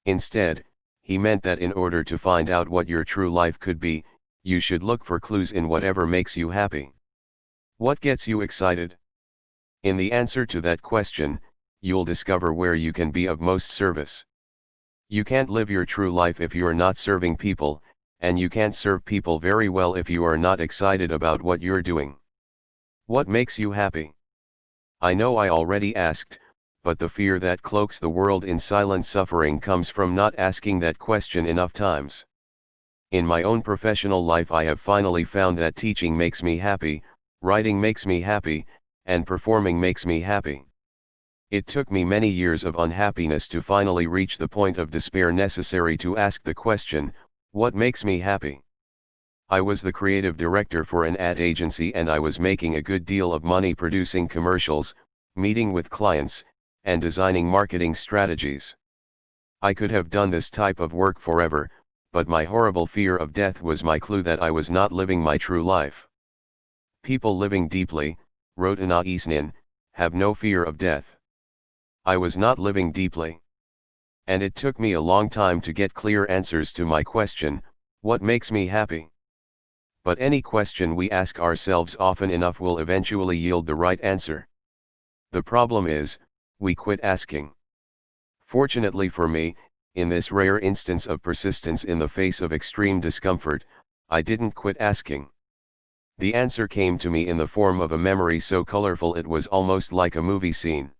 Instead, he meant that in order to find out what your true life could be, you should look for clues in whatever makes you happy. What gets you excited? In the answer to that question, you'll discover where you can be of most service. You can't live your true life if you're not serving people, and you can't serve people very well if you are not excited about what you're doing. What makes you happy? I know I already asked, but the fear that cloaks the world in silent suffering comes from not asking that question enough times. In my own professional life, I have finally found that teaching makes me happy, writing makes me happy, and performing makes me happy. It took me many years of unhappiness to finally reach the point of despair necessary to ask the question, what makes me happy? I was the creative director for an ad agency, and I was making a good deal of money producing commercials, meeting with clients, and designing marketing strategies. I could have done this type of work forever, but my horrible fear of death was my clue that I was not living my true life. People living deeply, wrote Anais Nin, have no fear of death. I was not living deeply. And it took me a long time to get clear answers to my question, what makes me happy? But any question we ask ourselves often enough will eventually yield the right answer. The problem is, we quit asking. Fortunately for me, in this rare instance of persistence in the face of extreme discomfort, I didn't quit asking. The answer came to me in the form of a memory so colorful it was almost like a movie scene.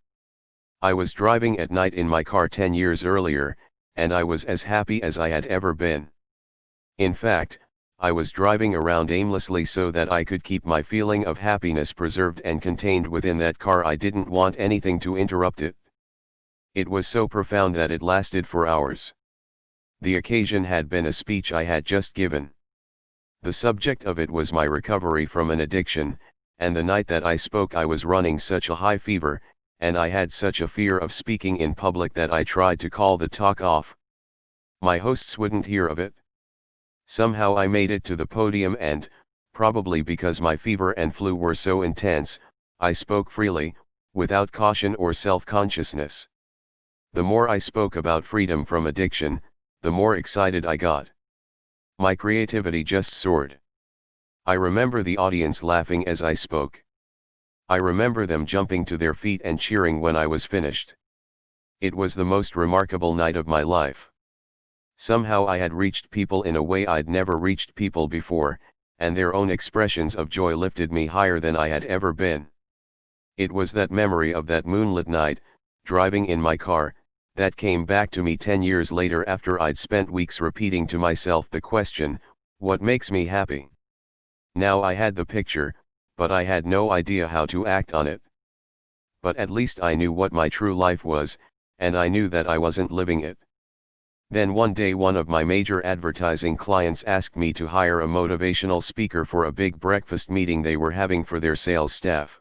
I was driving at night in my car 10 years earlier, and I was as happy as I had ever been. In fact, I was driving around aimlessly so that I could keep my feeling of happiness preserved and contained within that car. I didn't want anything to interrupt it. It was so profound that it lasted for hours. The occasion had been a speech I had just given. The subject of it was my recovery from an addiction, and the night that I spoke I was running such a high fever, and I had such a fear of speaking in public that I tried to call the talk off. My hosts wouldn't hear of it. Somehow I made it to the podium and, probably because my fever and flu were so intense, I spoke freely, without caution or self-consciousness. The more I spoke about freedom from addiction, the more excited I got. My creativity just soared. I remember the audience laughing as I spoke. I remember them jumping to their feet and cheering when I was finished. It was the most remarkable night of my life. Somehow I had reached people in a way I'd never reached people before, and their own expressions of joy lifted me higher than I had ever been. It was that memory of that moonlit night, driving in my car, That came back to me 10 years later after I'd spent weeks repeating to myself the question, what makes me happy? Now I had the picture, but I had no idea how to act on it. But at least I knew what my true life was, and I knew that I wasn't living it. Then one day one of my major advertising clients asked me to hire a motivational speaker for a big breakfast meeting they were having for their sales staff.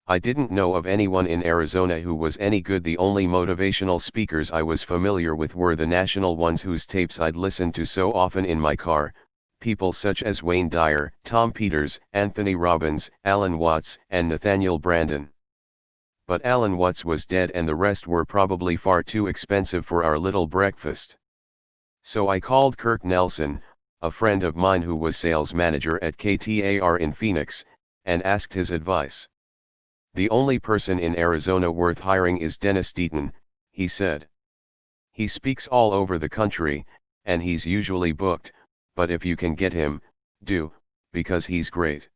I didn't know of anyone in Arizona who was any good. The only motivational speakers I was familiar with were the national ones whose tapes I'd listened to so often in my car, people such as Wayne Dyer, Tom Peters, Anthony Robbins, Alan Watts, and Nathaniel Branden. But Alan Watts was dead and the rest were probably far too expensive for our little breakfast. So I called Kirk Nelson, a friend of mine who was sales manager at KTAR in Phoenix, and asked his advice. The only person in Arizona worth hiring is Dennis Deaton, he said. He speaks all over the country, and he's usually booked, but if you can get him, do, because he's great.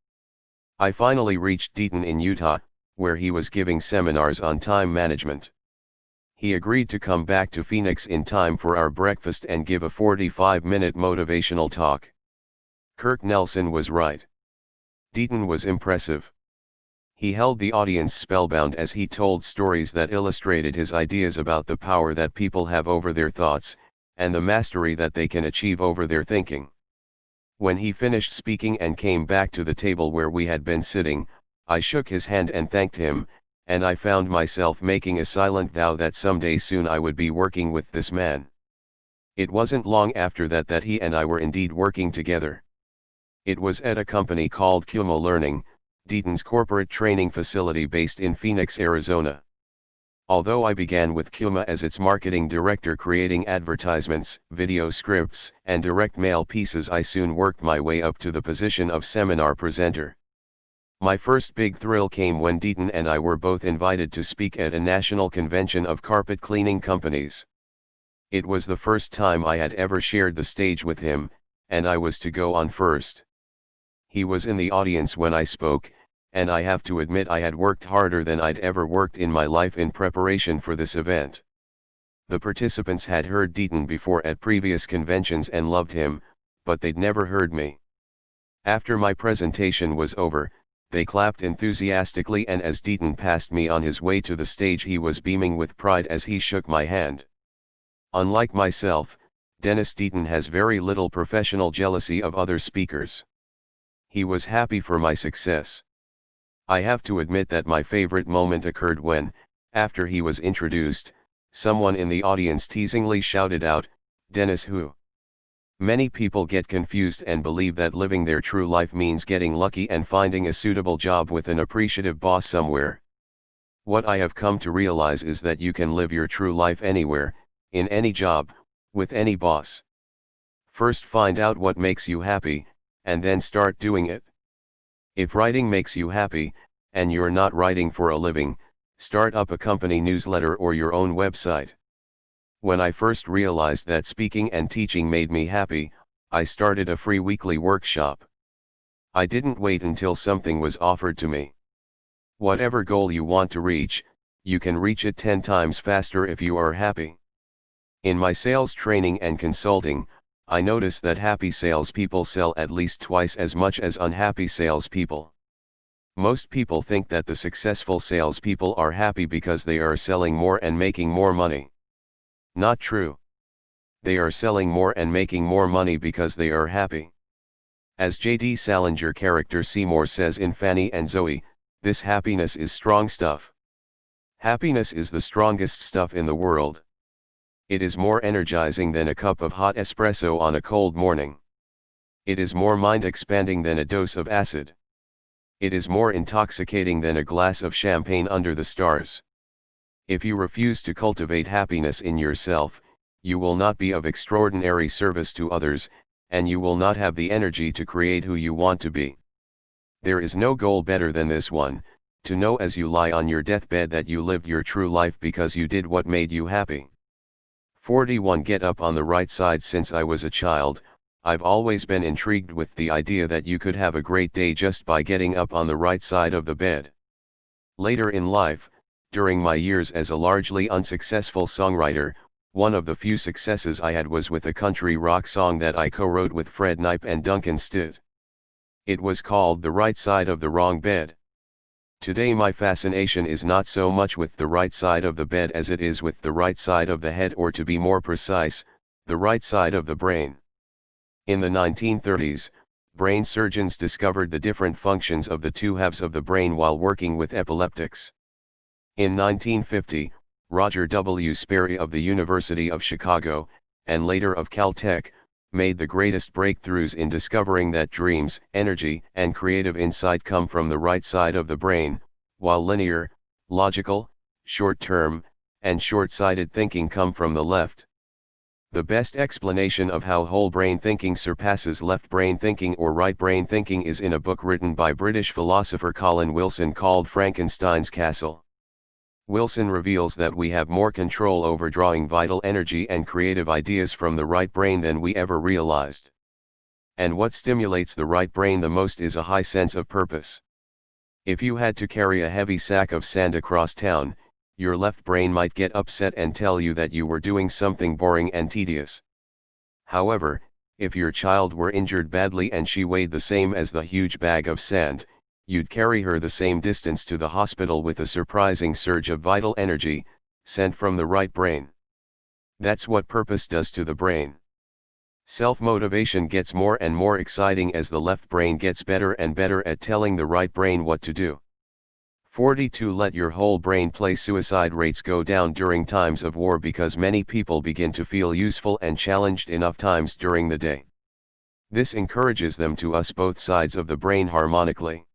I finally reached Deaton in Utah, where he was giving seminars on time management. He agreed to come back to Phoenix in time for our breakfast and give a 45-minute motivational talk. Kirk Nelson was right. Deaton was impressive. He held the audience spellbound as he told stories that illustrated his ideas about the power that people have over their thoughts, and the mastery that they can achieve over their thinking. When he finished speaking and came back to the table where we had been sitting, I shook his hand and thanked him, and I found myself making a silent vow that someday soon I would be working with this man. It wasn't long after that he and I were indeed working together. It was at a company called Kumo Learning, Deaton's corporate training facility based in Phoenix, Arizona. Although I began with Kumo as its marketing director creating advertisements, video scripts, and direct mail pieces, I soon worked my way up to the position of seminar presenter. My first big thrill came when Deaton and I were both invited to speak at a national convention of carpet cleaning companies. It was the first time I had ever shared the stage with him, and I was to go on first. He was in the audience when I spoke, and I have to admit I had worked harder than I'd ever worked in my life in preparation for this event. The participants had heard Deaton before at previous conventions and loved him, but they'd never heard me. After my presentation was over, they clapped enthusiastically, and as Deaton passed me on his way to the stage, he was beaming with pride as he shook my hand. Unlike myself, Dennis Deaton has very little professional jealousy of other speakers. He was happy for my success. I have to admit that my favorite moment occurred when, after he was introduced, someone in the audience teasingly shouted out, "Dennis who?" Many people get confused and believe that living their true life means getting lucky and finding a suitable job with an appreciative boss somewhere. What I have come to realize is that you can live your true life anywhere, in any job, with any boss. First find out what makes you happy, and then start doing it. If writing makes you happy, and you're not writing for a living, start up a company newsletter or your own website. When I first realized that speaking and teaching made me happy, I started a free weekly workshop. I didn't wait until something was offered to me. Whatever goal you want to reach, you can reach it 10 times faster if you are happy. In my sales training and consulting, I notice that happy salespeople sell at least twice as much as unhappy salespeople. Most people think that the successful salespeople are happy because they are selling more and making more money. Not true. They are selling more and making more money because they are happy. As J.D. Salinger character Seymour says in Fanny and Zoe, this happiness is strong stuff. Happiness is the strongest stuff in the world. It is more energizing than a cup of hot espresso on a cold morning. It is more mind-expanding than a dose of acid. It is more intoxicating than a glass of champagne under the stars. If you refuse to cultivate happiness in yourself, you will not be of extraordinary service to others, and you will not have the energy to create who you want to be. There is no goal better than this one, to know as you lie on your deathbed that you lived your true life because you did what made you happy. 41 Get up on the right side. Since I was a child, I've always been intrigued with the idea that you could have a great day just by getting up on the right side of the bed. Later in life, During my years as a largely unsuccessful songwriter, one of the few successes I had was with a country rock song that I co-wrote with Fred Knipe and Duncan Stitt. It was called The Right Side of the Wrong Bed. Today my fascination is not so much with the right side of the bed as it is with the right side of the head, or to be more precise, the right side of the brain. In the 1930s, brain surgeons discovered the different functions of the two halves of the brain while working with epileptics. In 1950, Roger W. Sperry of the University of Chicago, and later of Caltech, made the greatest breakthroughs in discovering that dreams, energy, and creative insight come from the right side of the brain, while linear, logical, short-term, and short-sighted thinking come from the left. The best explanation of how whole brain thinking surpasses left brain thinking or right brain thinking is in a book written by British philosopher Colin Wilson called Frankenstein's Castle. Wilson reveals that we have more control over drawing vital energy and creative ideas from the right brain than we ever realized. And what stimulates the right brain the most is a high sense of purpose. If you had to carry a heavy sack of sand across town, your left brain might get upset and tell you that you were doing something boring and tedious. However, if your child were injured badly and she weighed the same as the huge bag of sand, you'd carry her the same distance to the hospital with a surprising surge of vital energy, sent from the right brain. That's what purpose does to the brain. Self-motivation gets more and more exciting as the left brain gets better and better at telling the right brain what to do. 42. Let your whole brain play. Suicide rates go down during times of war because many people begin to feel useful and challenged enough times during the day. This encourages them to use both sides of the brain harmonically.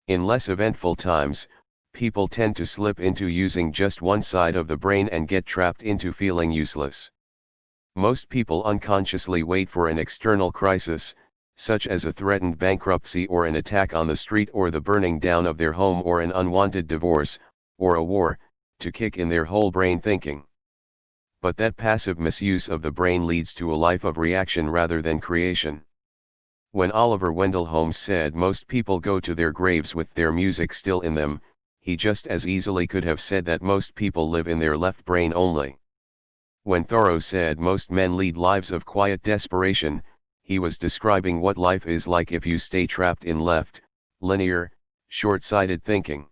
In less eventful times, people tend to slip into using just one side of the brain and get trapped into feeling useless. Most people unconsciously wait for an external crisis, such as a threatened bankruptcy or an attack on the street or the burning down of their home or an unwanted divorce, or a war, to kick in their whole brain thinking. But that passive misuse of the brain leads to a life of reaction rather than creation. When Oliver Wendell Holmes said most people go to their graves with their music still in them, he just as easily could have said that most people live in their left brain only. When Thoreau said most men lead lives of quiet desperation, he was describing what life is like if you stay trapped in left, linear, short-sighted thinking.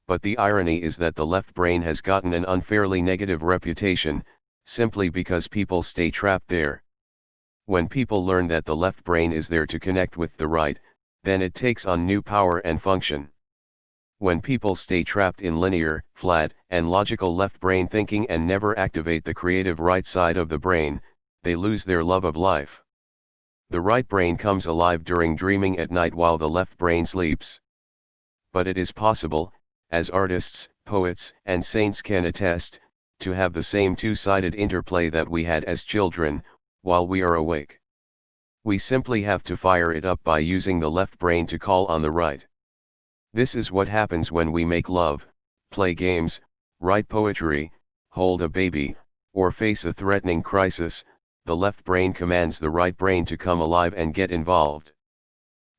But the irony is that the left brain has gotten an unfairly negative reputation, simply because people stay trapped there. When people learn that the left brain is there to connect with the right, then it takes on new power and function. When people stay trapped in linear, flat, and logical left brain thinking and never activate the creative right side of the brain, they lose their love of life. The right brain comes alive during dreaming at night while the left brain sleeps. But it is possible, as artists, poets, and saints can attest, to have the same two-sided interplay that we had as children, while we are awake. We simply have to fire it up by using the left brain to call on the right. This is what happens when we make love, play games, write poetry, hold a baby, or face a threatening crisis. The left brain commands the right brain to come alive and get involved.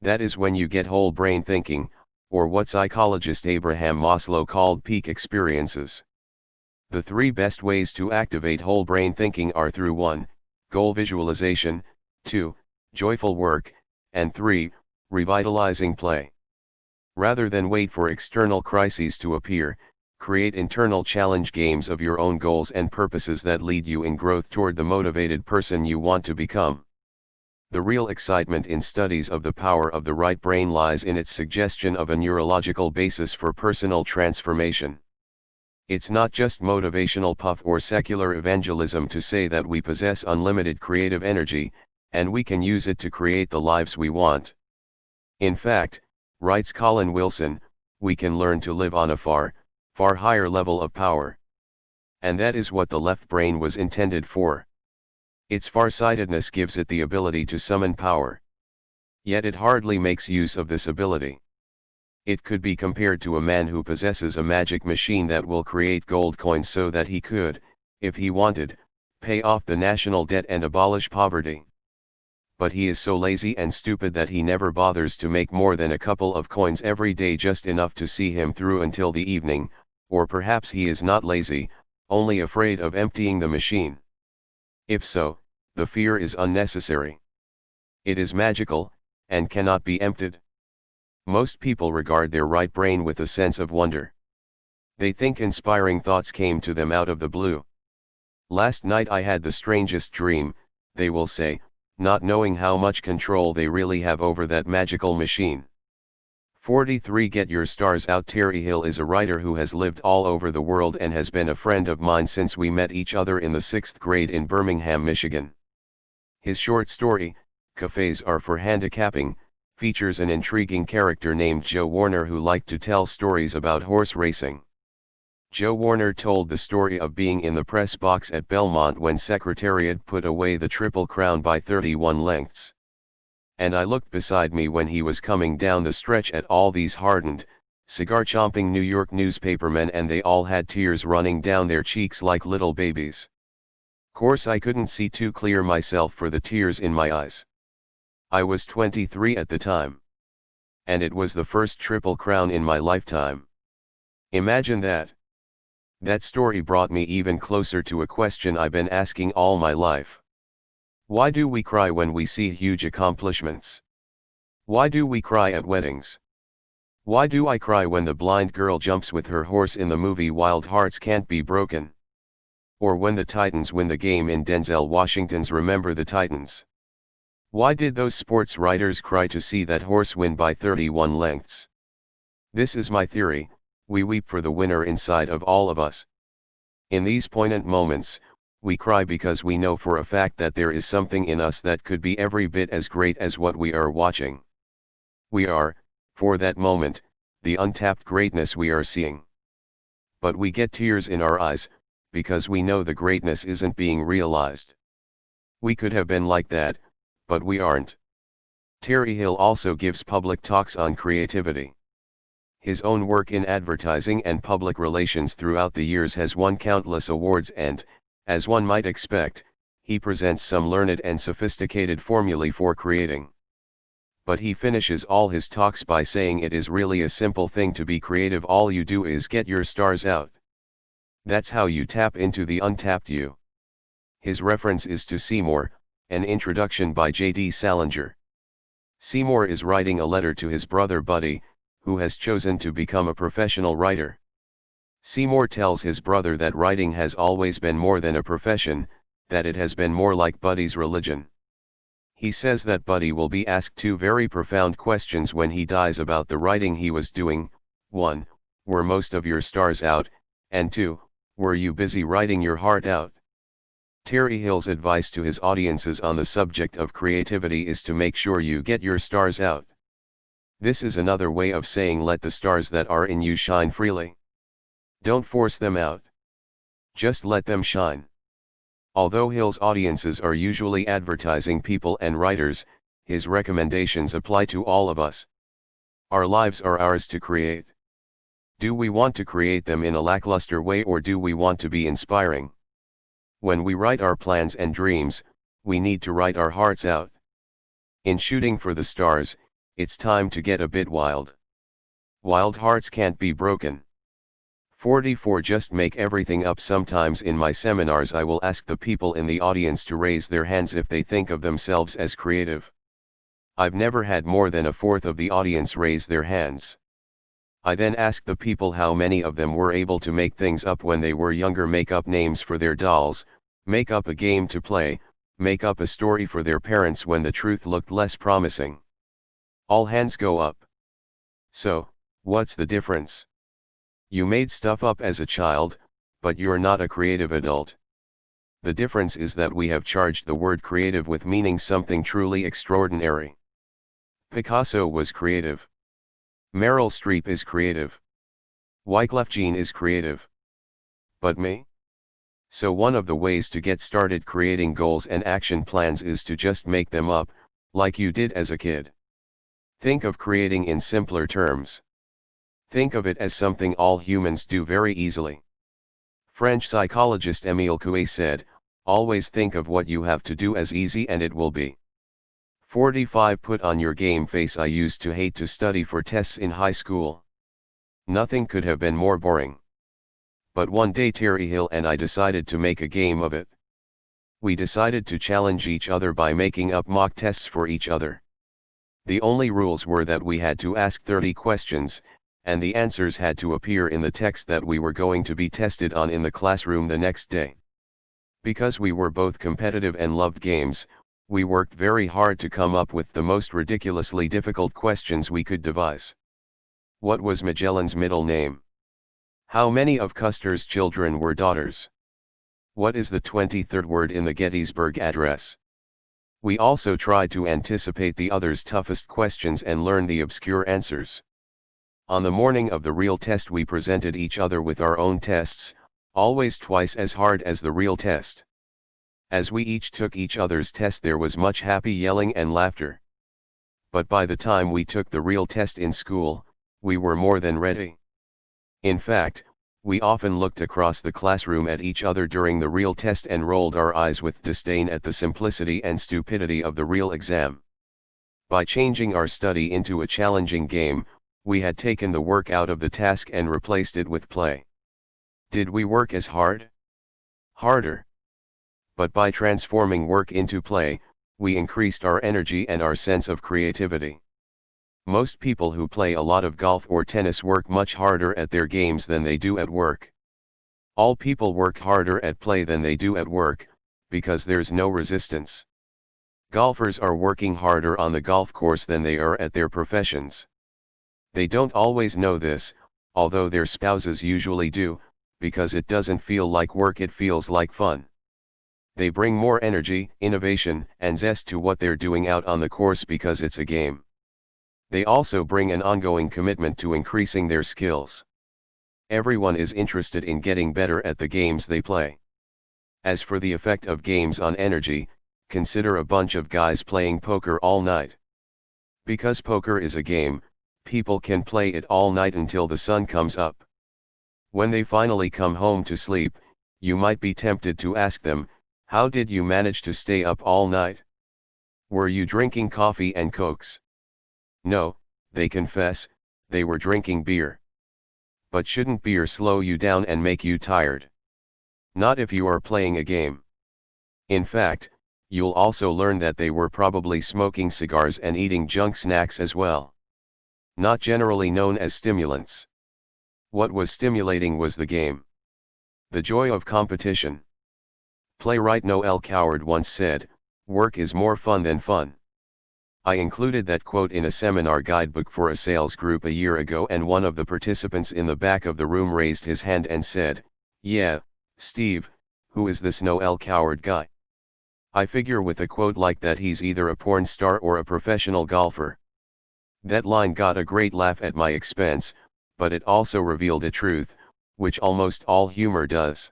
That is when you get whole brain thinking, or what psychologist Abraham Maslow called peak experiences. The three best ways to activate whole brain thinking are through 1. Goal visualization, 2. Joyful work, and 3. Revitalizing play. Rather than wait for external crises to appear, create internal challenge games of your own goals and purposes that lead you in growth toward the motivated person you want to become. The real excitement in studies of the power of the right brain lies in its suggestion of a neurological basis for personal transformation. It's not just motivational puff or secular evangelism to say that we possess unlimited creative energy, and we can use it to create the lives we want. In fact, writes Colin Wilson, we can learn to live on a far higher level of power. And that is what the left brain was intended for. Its farsightedness gives it the ability to summon power. Yet it hardly makes use of this ability. It could be compared to a man who possesses a magic machine that will create gold coins so that he could, if he wanted, pay off the national debt and abolish poverty. But he is so lazy and stupid that he never bothers to make more than a couple of coins every day, just enough to see him through until the evening, or perhaps he is not lazy, only afraid of emptying the machine. If so, the fear is unnecessary. It is magical, and cannot be emptied. Most people regard their right brain with a sense of wonder. They think inspiring thoughts came to them out of the blue. Last night I had the strangest dream, they will say, not knowing how much control they really have over that magical machine. 43 Get your stars out. Terry Hill is a writer who has lived all over the world and has been a friend of mine since we met each other in the 6th grade in Birmingham, Michigan. His short story, Cafes Are for Handicapping, features an intriguing character named Joe Warner who liked to tell stories about horse racing. Joe Warner told the story of being in the press box at Belmont when Secretariat put away the Triple Crown by 31 lengths. And I looked beside me when he was coming down the stretch at all these hardened, cigar-chomping New York newspapermen, and they all had tears running down their cheeks like little babies. Course I couldn't see too clear myself for the tears in my eyes. I was 23 at the time. And it was the first Triple Crown in my lifetime. Imagine that. That story brought me even closer to a question I've been asking all my life. Why do we cry when we see huge accomplishments? Why do we cry at weddings? Why do I cry when the blind girl jumps with her horse in the movie Wild Hearts Can't Be Broken? Or when the Titans win the game in Denzel Washington's Remember the Titans? Why did those sports writers cry to see that horse win by 31 lengths? This is my theory. We weep for the winner inside of all of us. In these poignant moments, we cry because we know for a fact that there is something in us that could be every bit as great as what we are watching. We are, for that moment, the untapped greatness we are seeing. But we get tears in our eyes, because we know the greatness isn't being realized. We could have been like that, but we aren't. Terry Hill also gives public talks on creativity. His own work in advertising and public relations throughout the years has won countless awards and, as one might expect, he presents some learned and sophisticated formulae for creating. But he finishes all his talks by saying it is really a simple thing to be creative. All you do is get your stars out. That's how you tap into the untapped you. His reference is to Seymour, an introduction by J.D. Salinger. Seymour is writing a letter to his brother Buddy, who has chosen to become a professional writer. Seymour tells his brother that writing has always been more than a profession, that it has been more like Buddy's religion. He says that Buddy will be asked two very profound questions when he dies about the writing he was doing. 1. Were most of your stars out? And 2. Were you busy writing your heart out? Terry Hill's advice to his audiences on the subject of creativity is to make sure you get your stars out. This is another way of saying let the stars that are in you shine freely. Don't force them out. Just let them shine. Although Hill's audiences are usually advertising people and writers, his recommendations apply to all of us. Our lives are ours to create. Do we want to create them in a lackluster way, or do we want to be inspiring? When we write our plans and dreams, we need to write our hearts out. In shooting for the stars, it's time to get a bit wild. Wild hearts can't be broken. 44 Just make everything up. Sometimes in my seminars I will ask the people in the audience to raise their hands if they think of themselves as creative. I've never had more than a fourth of the audience raise their hands. I then ask the people how many of them were able to make things up when they were younger, make up names for their dolls, make up a game to play, make up a story for their parents when the truth looked less promising. All hands go up. So, what's the difference? You made stuff up as a child, but you're not a creative adult. The difference is that we have charged the word creative with meaning something truly extraordinary. Picasso was creative. Meryl Streep is creative. Wyclef Jean is creative. But me? So one of the ways to get started creating goals and action plans is to just make them up, like you did as a kid. Think of creating in simpler terms. Think of it as something all humans do very easily. French psychologist Émile Coué said, always think of what you have to do as easy and it will be. 45 Put on your game face. I used to hate to study for tests in high school. Nothing could have been more boring. But one day Terry Hill and I decided to make a game of it. We decided to challenge each other by making up mock tests for each other. The only rules were that we had to ask 30 questions, and the answers had to appear in the text that we were going to be tested on in the classroom the next day. Because we were both competitive and loved games, we worked very hard to come up with the most ridiculously difficult questions we could devise. What was Magellan's middle name? How many of Custer's children were daughters? What is the 23rd word in the Gettysburg Address? We also tried to anticipate the other's toughest questions and learn the obscure answers. On the morning of the real test we presented each other with our own tests, always twice as hard as the real test. As we each took each other's test there was much happy yelling and laughter. But by the time we took the real test in school, we were more than ready. In fact, we often looked across the classroom at each other during the real test and rolled our eyes with disdain at the simplicity and stupidity of the real exam. By changing our study into a challenging game, we had taken the work out of the task and replaced it with play. Did we work as hard? Harder. But by transforming work into play, we increased our energy and our sense of creativity. Most people who play a lot of golf or tennis work much harder at their games than they do at work. All people work harder at play than they do at work, because there's no resistance. Golfers are working harder on the golf course than they are at their professions. They don't always know this, although their spouses usually do, because it doesn't feel like work, it feels like fun. They bring more energy, innovation, and zest to what they're doing out on the course because it's a game. They also bring an ongoing commitment to increasing their skills. Everyone is interested in getting better at the games they play. As for the effect of games on energy, consider a bunch of guys playing poker all night. Because poker is a game, people can play it all night until the sun comes up. When they finally come home to sleep, you might be tempted to ask them, how did you manage to stay up all night? Were you drinking coffee and cokes? No, they confess, they were drinking beer. But shouldn't beer slow you down and make you tired? Not if you are playing a game. In fact, you'll also learn that they were probably smoking cigars and eating junk snacks as well. Not generally known as stimulants. What was stimulating was the game. The joy of competition. Playwright Noel Coward once said, "Work is more fun than fun." I included that quote in a seminar guidebook for a sales group a year ago, and one of the participants in the back of the room raised his hand and said, "Yeah, Steve, who is this Noel Coward guy? I figure with a quote like that he's either a porn star or a professional golfer." That line got a great laugh at my expense, but it also revealed a truth, which almost all humor does.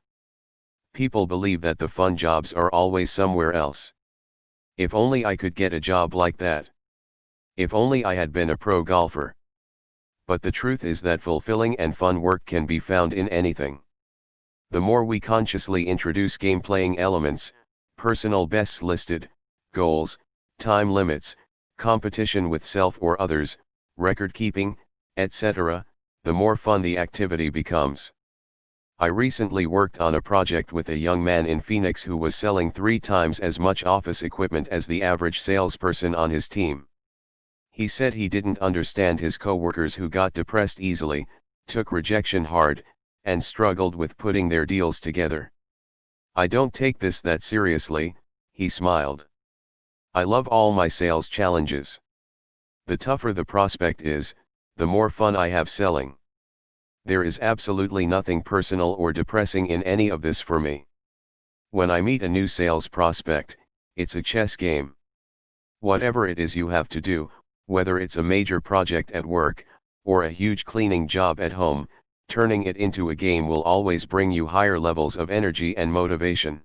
People believe that the fun jobs are always somewhere else. If only I could get a job like that. If only I had been a pro golfer. But the truth is that fulfilling and fun work can be found in anything. The more we consciously introduce game-playing elements, personal bests listed, goals, time limits, competition with self or others, record-keeping, etc., the more fun the activity becomes. I recently worked on a project with a young man in Phoenix who was selling 3 times as much office equipment as the average salesperson on his team. He said he didn't understand his coworkers who got depressed easily, took rejection hard, and struggled with putting their deals together. "I don't take this that seriously," he smiled. "I love all my sales challenges. The tougher the prospect is, the more fun I have selling. There is absolutely nothing personal or depressing in any of this for me. When I meet a new sales prospect, it's a chess game. Whatever it is you have to do, whether it's a major project at work, or a huge cleaning job at home, turning it into a game will always bring you higher levels of energy and motivation."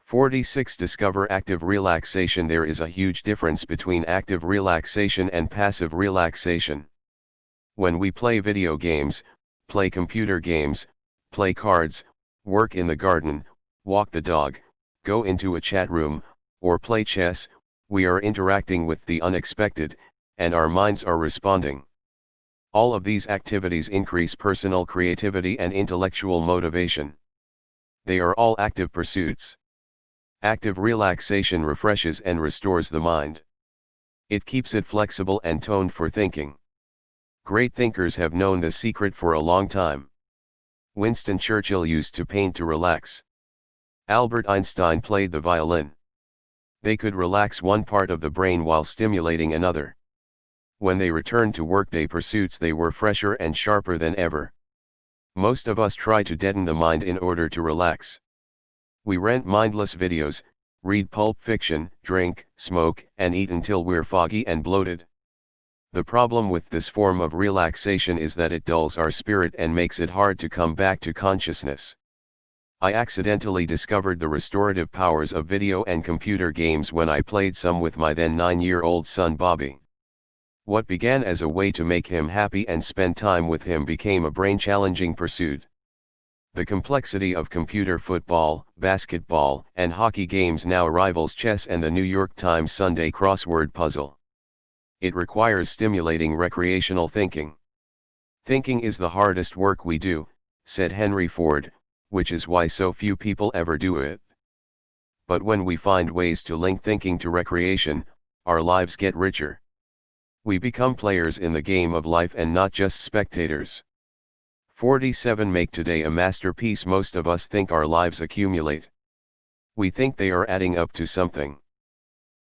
46. Discover active relaxation. There is a huge difference between active relaxation and passive relaxation. When we play video games, play computer games, play cards, work in the garden, walk the dog, go into a chat room, or play chess, we are interacting with the unexpected, and our minds are responding. All of these activities increase personal creativity and intellectual motivation. They are all active pursuits. Active relaxation refreshes and restores the mind. It keeps it flexible and toned for thinking. Great thinkers have known the secret for a long time. Winston Churchill used to paint to relax. Albert Einstein played the violin. They could relax one part of the brain while stimulating another. When they returned to workday pursuits, they were fresher and sharper than ever. Most of us try to deaden the mind in order to relax. We rent mindless videos, read pulp fiction, drink, smoke, and eat until we're foggy and bloated. The problem with this form of relaxation is that it dulls our spirit and makes it hard to come back to consciousness. I accidentally discovered the restorative powers of video and computer games when I played some with my then 9-year-old son Bobby. What began as a way to make him happy and spend time with him became a brain-challenging pursuit. The complexity of computer football, basketball, and hockey games now rivals chess and the New York Times Sunday crossword puzzle. It requires stimulating recreational thinking. Thinking is the hardest work we do, said Henry Ford, which is why so few people ever do it. But when we find ways to link thinking to recreation, our lives get richer. We become players in the game of life and not just spectators. 47 Make today a masterpiece. Most of us think our lives accumulate. We think they are adding up to something.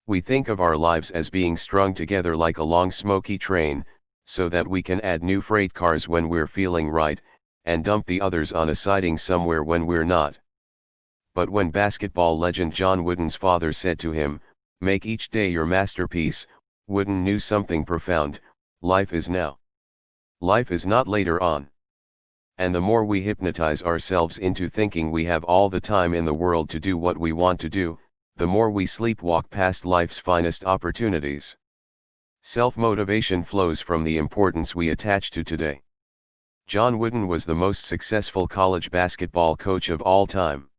We think of our lives as being strung together like a long smoky train, so that we can add new freight cars when we're feeling right, and dump the others on a siding somewhere when we're not. But when basketball legend John Wooden's father said to him, "Make each day your masterpiece," Wooden knew something profound: life is now. Life is not later on. And the more we hypnotize ourselves into thinking we have all the time in the world to do what we want to do, the more we sleepwalk past life's finest opportunities. Self-motivation flows from the importance we attach to today. John Wooden was the most successful college basketball coach of all time.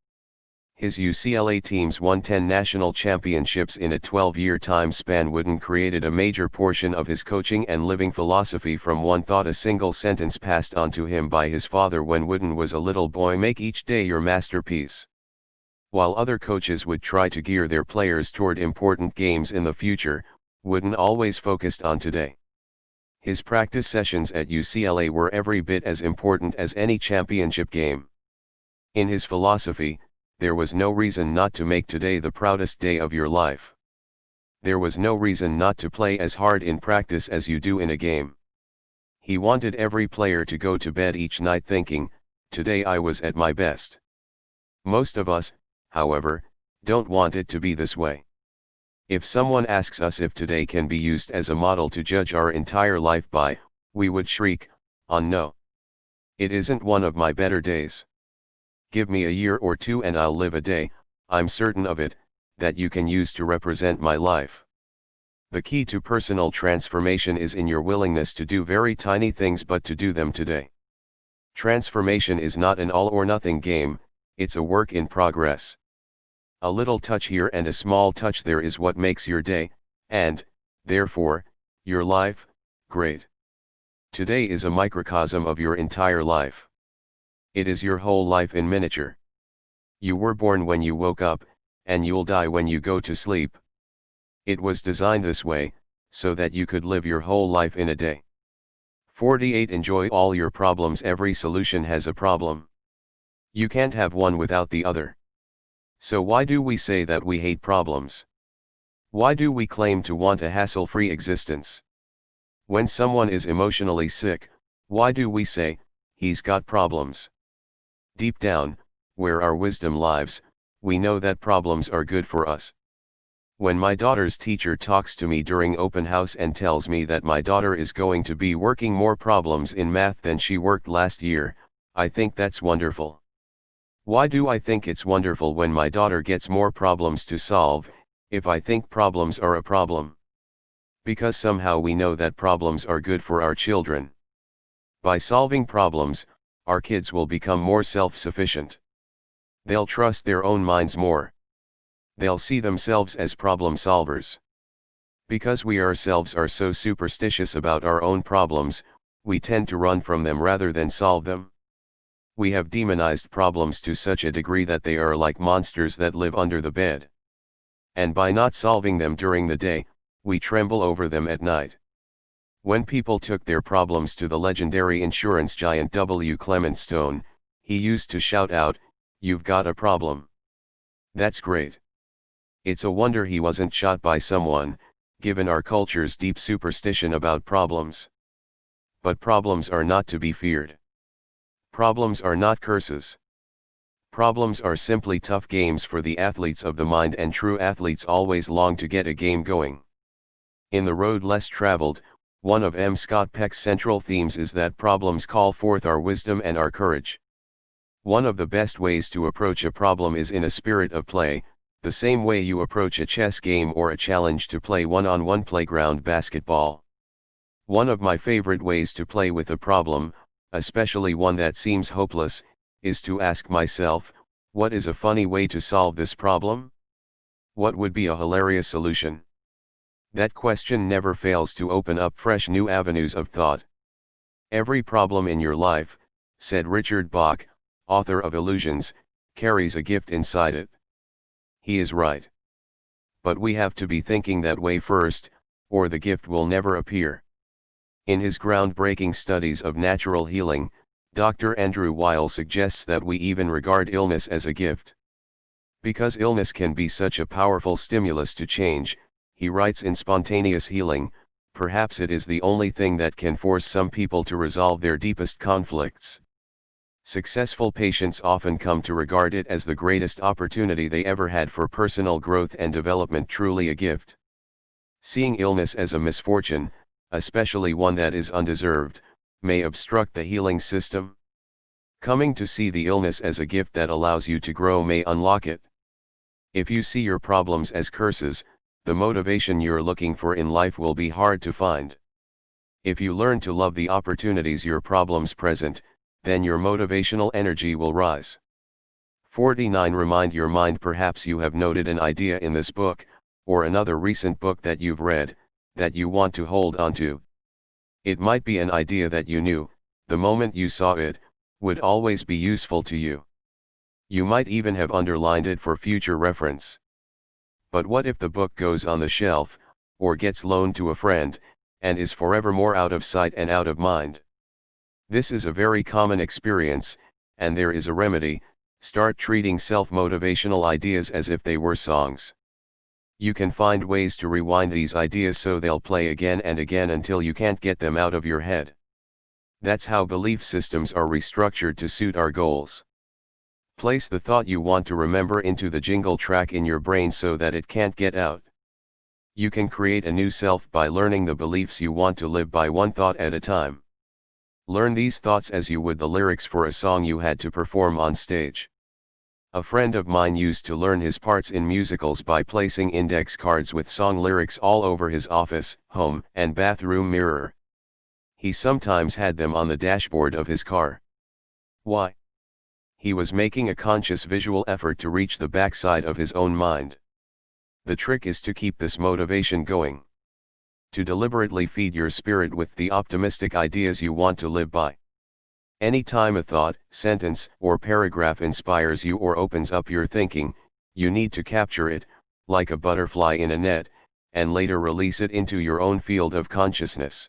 His UCLA teams won 10 national championships in a 12-year time span. Wooden created a major portion of his coaching and living philosophy from one thought, a single sentence passed on to him by his father when Wooden was a little boy: make each day your masterpiece. While other coaches would try to gear their players toward important games in the future, Wooden always focused on today. His practice sessions at UCLA were every bit as important as any championship game. In his philosophy, there was no reason not to make today the proudest day of your life. There was no reason not to play as hard in practice as you do in a game. He wanted every player to go to bed each night thinking, "Today I was at my best." Most of us, however, don't want it to be this way. If someone asks us if today can be used as a model to judge our entire life by, we would shriek, no. It isn't one of my better days. Give me a year or two and I'll live a day, I'm certain of it, that you can use to represent my life. The key to personal transformation is in your willingness to do very tiny things, but to do them today. Transformation is not an all-or-nothing game, it's a work in progress. A little touch here and a small touch there is what makes your day, and, therefore, your life, great. Today is a microcosm of your entire life. It is your whole life in miniature. You were born when you woke up, and you'll die when you go to sleep. It was designed this way, so that you could live your whole life in a day. 48 Enjoy all your problems. Every solution has a problem. You can't have one without the other. So why do we say that we hate problems? Why do we claim to want a hassle-free existence? When someone is emotionally sick, why do we say, "He's got problems"? Deep down, where our wisdom lives, we know that problems are good for us. When my daughter's teacher talks to me during open house and tells me that my daughter is going to be working more problems in math than she worked last year, I think that's wonderful. Why do I think it's wonderful when my daughter gets more problems to solve, if I think problems are a problem? Because somehow we know that problems are good for our children. By solving problems, our kids will become more self-sufficient. They'll trust their own minds more. They'll see themselves as problem solvers. Because we ourselves are so superstitious about our own problems, we tend to run from them rather than solve them. We have demonized problems to such a degree that they are like monsters that live under the bed. And by not solving them during the day, we tremble over them at night. When people took their problems to the legendary insurance giant W. Clement Stone, he used to shout out, "You've got a problem. That's great." It's a wonder he wasn't shot by someone, given our culture's deep superstition about problems. But problems are not to be feared. Problems are not curses. Problems are simply tough games for the athletes of the mind, and true athletes always long to get a game going. In The Road Less Traveled, one of M. Scott Peck's central themes is that problems call forth our wisdom and our courage. One of the best ways to approach a problem is in a spirit of play, the same way you approach a chess game or a challenge to play one-on-one playground basketball. One of my favorite ways to play with a problem, especially one that seems hopeless, is to ask myself, what is a funny way to solve this problem? What would be a hilarious solution? That question never fails to open up fresh new avenues of thought. Every problem in your life, said Richard Bach, author of Illusions, carries a gift inside it. He is right. But we have to be thinking that way first, or the gift will never appear. In his groundbreaking studies of natural healing, Dr. Andrew Weil suggests that we even regard illness as a gift. Because illness can be such a powerful stimulus to change, he writes, in Spontaneous Healing, perhaps it is the only thing that can force some people to resolve their deepest conflicts. Successful patients often come to regard it as the greatest opportunity they ever had for personal growth and development, truly a gift. Seeing illness as a misfortune, especially one that is undeserved, may obstruct the healing system. Coming to see the illness as a gift that allows you to grow may unlock it. If you see your problems as curses, the motivation you're looking for in life will be hard to find. If you learn to love the opportunities your problems present, then your motivational energy will rise. 49. Remind your mind. Perhaps you have noted an idea in this book, or another recent book that you've read, that you want to hold on to. It might be an idea that you knew, the moment you saw it, would always be useful to you. You might even have underlined it for future reference. But what if the book goes on the shelf, or gets loaned to a friend, and is forevermore out of sight and out of mind? This is a very common experience, and there is a remedy: start treating self-motivational ideas as if they were songs. You can find ways to rewind these ideas so they'll play again and again until you can't get them out of your head. That's how belief systems are restructured to suit our goals. Place the thought you want to remember into the jingle track in your brain so that it can't get out. You can create a new self by learning the beliefs you want to live by, one thought at a time. Learn these thoughts as you would the lyrics for a song you had to perform on stage. A friend of mine used to learn his parts in musicals by placing index cards with song lyrics all over his office, home, and bathroom mirror. He sometimes had them on the dashboard of his car. Why? He was making a conscious visual effort to reach the backside of his own mind. The trick is to keep this motivation going. To deliberately feed your spirit with the optimistic ideas you want to live by. Anytime a thought, sentence, or paragraph inspires you or opens up your thinking, you need to capture it, like a butterfly in a net, and later release it into your own field of consciousness.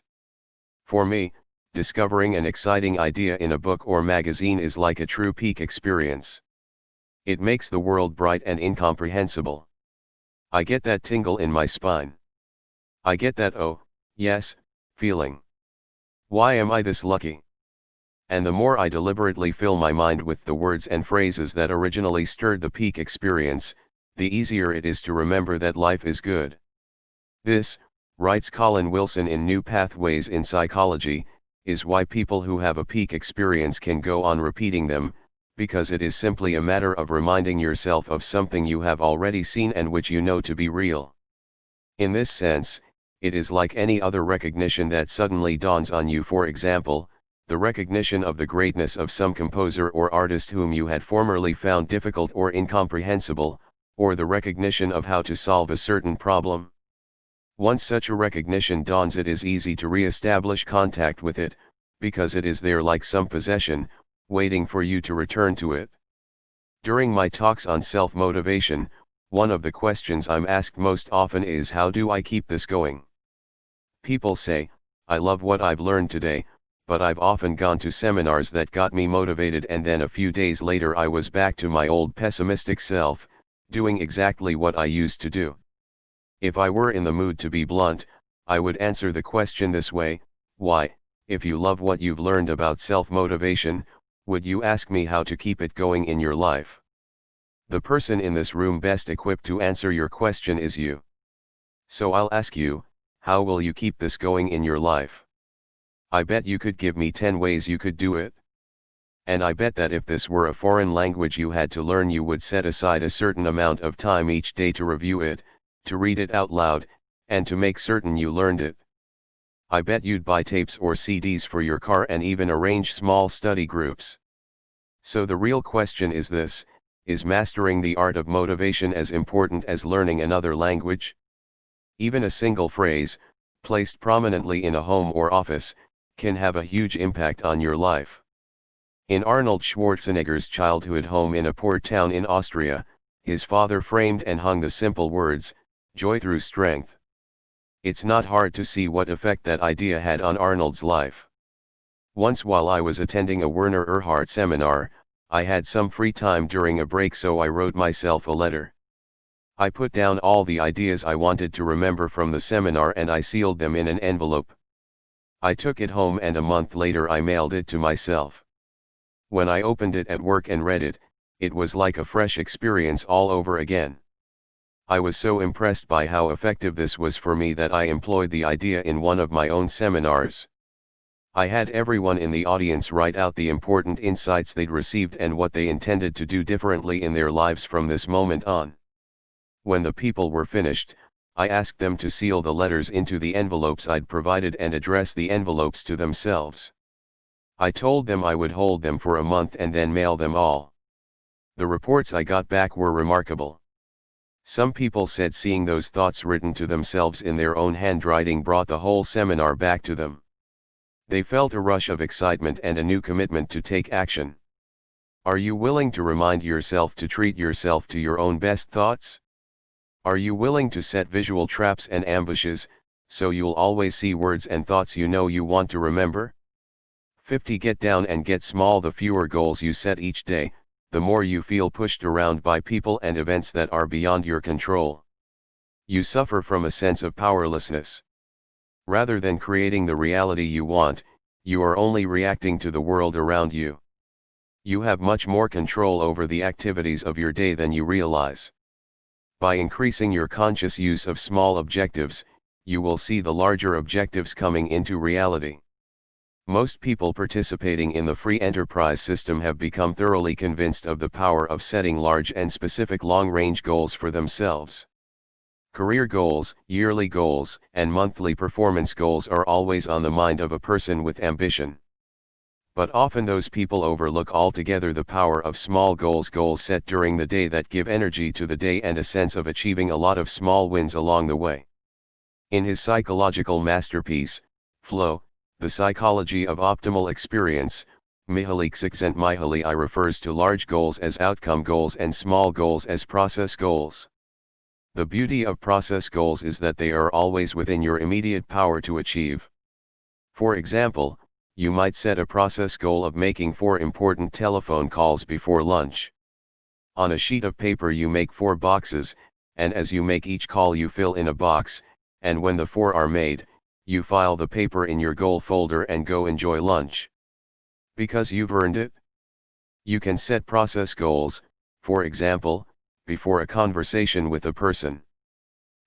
For me, discovering an exciting idea in a book or magazine is like a true peak experience. It makes the world bright and incomprehensible. I get that tingle in my spine. I get that "oh, yes" feeling. Why am I this lucky? And the more I deliberately fill my mind with the words and phrases that originally stirred the peak experience, the easier it is to remember that life is good. This, writes Colin Wilson in New Pathways in Psychology, is why people who have a peak experience can go on repeating them, because it is simply a matter of reminding yourself of something you have already seen and which you know to be real. In this sense, it is like any other recognition that suddenly dawns on you. For example, the recognition of the greatness of some composer or artist whom you had formerly found difficult or incomprehensible, or the recognition of how to solve a certain problem. Once such a recognition dawns, it is easy to re-establish contact with it, because it is there like some possession, waiting for you to return to it. During my talks on self-motivation, one of the questions I'm asked most often is, how do I keep this going? People say, I love what I've learned today, but I've often gone to seminars that got me motivated and then a few days later I was back to my old pessimistic self, doing exactly what I used to do. If I were in the mood to be blunt, I would answer the question this way: why, if you love what you've learned about self-motivation, would you ask me how to keep it going in your life? The person in this room best equipped to answer your question is you. So I'll ask you, how will you keep this going in your life? I bet you could give me 10 ways you could do it. And I bet that if this were a foreign language you had to learn, you would set aside a certain amount of time each day to review it, to read it out loud, and to make certain you learned it. I bet you'd buy tapes or CDs for your car and even arrange small study groups. So the real question is this: is mastering the art of motivation as important as learning another language? Even a single phrase, placed prominently in a home or office, can have a huge impact on your life. In Arnold Schwarzenegger's childhood home in a poor town in Austria, his father framed and hung the simple words, "Joy through strength." It's not hard to see what effect that idea had on Arnold's life. Once while I was attending a Werner Erhard seminar, I had some free time during a break, so I wrote myself a letter. I put down all the ideas I wanted to remember from the seminar and I sealed them in an envelope. I took it home and a month later I mailed it to myself. When I opened it at work and read it, it was like a fresh experience all over again. I was so impressed by how effective this was for me that I employed the idea in one of my own seminars. I had everyone in the audience write out the important insights they'd received and what they intended to do differently in their lives from this moment on. When the people were finished, I asked them to seal the letters into the envelopes I'd provided and address the envelopes to themselves. I told them I would hold them for a month and then mail them all. The reports I got back were remarkable. Some people said seeing those thoughts written to themselves in their own handwriting brought the whole seminar back to them. They felt a rush of excitement and a new commitment to take action. Are you willing to remind yourself to treat yourself to your own best thoughts? Are you willing to set visual traps and ambushes, so you'll always see words and thoughts you know you want to remember? 50. Get down and get small. The fewer goals you set each day, the more you feel pushed around by people and events that are beyond your control. You suffer from a sense of powerlessness. Rather than creating the reality you want, you are only reacting to the world around you. You have much more control over the activities of your day than you realize. By increasing your conscious use of small objectives, you will see the larger objectives coming into reality. Most people participating in the free enterprise system have become thoroughly convinced of the power of setting large and specific long-range goals for themselves. Career goals, yearly goals, and monthly performance goals are always on the mind of a person with ambition. But often those people overlook altogether the power of small goals set during the day that give energy to the day and a sense of achieving a lot of small wins along the way. In his psychological masterpiece, Flow, The Psychology of Optimal Experience, Mihaly Csikszentmihalyi refers to large goals as outcome goals and small goals as process goals. The beauty of process goals is that they are always within your immediate power to achieve. For example, you might set a process goal of making 4 important telephone calls before lunch. On a sheet of paper you make 4 boxes, and as you make each call you fill in a box, and when the 4 are made, you file the paper in your goal folder and go enjoy lunch. Because you've earned it. You can set process goals, for example, before a conversation with a person.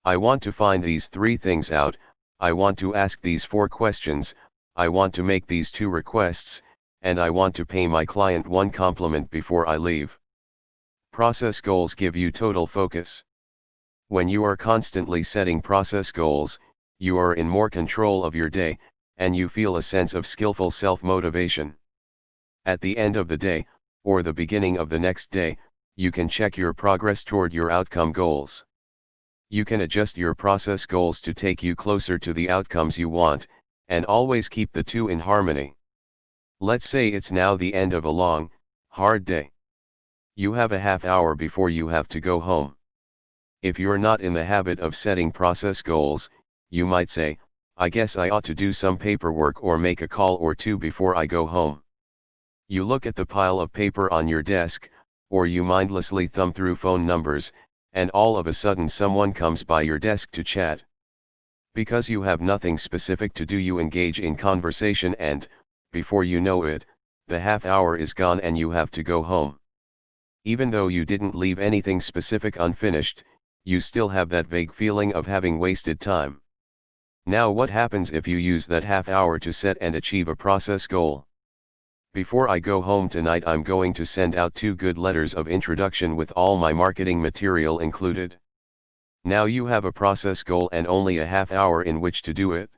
I want to find these 3 things out, I want to ask these 4 questions, I want to make these 2 requests, and I want to pay my client 1 compliment before I leave. Process goals give you total focus. When you are constantly setting process goals, you are in more control of your day, and you feel a sense of skillful self-motivation. At the end of the day, or the beginning of the next day, you can check your progress toward your outcome goals. You can adjust your process goals to take you closer to the outcomes you want, and always keep the 2 in harmony. Let's say it's now the end of a long, hard day. You have a half hour before you have to go home. If you're not in the habit of setting process goals, you might say, I guess I ought to do some paperwork or make a call or two before I go home. You look at the pile of paper on your desk, or you mindlessly thumb through phone numbers, and all of a sudden someone comes by your desk to chat. Because you have nothing specific to do, you engage in conversation and, before you know it, the half hour is gone and you have to go home. Even though you didn't leave anything specific unfinished, you still have that vague feeling of having wasted time. Now what happens if you use that half hour to set and achieve a process goal? Before I go home tonight, I'm going to send out 2 good letters of introduction with all my marketing material included. Now you have a process goal and only a half hour in which to do it.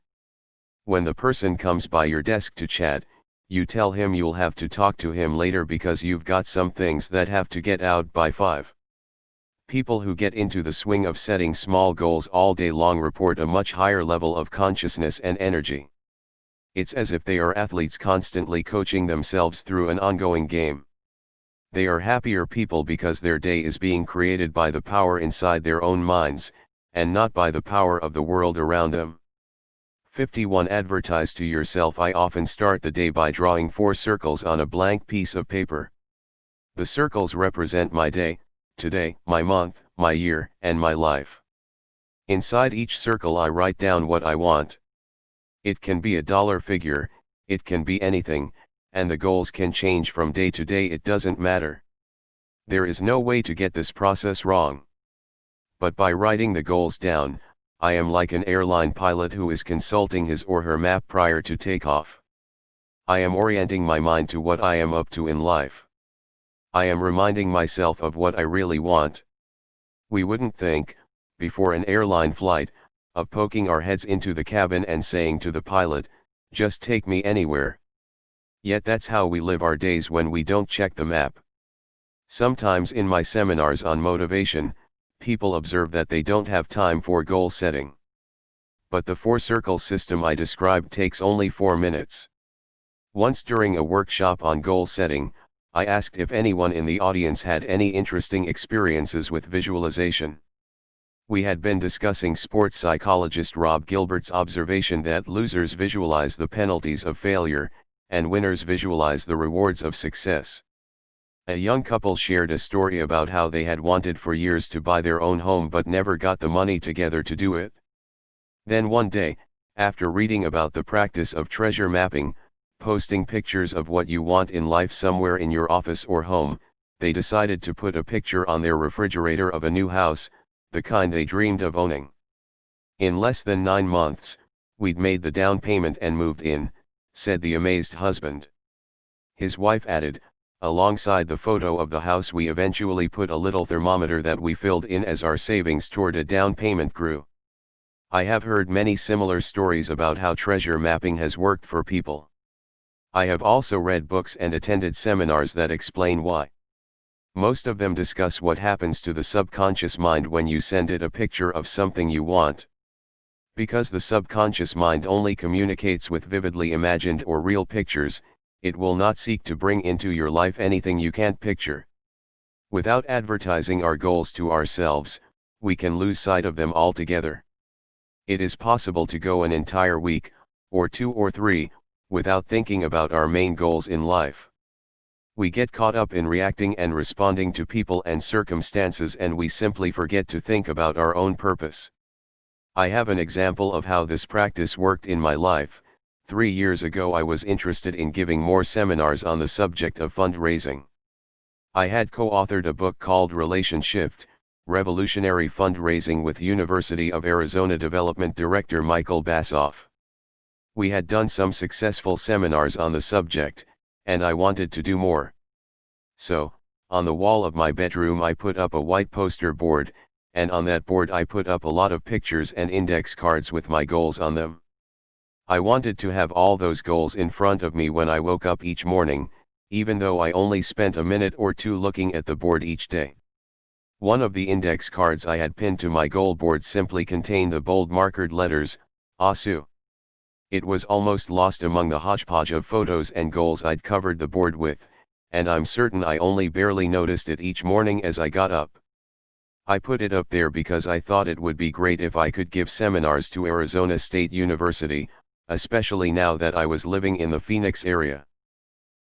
When the person comes by your desk to chat, you tell him you'll have to talk to him later because you've got some things that have to get out by 5. People who get into the swing of setting small goals all day long report a much higher level of consciousness and energy. It's as if they are athletes constantly coaching themselves through an ongoing game. They are happier people because their day is being created by the power inside their own minds, and not by the power of the world around them. 51. Advertise to yourself. I often start the day by drawing 4 circles on a blank piece of paper. The circles represent my day, today, my month, my year, and my life. Inside each circle I write down what I want. It can be a dollar figure, it can be anything, and the goals can change from day to day. It doesn't matter. There is no way to get this process wrong. But by writing the goals down, I am like an airline pilot who is consulting his or her map prior to takeoff. I am orienting my mind to what I am up to in life. I am reminding myself of what I really want. We wouldn't think, before an airline flight, of poking our heads into the cabin and saying to the pilot, just take me anywhere. Yet that's how we live our days when we don't check the map. Sometimes in my seminars on motivation, people observe that they don't have time for goal setting. But the 4-circle system I described takes only 4 minutes. Once during a workshop on goal setting, I asked if anyone in the audience had any interesting experiences with visualization. We had been discussing sports psychologist Rob Gilbert's observation that losers visualize the penalties of failure, and winners visualize the rewards of success. A young couple shared a story about how they had wanted for years to buy their own home but never got the money together to do it. Then one day, after reading about the practice of treasure mapping, posting pictures of what you want in life somewhere in your office or home, they decided to put a picture on their refrigerator of a new house, the kind they dreamed of owning. In less than 9 months, we'd made the down payment and moved in, said the amazed husband. His wife added, alongside the photo of the house we eventually put a little thermometer that we filled in as our savings toward a down payment grew. I have heard many similar stories about how treasure mapping has worked for people. I have also read books and attended seminars that explain why. Most of them discuss what happens to the subconscious mind when you send it a picture of something you want. Because the subconscious mind only communicates with vividly imagined or real pictures, it will not seek to bring into your life anything you can't picture. Without advertising our goals to ourselves, we can lose sight of them altogether. It is possible to go an entire week, or 2 or 3, without thinking about our main goals in life. We get caught up in reacting and responding to people and circumstances, and we simply forget to think about our own purpose. I have an example of how this practice worked in my life. 3 years ago I was interested in giving more seminars on the subject of fundraising. I had co-authored a book called Relationship, Revolutionary Fundraising with University of Arizona Development Director Michael Bassoff. We had done some successful seminars on the subject, and I wanted to do more. So, on the wall of my bedroom I put up a white poster board, and on that board I put up a lot of pictures and index cards with my goals on them. I wanted to have all those goals in front of me when I woke up each morning, even though I only spent a minute or 2 looking at the board each day. One of the index cards I had pinned to my goal board simply contained the bold markered letters, ASU. It was almost lost among the hodgepodge of photos and goals I'd covered the board with, and I'm certain I only barely noticed it each morning as I got up. I put it up there because I thought it would be great if I could give seminars to Arizona State University, especially now that I was living in the Phoenix area.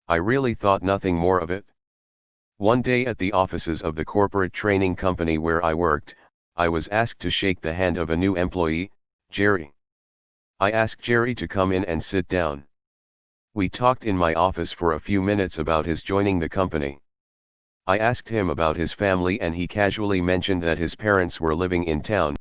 I really thought nothing more of it. One day at the offices of the corporate training company where I worked, I was asked to shake the hand of a new employee, Jerry. I asked Jerry to come in and sit down. We talked in my office for a few minutes about his joining the company. I asked him about his family and he casually mentioned that his parents were living in town,